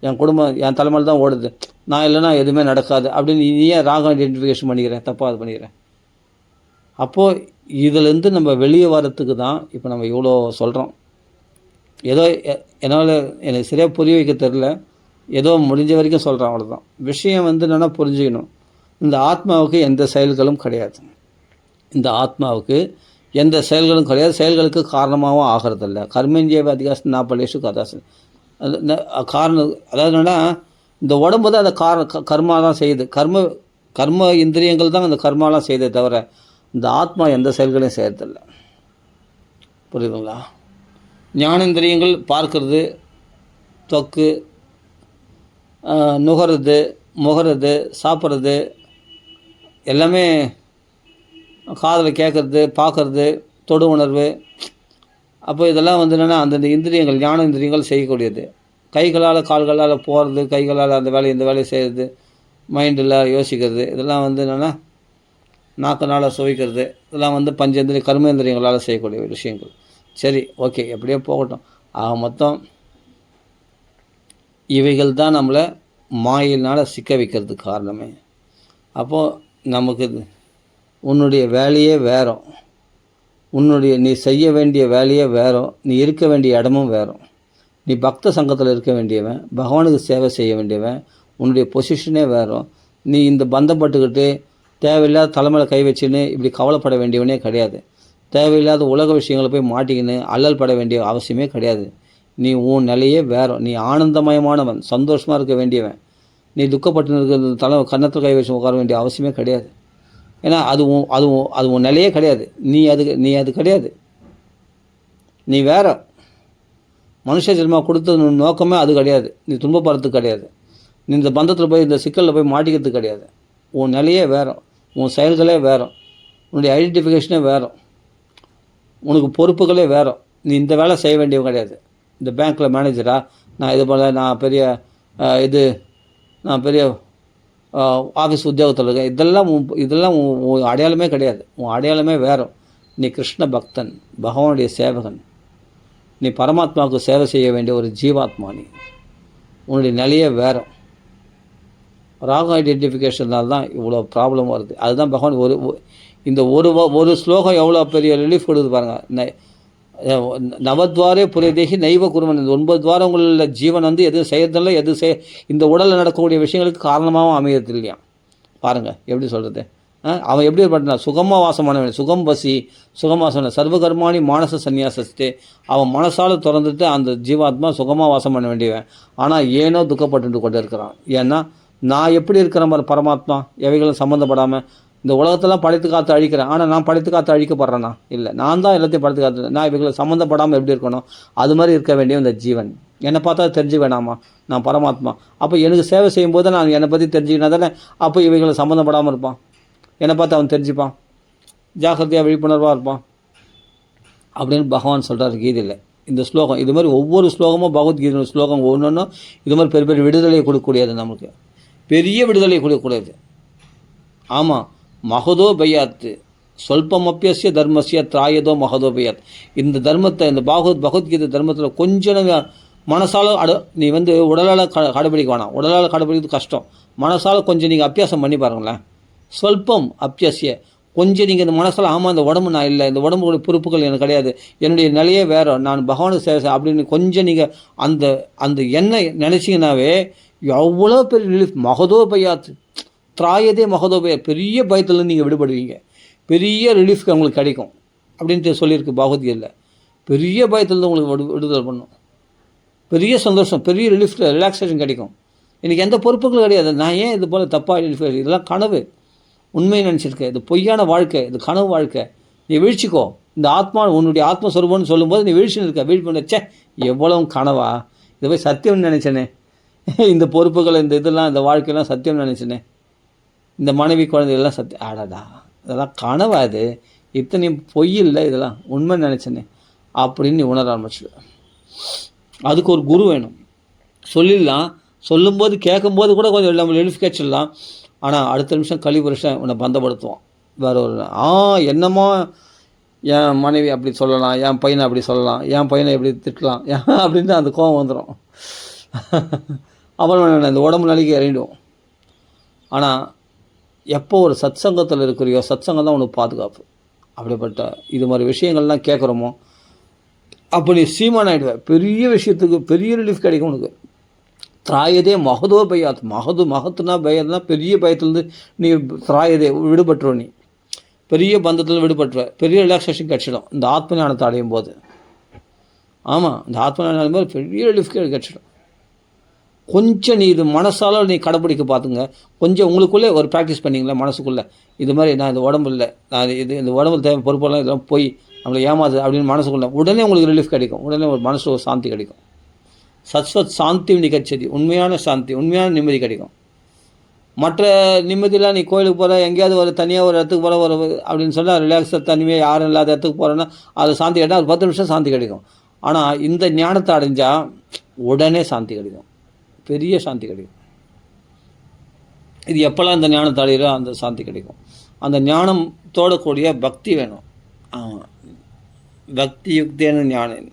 என் குடும்பம் என் தலைமையில் தான் ஓடுது, நான் இல்லைன்னா எதுவுமே நடக்காது அப்படின்னு நீயே ராங் ஐடென்டிஃபிகேஷன் பண்ணிக்கிறேன், தப்பாக அது பண்ணிக்கிறேன். அப்போது இதிலேருந்து நம்ம வெளியே வரத்துக்கு தான் இப்போ நம்ம இவ்வளோ சொல்கிறோம். ஏதோ என்னால் எனக்கு சரியாக புரிய வைக்க தெரில, ஏதோ முடிஞ்ச வரைக்கும் சொல்கிறேன், அவ்வளோதான். விஷயம் வந்து என்னென்னா புரிஞ்சுக்கணும், இந்த ஆத்மாவுக்கு எந்த செயல்களும் கிடையாது. இந்த ஆத்மாவுக்கு எந்த செயல்களும் கிடையாது, செயல்களுக்கு காரணமாகவும் ஆகிறதில்ல. கர்மேந்திரிய அதிகாசம் நாப்பலேஷு கதாசன் அது காரணம். அதாவது என்னென்னா இந்த உடம்பு தான் அந்த கர்மா தான் செய்யுது. கர்ம இந்திரியங்கள் தான் அந்த கர்மாலாம் செய்தே தவிர இந்த ஆத்மா எந்த செயல்களையும் செய்யறதில்ல. புரியுதுங்களா? ஞானேந்திரியங்கள் பார்க்கறது, தொக்கு, நுகர்றது, முகறது, சாப்பிட்றது, எல்லாமே காதில் கேட்குறது, பார்க்குறது, தொடு உணர்வு. அப்போ இதெல்லாம் வந்து என்னென்னா அந்தந்த இந்திரியங்கள் ஞான இந்திரியங்கள் செய்யக்கூடியது. கைகளால் கால்களால் போகிறது, கைகளால் அந்த வேலையை இந்த வேலையை செய்கிறது, மைண்டில் யோசிக்கிறது, இதெல்லாம் வந்து என்னென்னா நாக்கினால் சுவைக்கிறது, இதெல்லாம் வந்து பஞ்சேந்திரிய கர்மேந்திரியங்களால் செய்யக்கூடிய விஷயங்கள். சரி, ஓகே, எப்படியோ போகட்டும். ஆக மொத்தம் இவைகள் தான் நம்மளை மாயினால் சிக்க வைக்கிறதுக்கு காரணமே. அப்போது நமக்கு உன்னுடைய வேலையே வேறும், நீ செய்ய வேண்டிய வேலையே வேறும், நீ இருக்க வேண்டிய இடமும் வேறும். நீ பக்த சங்கத்தில் இருக்க வேண்டியவன், பகவானுக்கு சேவை செய்ய வேண்டியவன், உன்னுடைய பொசிஷனே வேறும். நீ இந்த பந்தப்பட்டுக்கிட்டு தேவையில்லாத தலைமையில் கை வச்சுன்னு இப்படி கவலைப்பட வேண்டியவனே கிடையாது. தேவையில்லாத உலக விஷயங்களை போய் மாட்டிக்கின்னு அல்லல் பட வேண்டிய அவசியமே கிடையாது. நீ உன் நிலையே வேறும். நீ ஆனந்தமயமானவன், சந்தோஷமாக இருக்க வேண்டியவன். நீ துக்கப்பட்டு இருக்கிற கன்னத்தில் கை வச்சு உட்கார வேண்டிய அவசியமே கிடையாது. ஏன்னா அது உன் நிலையே கிடையாது. நீ அது கிடையாது. நீ வேற. மனுஷ ஜென்மா கொடுத்த நோக்கமே அது கிடையாது. நீ துன்பப்படுறதுக்கு கிடையாது. நீ இந்த பந்தத்தில் போய் இந்த சிக்கலில் போய் மாட்டிக்கிறதுக்கு கிடையாது. உன் நிலையே வேறும், உன் செயல்களே வேறும், உன்னுடைய ஐடென்டிஃபிகேஷனே வேறும், உனக்கு பொறுப்புகளே வேறும். நீ இந்த வேலை செய்ய வேண்டியவன் கிடையாது. இந்த பேங்க்கில் மேனேஜராக நான் இது போல் நான் பெரிய ஆஃபீஸ் உத்தியோகத்தில் இருக்கேன், இதெல்லாம் உன் அடையாளமே கிடையாது. உன் அடையாளமே வேறும். நீ கிருஷ்ண பக்தன், பகவானுடைய சேவகன். நீ பரமாத்மாவுக்கு சேவை செய்ய வேண்டிய ஒரு ஜீவாத்மா. நீ உன்னுடைய நிலையே வேறு. ராங் ஐடென்டிஃபிகேஷனால் தான் இவ்வளோ ப்ராப்ளம் வருது. அதுதான் பகவான் இந்த ஒரு ஸ்லோகம் எவ்வளோ பெரிய ரிலீஃப் கொடுக்குது பாருங்கள். நவத்வாரே புரதேகி நைவ குருவன். இந்த 9 துவாரங்களில் ஜீவன் வந்து எதுவும் செய்யறதில்லை, இந்த உடலில் நடக்கக்கூடிய விஷயங்களுக்கு காரணமாகவும் அமையறது இல்லையா. பாருங்கள் எப்படி சொல்கிறது. அவன் எப்படி பண்ணா சுகமாக வாசம் பண்ண வேண்டிய சுகம் பசி சுகமாசன சர்வகர்மானி மானச சந்நியாசத்தே. அவன் மனசால் திறந்துட்டு அந்த ஜீவாத்மா சுகமாக வாசம் பண்ண வேண்டியவன். ஆனால் ஏனோ துக்கப்பட்டு கொண்டு இருக்கிறான். ஏன்னா நான் எப்படி இருக்கிற மாதிரி பரமாத்மா எவைகளும் சம்மந்தப்படாமல் இந்த உலகத்தெல்லாம் படைத்து காத்து அழிக்கிறேன். ஆனால் நான் படைத்து காத்து அழிக்கப்படுறேன்னா இல்லை, நான் தான் எல்லாத்தையும் படைத்து காத்து. நான் இவைகளை சம்மந்தப்படாமல் எப்படி இருக்கணும் அது மாதிரி இருக்க வேண்டிய இந்த ஜீவன். என்னை பார்த்தா தெரிஞ்சு வேணாமா நான் பரமாத்மா. அப்போ எனக்கு சேவை செய்யும்போது நான் என்னை பற்றி தெரிஞ்சுக்கினா தானே அப்போ இவைகளை சம்மந்தப்படாமல் இருப்பான். என்னை பார்த்து அவன் தெரிஞ்சுப்பான், ஜாக்கிரதையாக விழிப்புணர்வாக இருப்பான் அப்படின்னு பகவான் சொல்கிறார் கீதையில். இந்த ஸ்லோகம் இது மாதிரி ஒவ்வொரு ஸ்லோகமும் பகவத்கீதை ஸ்லோகம் ஒன்று இது மாதிரி பெரிய பெரிய விடுதலையை கொடுக்கக்கூடியது. நமக்கு பெரிய விடுதலை கொடுக்கக்கூடியது. ஆமாம், மகதோ பையாத்து சொல்பமப்பியசிய தர்மசிய திராயதோ மகதோ பையாத். இந்த தர்மத்தை இந்த பகவத்கீதை தர்மத்தில் கொஞ்சம் மனசால் நீ வந்து உடலால் கடைபிடிக்க வேணாம். உடலால் கடைபிடிக்கிறது கஷ்டம். மனசால் கொஞ்சம் நீங்கள் அபியாசம் பண்ணி பாருங்களேன். சொல்பம் அப்பியசிய கொஞ்சம் நீங்கள் இந்த மனசில் ஆமாம் இந்த உடம்பு நான் இல்லை, இந்த உடம்புடைய பொறுப்புகள் எனக்கு கிடையாது, என்னுடைய நிலையே வேறு, நான் பகவானுக்கு சேவை அப்படின்னு கொஞ்சம் நீங்கள் அந்த எண்ணெய் நினச்சிங்கன்னாவே எவ்வளோ பெரிய ரிலீஃப். மகதோ பையாத்து திராயதே மகதோ பையாத். பெரிய பயத்துலேருந்து நீங்கள் விடுபடுவீங்க, பெரிய ரிலீஃப் உங்களுக்கு கிடைக்கும் அப்படின்ட்டு சொல்லியிருக்கு பகவத்கீதையில். பெரிய பயத்துலேருந்து உங்களுக்கு விடுதலை பண்ணும், பெரிய சந்தோஷம், பெரிய ரிலீஃப் ரிலாக்ஸேஷன் கிடைக்கும். எனக்கு எந்த பொறுப்புகளும் கிடையாது. நான் ஏன் இது போல் தப்பாக ரிலீஃப்? இதெல்லாம் கனவு. உண்மையை நினச்சிருக்கேன். இது பொய்யான வாழ்க்கை, இது கனவு வாழ்க்கை. நீ வீழ்ச்சிக்கோ. இந்த ஆத்மா உன்னுடைய ஆத்மஸ்வரூபம்னு சொல்லும்போது நீ வீழ்ச்சின்னு இருக்க. வீழ்ச்சி பண்ணச்சே எவ்வளவு கனவா, இதை போய் சத்தியம்னு நினச்சேனே. இந்த பொறுப்புகள் இந்த இதெல்லாம் இந்த வாழ்க்கையெல்லாம் சத்தியம்னு நினச்சேனே. இந்த மனைவி குழந்தைகள்லாம் சத்தியம். ஆடாடா இதெல்லாம் கனவா, இது இத்தனையும் பொய் இல்லை, இதெல்லாம் உண்மை நினச்சேனே அப்படின்னு நீ உணர ஆரம்பிச்சிடுவேன். அதுக்கு ஒரு குரு வேணும். சொல்லிடலாம், சொல்லும்போது கேட்கும்போது கூட கொஞ்சம் நம்ம ரிலீஃப் கேட்சிடலாம். ஆனால் அடுத்த நிமிஷம் கலிபுருஷன் உன்னை பந்தப்படுத்துவான். வேறு ஒரு என்னமோ என் மனைவி அப்படி சொல்லலாம், என் பையனை அப்படி சொல்லலாம், என் பையனை எப்படி திட்டலாம் அப்படின்ட்டு அந்த கோபம் வந்துடும். அப்புறம் இந்த உடம்பு நிலைக்கு இறங்கிடும். ஆனால் எப்போ ஒரு சத் சங்கத்தில் இருக்கிறியோ சத்சங்கம் தான் உனக்கு பாதுகாப்பு. அப்படிப்பட்ட இது மாதிரி விஷயங்கள்லாம் கேட்குறோமோ அப்போ நீ சீமான் ஆகிடுவேன். பெரிய விஷயத்துக்கு பெரிய ரிலீஃப் கிடைக்கும் உனக்கு. திராயதே மகதோ பையாத். மகத்துனா பயம்னா பெரிய பயத்துலேருந்து நீ திராயதே விடுபட்டுருவ. நீ பெரிய பந்தத்தில் விடுபட்டுருவ. பெரிய ரிலாக்ஸேஷன் கிடச்சிடும் இந்த ஆத்ம ஞானத்தை அடையும் போது. ஆமாம், இந்த ஆத்ம ஞானம் அடையும் போது பெரிய ரிலீஃப் கிடச்சிடும். கொஞ்சம் நீ இது மனசால் நீ கடைப்பிடிக்க பார்த்துங்க. கொஞ்சம் உங்களுக்குள்ளே ஒரு ப்ராக்டிஸ் பண்ணிங்களேன் மனசுக்குள்ளே. இது மாதிரி நான் இந்த உடம்பு இல்லை, நான் இந்த உடம்புல தேவை பொறுப்பெல்லாம் இதெல்லாம் போய் நம்மளை ஏமாது அப்படின்னு மனசுக்குள்ளே உடனே உங்களுக்கு ரிலீஃப் கிடைக்கும். உடனே ஒரு மனசு ஒரு சாந்தி கிடைக்கும். சத்வத் சாந்தி நிகழ்ச்சதி, உண்மையான சாந்தி, உண்மையான நிம்மதி கிடைக்கும். மற்ற நிம்மதியெலாம் நீ கோயிலுக்கு போகிற, எங்கேயாவது ஒரு தனியாக ஒரு இடத்துக்கு போகிற ஒரு அப்படின்னு சொன்னால் ரிலாக்ஸாக தனிமையாக யாரும் இல்லாத இடத்துக்கு போகிறேன்னா அது சாந்தி கிடைக்கும். அது 10 நிமிஷம் சாந்தி கிடைக்கும். ஆனால் இந்த ஞானத்தை அடைஞ்சால் உடனே சாந்தி கிடைக்கும், பெரிய சாந்தி கிடைக்கும். இது எப்போல்லாம் இந்த ஞானத்தை அடையிறோ அந்த சாந்தி கிடைக்கும். அந்த ஞானம் தோடக்கூடிய பக்தி வேணும். பக்தி யுக்தேன ஞானம்.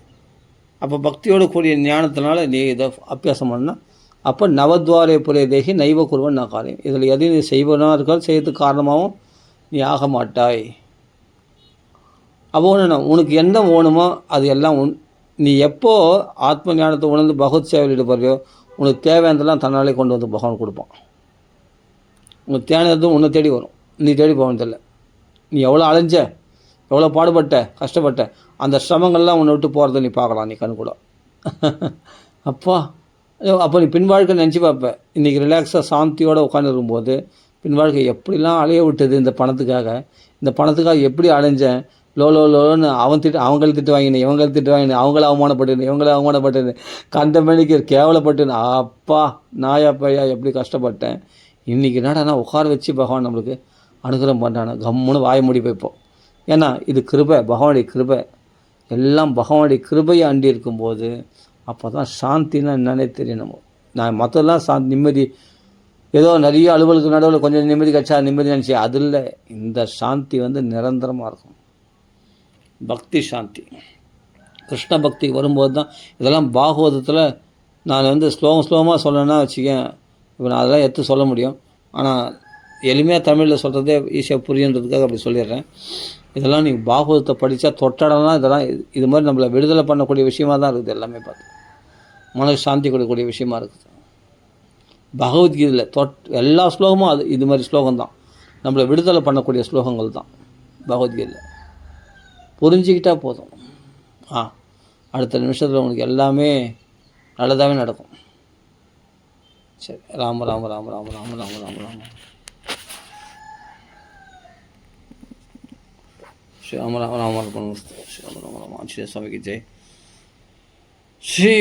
அப்போ பக்தியோடு கூடிய ஞானத்தினால நீ இதை அபியாசம் பண்ணால் அப்போ நவத்வாரே புரே தேகி நைவ குருவன் நான் காரியம். இதில் எதையும் நீ செய்வனாக இருக்காது, செய்யறதுக்கு காரணமாகவும் நீ ஆக மாட்டாய். அப்போ ஒன்று உனக்கு என்ன வேணுமோ அது எல்லாம் நீ எப்போ ஆத்ம ஞானத்தை உணர்ந்து பகவத் சேவையில் ஈடுபடுறியோ உனக்கு தேவையானதெல்லாம் தன்னாலே கொண்டு வந்து பகவான் கொடுப்பான். உனக்கு தேவையானதும் உன்னை தேடி வரும், நீ தேடி போவதில்லை. நீ எவ்வளோ அலைஞ்ச, எவ்வளோ பாடுபட்ட, கஷ்டப்பட்ட, அந்த சிரமங்கள்லாம் உன்னை விட்டு போகிறத நீ பார்க்கலாம். நீ கண் கூட அப்போ நீ பின் வாழ்க்கை நினச்சி பார்ப்ப. இன்றைக்கி ரிலாக்ஸாக சாந்தியோடு உட்காந்துருக்கும்போது பின் வாழ்க்கை எப்படிலாம் அலைய விட்டது இந்த பணத்துக்காக எப்படி அலைஞ்சேன். லோன்னு அவங்களை திட்டு வாங்கினேன், இவங்களை திட்டு வாங்கினேன், அவங்கள அவமானப்பட்டேன், கண்ட மணிக்கு கேவலப்பட்டேன். அப்பா நாயா பையா எப்படி கஷ்டப்பட்டேன். இன்றைக்கி என்னடா நான் உட்கார வச்சு பகவான் நம்மளுக்கு அனுகிரகம் பண்ணுறானே, கம்முன்னு வாய மூடி போய்ப்போம். ஏன்னா இது கிருபை, பகவானுடைய கிருபை. எல்லாம் பகவானுடைய கிருபையை அண்டி இருக்கும்போது அப்போ தான் சாந்தின்னா என்னன்னே தெரியணும். நான் மற்றெல்லாம் நிம்மதி ஏதோ நிறைய அலுவலுக்கு நடுவில் கொஞ்சம் நிம்மதி கிடச்சா நிம்மதி நினச்சி அது இல்லை. இந்த சாந்தி நிரந்தரமாக இருக்கும். பக்தி சாந்தி. கிருஷ்ண பக்திக்கு வரும்போது தான் இதெல்லாம் பாகவதத்தில் நான் வந்து ஸ்லோகமாக சொல்லணுன்னா வச்சுக்கேன், இப்போ நான் அதெல்லாம் எடுத்து சொல்ல முடியும். ஆனால் எளிமையாக தமிழில் சொல்கிறதே ஈஸியாக புரியுன்றதுக்காக அப்படி சொல்லிடுறேன். இதெல்லாம் நீங்கள் பாகவதத்தை படித்தா தொட்டடம்லாம் இதெல்லாம் இது மாதிரி நம்மளை விடுதலை பண்ணக்கூடிய விஷயமாக தான் இருக்குது. எல்லாமே பார்த்து மனசு சாந்தி கொடுக்கக்கூடிய விஷயமா இருக்குது. பகவத்கீதையில் எல்லா ஸ்லோகமும் அது இது மாதிரி ஸ்லோகம் தான், நம்மளை விடுதலை பண்ணக்கூடிய ஸ்லோகங்கள் தான் பகவத்கீதையில். புரிஞ்சிக்கிட்டால் போதும், அடுத்த நிமிஷத்தில் உங்களுக்கு எல்லாமே நல்லதாகவே நடக்கும். சரி, ராம ராம ராம ராம ராம ராம ராம ராம श्री राम राम राम अर्पणमस्तु। श्री राम राम राम आंजनेय स्वामी की जय। श्री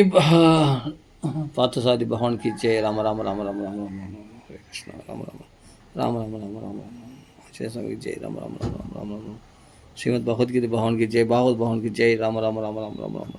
पार्थसारथी भगवान की जय। राम राम राम राम राम राम हरे कृष्ण। राम राम राम राम राम राम राम आंजनेय स्वामी की जय। राम राम राम राम राम राम श्रीमद् भगवद गीता भगवान की जय। भागवत भगवान की जय। राम राम राम राम राम राम।